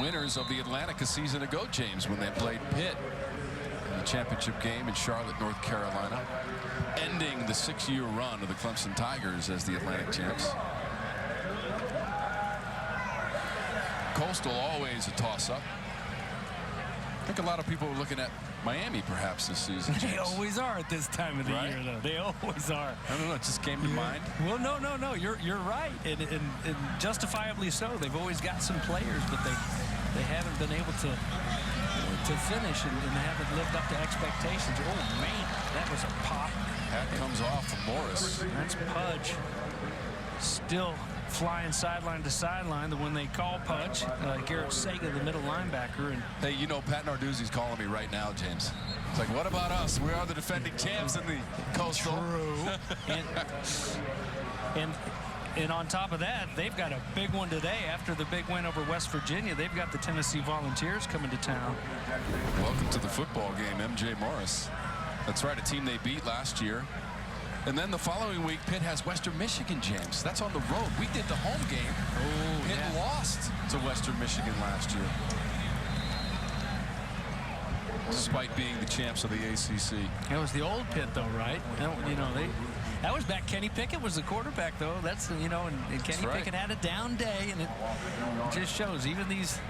winners of the Atlantic a season ago, James, when they played Pitt in the championship game in Charlotte, North Carolina, ending the 6-year run of the Clemson Tigers as the Atlantic champs. Coastal always a toss-up. I think a lot of people are looking at Miami perhaps this season, James. They always are at this time of the year, though. They always are. I don't know, it just came to mind. Well, no, you're right, and justifiably so. They've always got some players, but they haven't been able to finish, and they haven't lived up to expectations. Oh man, that was a pop. That comes off from Morris. That's Pudge. Still flying sideline to sideline. The one they call Pudge, Garrett Sega, the middle linebacker. And hey, Pat Narduzzi's calling me right now, James. It's like, what about us? We are the defending champs in the Coastal. True. and on top of that, they've got a big one today after the big win over West Virginia. They've got the Tennessee Volunteers coming to town. Welcome to the football game, MJ Morris. That's right, a team they beat last year. And then the following week, Pitt has Western Michigan, James. That's on the road. We did the home game. Oh, Pitt lost to Western Michigan last year, despite being the champs of the ACC. That was the old Pitt, though, right? That was back. Kenny Pickett was the quarterback, though. That's and Kenny Pickett had a down day, and it just shows. Even these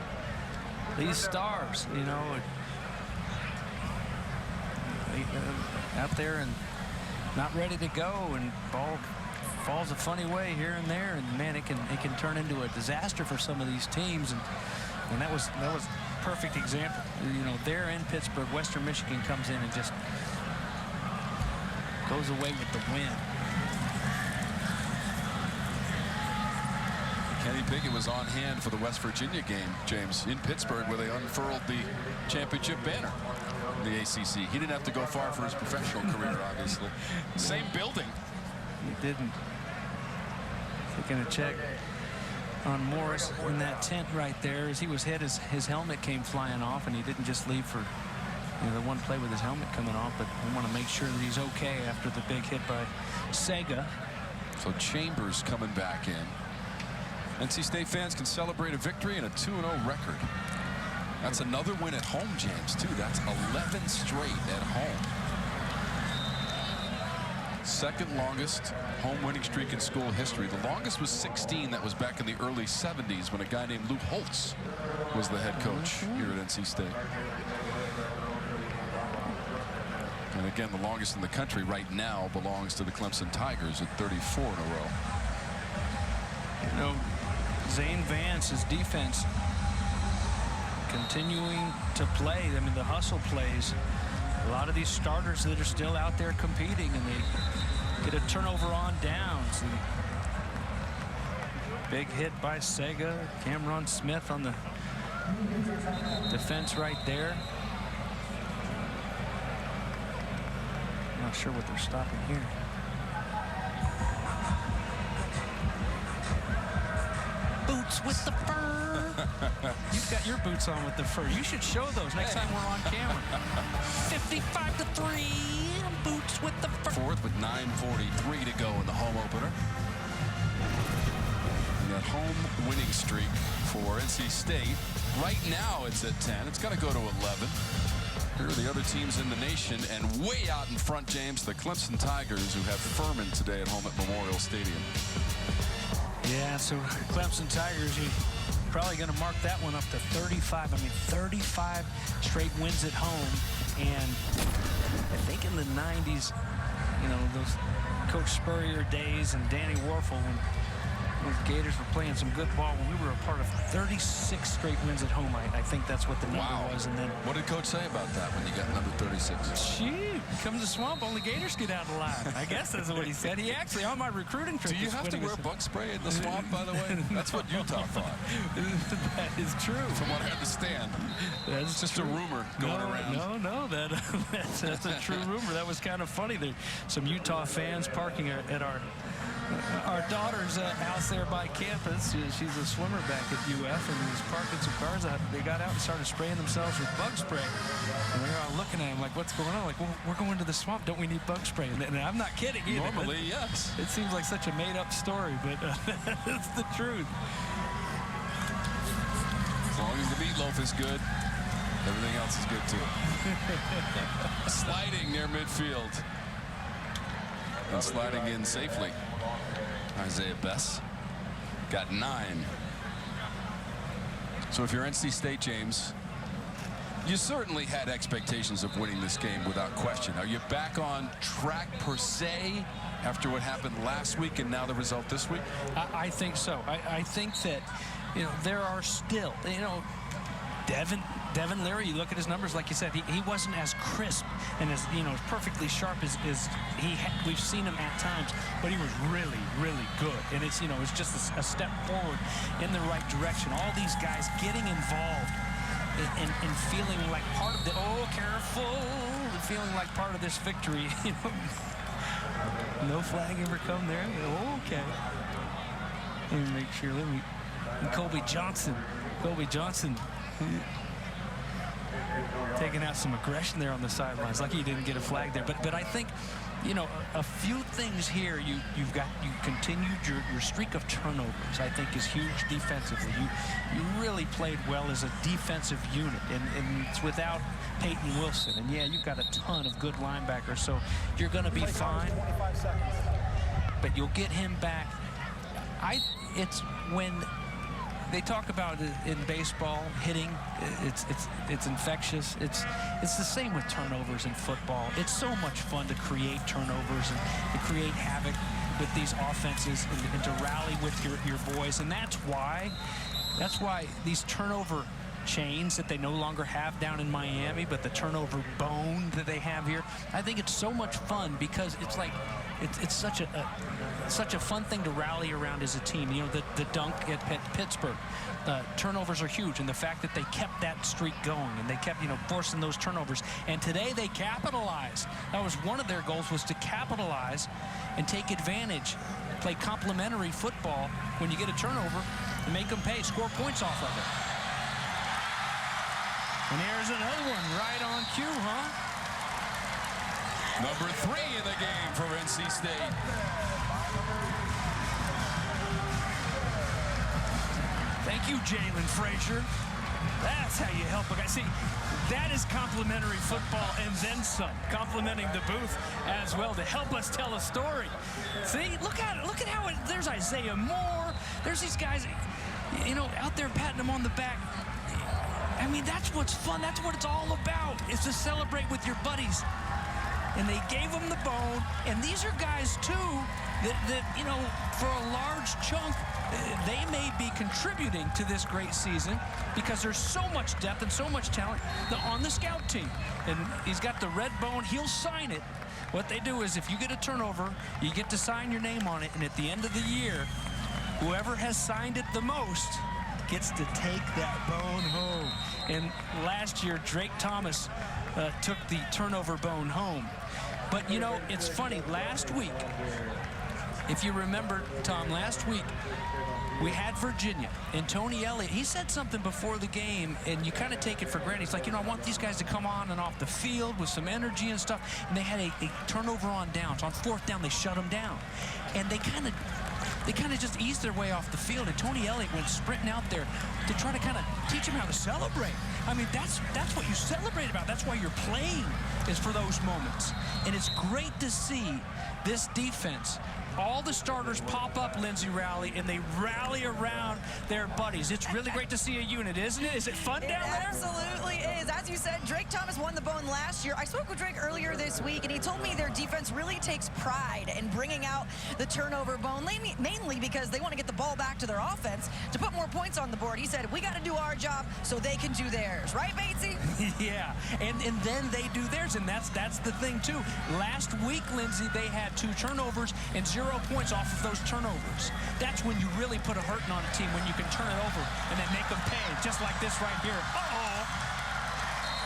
stars, out there and not ready to go, and ball falls a funny way here and there, and man, it can turn into a disaster for some of these teams, and that was perfect example. There in Pittsburgh, Western Michigan comes in and just goes away with the win. Kenny Pickett was on hand for the West Virginia game, James, in Pittsburgh, where they unfurled the championship banner. The ACC. He didn't have to go far for his professional career, obviously. Same building. He didn't. Taking a check on Morris in that tent right there. As he was hit, his helmet came flying off, and he didn't just leave for the one play with his helmet coming off, but we want to make sure that he's okay after the big hit by Sega. So Chambers coming back in. NC State fans can celebrate a victory and a 2-0 record. That's another win at home, James, too. That's 11 straight at home. Second longest home winning streak in school history. The longest was 16. That was back in the early 70s when a guy named Luke Holtz was the head coach here at NC State. And again, the longest in the country right now belongs to the Clemson Tigers at 34 in a row. Zane Vance's defense continuing to play. I mean, the hustle plays A lot of these starters that are still out there competing, and they get a turnover on downs. And big hit by Sega. Cameron Smith on the defense right there. Not sure what they're stopping here. Boots with the fur. You've got your boots on with the fur. You should show those next time we're on camera. 55-3. Boots with the fur. Fourth with 9:43 to go in the home opener. And that home winning streak for NC State. Right now it's at 10. It's got to go to 11. Here are the other teams in the nation, and way out in front, James, the Clemson Tigers, who have Furman today at home at Memorial Stadium. Yeah, so Clemson Tigers, you're probably going to mark that one up to 35. I mean, 35 straight wins at home. And I think in the 90s, you know, those Coach Spurrier days and Danny Warfel, when those Gators were playing some good ball, when we were a part of 36 straight wins at home. I think that's what the number was. And then, what did Coach say about that when you got number 36? Shoot, come to the swamp, only Gators get out alive. I guess that's what he said. He actually, on my recruiting trip, do you have to wear bug spray in the swamp, by the way? That's what Utah thought. That is true. From what I understand. It's just true. A rumor going around. No, that's a true rumor. That was kind of funny. There's some Utah fans parking at our daughter's house there by campus. She's a swimmer back at UF, and was parking some cars out. They got out and started spraying themselves with bug spray. And they're all looking at him like, what's going on? Like, well, we're going to the swamp. Don't we need bug spray? And I'm not kidding either. Normally, yes. It seems like such a made-up story, but it's the truth. As long as the meatloaf is good, everything else is good too. Sliding near midfield. And sliding in safely. Isaiah Bess got 9. So if you're NC State, James, you certainly had expectations of winning this game without question. Are you back on track per se after what happened last week and now the result this week? I think so. I think that, you know, there are still, you know, Devin Leary, you look at his numbers, like you said, he wasn't as crisp and as, you know, as perfectly sharp as we've seen him at times, but he was really, really good. And it's, you know, it's just a step forward in the right direction. All these guys getting involved and feeling like part of the, feeling like part of this victory. You know, no flag ever come there. Okay. Let me make sure. And Colby Johnson. Taking out some aggression there on the sidelines. Lucky he didn't get a flag there. But I think, you know, a few things here. You continued your streak of turnovers, I think, is huge defensively. You really played well as a defensive unit, and it's without Peyton Wilson. And yeah, you've got a ton of good linebackers, so you're going to be fine. 25 seconds. But you'll get him back. It's when they talk about it in baseball, hitting, it's infectious. It's the same with turnovers in football. It's so much fun to create turnovers and to create havoc with these offenses and to rally with your boys. And that's why these turnover chains that they no longer have down in Miami, but the turnover bone that they have here, I think it's so much fun because it's like it's such a fun thing to rally around as a team. You know, the dunk at Pittsburgh, turnovers are huge, and the fact that they kept that streak going and they kept, you know, forcing those turnovers. And today they capitalized. That was one of their goals, was to capitalize and take advantage, play complementary football when you get a turnover and make them pay, score points off of it. And here's another one right on cue, huh? Number 3 in the game for NC State. Thank you, Jalen Frazier. That's how you help a guy. See, that is complimentary football and then some. Complimenting the booth as well to help us tell a story. See, look at it. Look at how there's Isaiah Moore. There's these guys, you know, out there patting them on the back. I mean, that's what's fun. That's what it's all about, is to celebrate with your buddies. and they gave them the bone. And these are guys, too, that you know, for a large chunk, they may be contributing to this great season because there's so much depth and so much talent on the scout team. And he's got the red bone. He'll sign it. What they do is if you get a turnover, you get to sign your name on it. And at the end of the year, whoever has signed it the most gets to take that bone home. And last year, Drake Thomas took the turnover bone home. But, you know, it's funny. Last week, if you remember, Tom, last week, we had Virginia, and Tony Elliott, he said something before the game, and you kind of take it for granted. He's like, you know, I want these guys to come on and off the field with some energy and stuff. And they had a turnover on downs. On fourth down, they shut them down. And they kind of just eased their way off the field, and Tony Elliott went sprinting out there to try to kind of teach them how to celebrate. I mean, that's what you celebrate about. That's why you're playing, is for those moments. And it's great to see this defense. All the starters pop up Lindsey Rally, and they rally around their buddies. It's really great to see a unit, isn't it? Is it fun down there? It absolutely is. As you said, Drake Thomas won the bone last year. I spoke with Drake earlier this week, and he told me their defense really takes pride in bringing out the turnover bone, mainly because they want to get the ball back to their offense to put more points on the board. He said, we got to do our job so they can do theirs. Right, Batesy? Yeah, and then they do theirs, and that's the thing, too. Last week, Lindsey, they had 2 turnovers and 0 points off of those turnovers. That's when you really put a hurting on a team, when you can turn it over and then make them pay, just like this right here.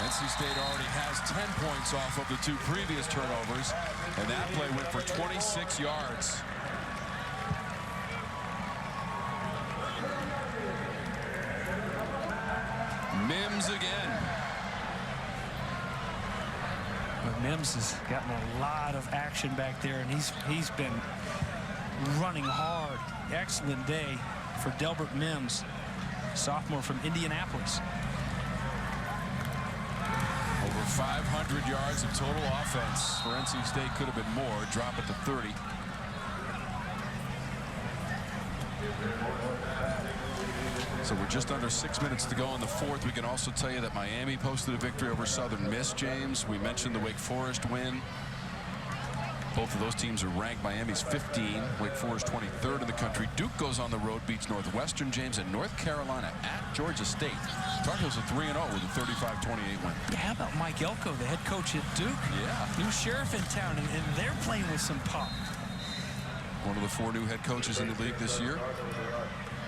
NC State already has 10 points off of the 2 previous turnovers, and that play went for 26 yards. Mims again. But Mims has gotten a lot of action back there, and he's been running hard. Excellent day for Delbert Mims, sophomore from Indianapolis. Over 500 yards of total offense for NC State. Could have been more. Drop it to 30. So we're just under 6 minutes to go in the fourth. We can also tell you that Miami posted a victory over Southern Miss, James. We mentioned the Wake Forest win. Both of those teams are ranked. Miami's 15, Wake Forest 23rd in the country. Duke goes on the road, beats Northwestern, James, and North Carolina at Georgia State. Tar Heels are 3-0 with a 35-28 win. Yeah, how about Mike Elko, the head coach at Duke? Yeah. New sheriff in town, and they're playing with some pop. One of the 4 new head coaches in the league this year.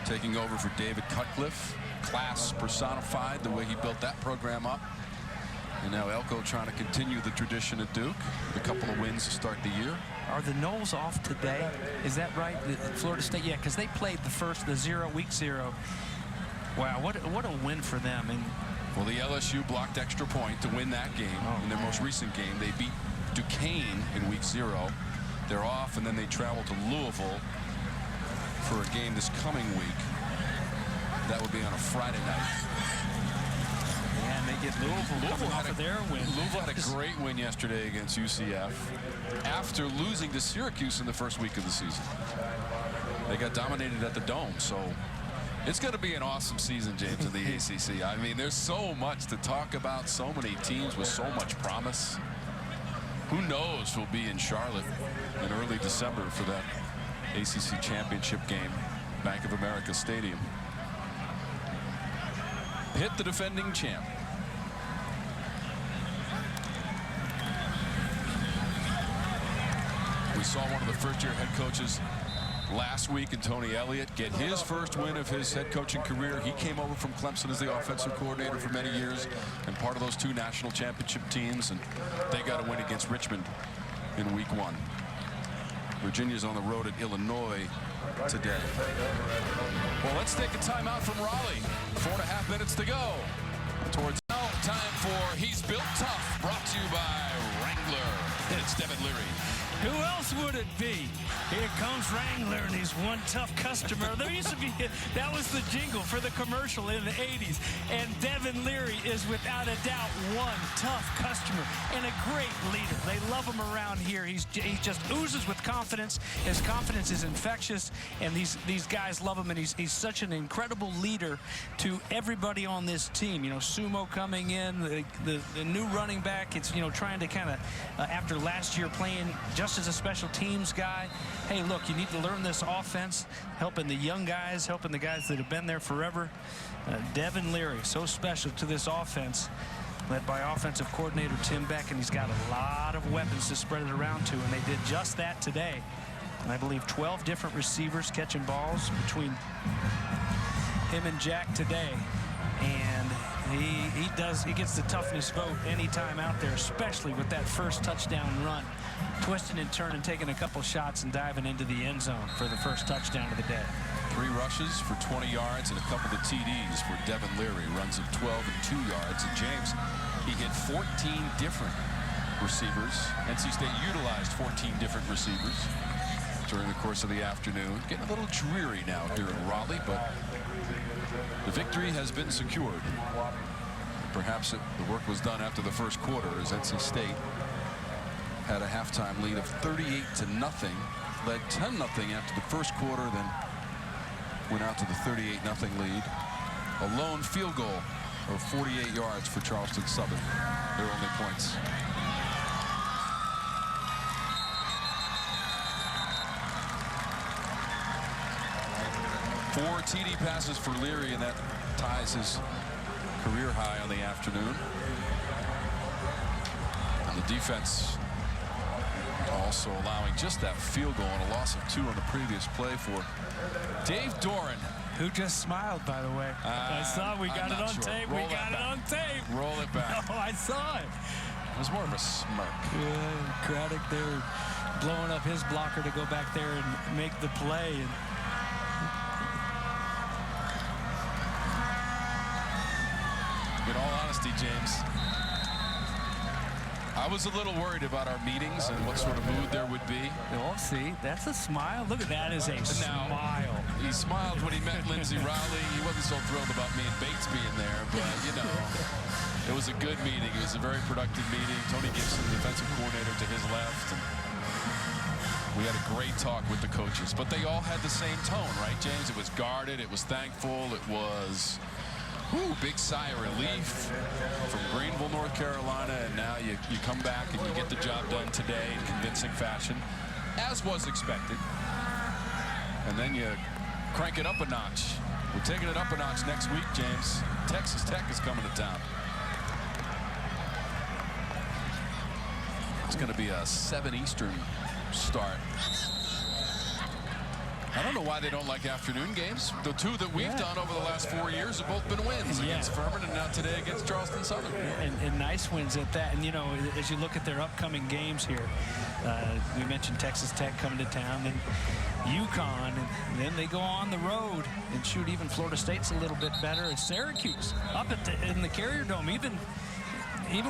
Taking over for David Cutcliffe. Class personified, the way he built that program up. And now Elko trying to continue the tradition at Duke with a couple of wins to start the year. Are the Noles off today? Is that right? Florida State, yeah, because they played week 0. Wow, what a win for them. And well, the LSU blocked extra point to win that game. In their most recent game, they beat Duquesne in week 0. They're off, and then they travel to Louisville for a game this coming week. That would be on a Friday night. And they get Louisville off of their win. Louisville had a great win yesterday against UCF after losing to Syracuse in the first week of the season. They got dominated at the Dome, so it's going to be an awesome season, James, in the ACC. I mean, there's so much to talk about, so many teams with so much promise. Who knows who'll be in Charlotte in early December for that ACC championship game, Bank of America Stadium. Pitt, the defending champ. We saw one of the first-year head coaches last week in Tony Elliott get his first win of his head coaching career. He came over from Clemson as the offensive coordinator for many years and part of those 2 national championship teams, and they got a win against Richmond in week 1. Virginia's on the road at Illinois today. Well, let's take a timeout from Raleigh. 4.5 minutes to go. Towards now, time for He's Built Tough, brought to you by Wrangler. It's Devin Leary. Who else would it be? Here comes Wrangler, and he's one tough customer. There used to be, that was the jingle for the commercial in the 80s. And Devin Leary is without a doubt one tough customer and a great leader. They love him around here. He just oozes with confidence. His confidence is infectious, and these guys love him, and he's such an incredible leader to everybody on this team. You know, Sumo coming in, the new running back. It's, you know, trying to kind of, after last year playing just as a special teams guy, hey, look, you need to learn this offense, helping the young guys, helping the guys that have been there forever. Devin Leary, so special to this offense, led by offensive coordinator Tim Beck, and he's got a lot of weapons to spread it around to, and they did just that today. And I believe 12 different receivers catching balls between him and Jack today. And he gets the toughness vote anytime out there, especially with that first touchdown run, twisting and turning, taking a couple shots and diving into the end zone for the first touchdown of the day. 3 rushes for 20 yards and a couple of TDs for Devin Leary. Runs of 12 and 2 yards. And James, he hit 14 different receivers. NC State utilized 14 different receivers during the course of the afternoon. Getting a little dreary now here in Raleigh, but the victory has been secured. Perhaps the work was done after the first quarter, as NC State had a halftime lead of 38-0, led 10-0 after the first quarter, then went out to the 38-0 lead. A lone field goal of 48 yards for Charleston Southern, their only points. Four TD passes for Leary, and that ties his career high on the afternoon. And the defense also allowing just that field goal and a loss of 2 on the previous play for Dave Doran. Who just smiled, by the way. I saw we got it on tape. We got it on tape. Roll it back. No, I saw it. It was more of a smirk. Yeah, Craddock there blowing up his blocker to go back there and make the play. And in all honesty, James, I was a little worried about our meetings and what sort of mood there would be. Oh, see, that's a smile. Look at that, is a smile. He smiled when he met Lindsey Riley. He wasn't so thrilled about me and Bates being there, but, you know, it was a good meeting. It was a very productive meeting. Tony Gibson, defensive coordinator, to his left. And we had a great talk with the coaches, but they all had the same tone, right, James? It was guarded. It was thankful. It was... Ooh, big sigh of relief from Greenville, North Carolina, and now you come back and you get the job done today in convincing fashion, as was expected. And then you crank it up a notch. We're taking it up a notch next week, James. Texas Tech is coming to town. It's going to be a 7 Eastern start. I don't know why they don't like afternoon games. The 2 that we've done over the last 4 years have both been wins against Furman and now today against Charleston Southern. And nice wins at that. And, you know, as you look at their upcoming games here, we mentioned Texas Tech coming to town, and UConn, and then they go on the road and shoot. Even Florida State's a little bit better. And Syracuse up in the Carrier Dome, even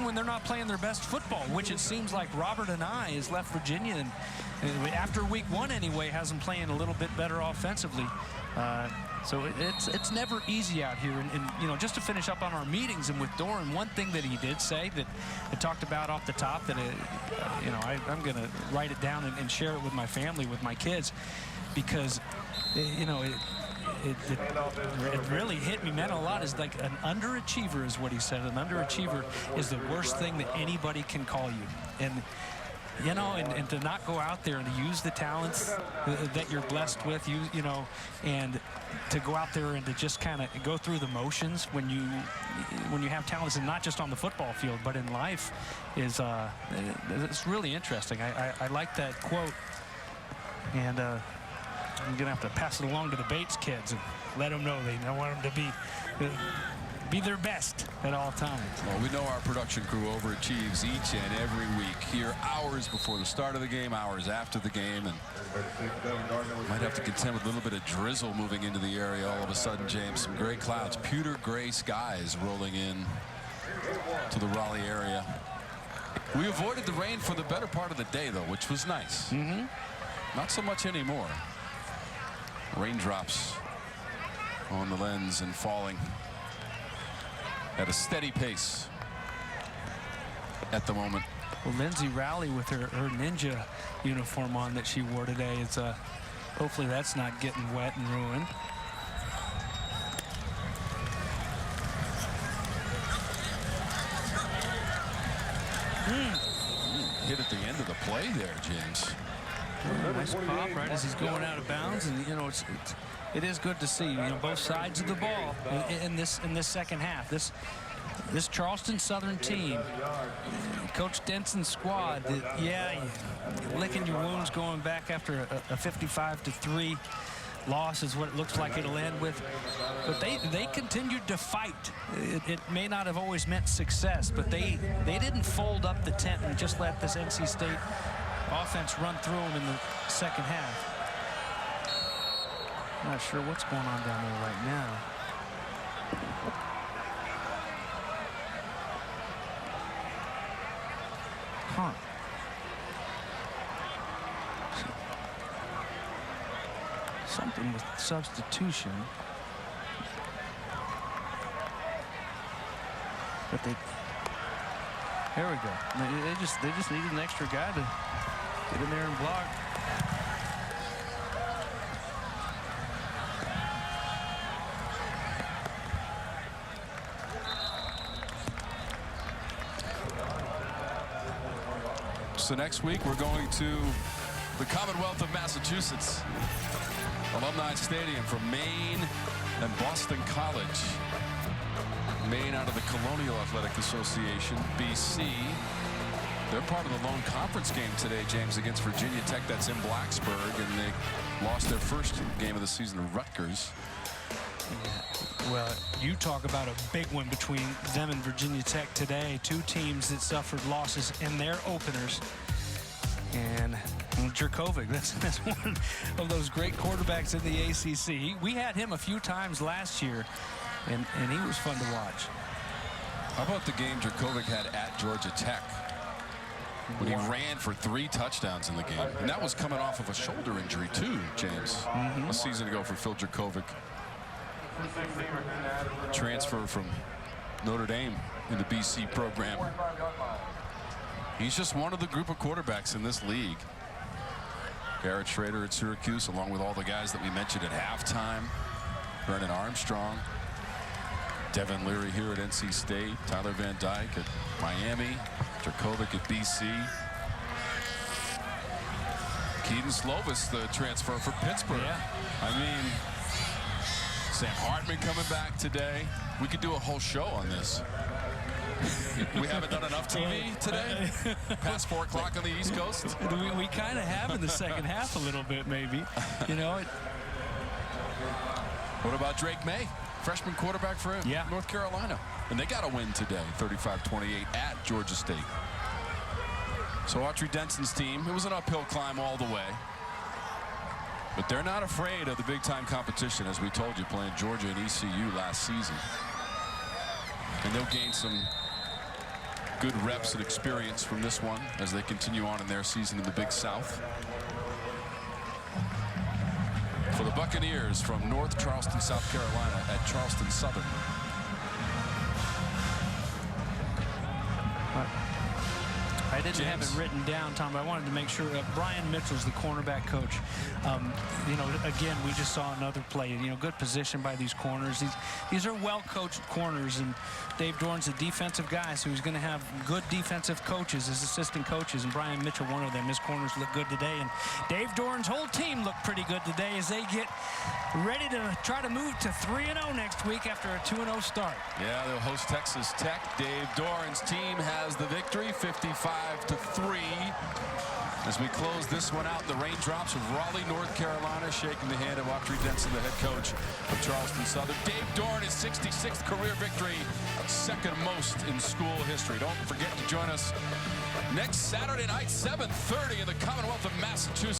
when they're not playing their best football, which it seems like Robert and I has left Virginia, and after week 1 anyway, has them playing a little bit better offensively. So it's never easy out here. And, you know, just to finish up on our meetings and with Doran, one thing that he did say that I talked about off the top that, you know, I'm going to write it down and share it with my family, with my kids, because, you know, it really hit me, meant a lot. Is like an underachiever is what he said. An underachiever is the worst thing that anybody can call you. And, you know, and to not go out there and to use the talents that you're blessed with, you know, and to go out there and to just kind of go through the motions when you have talents, and not just on the football field, but in life, is it's really interesting. I like that quote, and I'm gonna have to pass it along to the Bates kids and let them know I want them to be their best at all times. Well, we know our production crew overachieves each and every week, here hours before the start of the game, hours after the game, and might have to contend with a little bit of drizzle moving into the area all of a sudden, James. Some gray clouds, pewter gray skies rolling in to the Raleigh area. We avoided the rain for the better part of the day, though, which was nice. Not so much anymore. Raindrops on the lens and falling at a steady pace at the moment. Well, Lindsay Rowley with her ninja uniform on that she wore today is hopefully that's not getting wet and ruined. Hit at the end of the play there, James. Nice pop right as he's going out of bounds, and you know it is good to see, you know, both sides of the ball in this second half. This Charleston Southern team, Coach Denson's squad, yeah, licking your wounds going back after a 55-3 loss is what it looks like it'll end with. But they continued to fight. It may not have always meant success, but they didn't fold up the tent and just let this NC State offense run through them in the second half. Not sure what's going on down there right now. Huh. Something with substitution. But there we go. They just needed an extra guy to get in there and block. So next week we're going to the Commonwealth of Massachusetts Alumni Stadium from Maine and Boston College. Maine out of the Colonial Athletic Association, BC. They're part of the lone conference game today, James, against Virginia Tech. That's in Blacksburg, and they lost their first game of the season to Rutgers. Well, you talk about a big one between them and Virginia Tech today. Two teams that suffered losses in their openers. And Jerkovic, that's one of those great quarterbacks in the ACC. We had him a few times last year, and he was fun to watch. How about the game Jerkovic had at Georgia Tech when he ran for 3 touchdowns in the game? And that was coming off of a shoulder injury, too, James, a season ago for Phil Jerkovic. Transfer from Notre Dame in the BC program. He's just one of the group of quarterbacks in this league. Garrett Schrader at Syracuse, along with all the guys that we mentioned at halftime. Brennan Armstrong, Devin Leary here at NC State, Tyler Van Dyke at Miami, Jerkovic at BC. Keaton Slovis, the transfer for Pittsburgh. Yeah. I mean, Sam Hartman coming back today. We could do a whole show on this. We haven't done enough TV today? Past 4 o'clock on the East Coast? We kind of have in the second half a little bit, maybe. You know. What about Drake May? Freshman quarterback for North Carolina. And they got a win today, 35-28 at Georgia State. So Autry Denson's team, it was an uphill climb all the way. But they're not afraid of the big-time competition, as we told you, playing Georgia and ECU last season. And they'll gain some good reps and experience from this one as they continue on in their season in the Big South. For the Buccaneers from North Charleston, South Carolina at Charleston Southern. I didn't have it written down, Tom, but I wanted to make sure. Brian Mitchell's the cornerback coach. You know, again, we just saw another play. You know, good position by these corners. These are well-coached corners, and Dave Dorn's a defensive guy, so he's going to have good defensive coaches as assistant coaches, and Brian Mitchell, one of them. His corners look good today, and Dave Dorn's whole team looked pretty good today as they get ready to try to move to 3-0 next week after a 2-0 start. Yeah, they'll host Texas Tech. Dave Dorn's team has the victory, 55-3. As we close this one out, the raindrops of Raleigh, North Carolina, shaking the hand of Autry Denson, the head coach of Charleston Southern. Dave Dorn, his 66th career victory, second most in school history. Don't forget to join us next Saturday night, 7:30 in the Commonwealth of Massachusetts.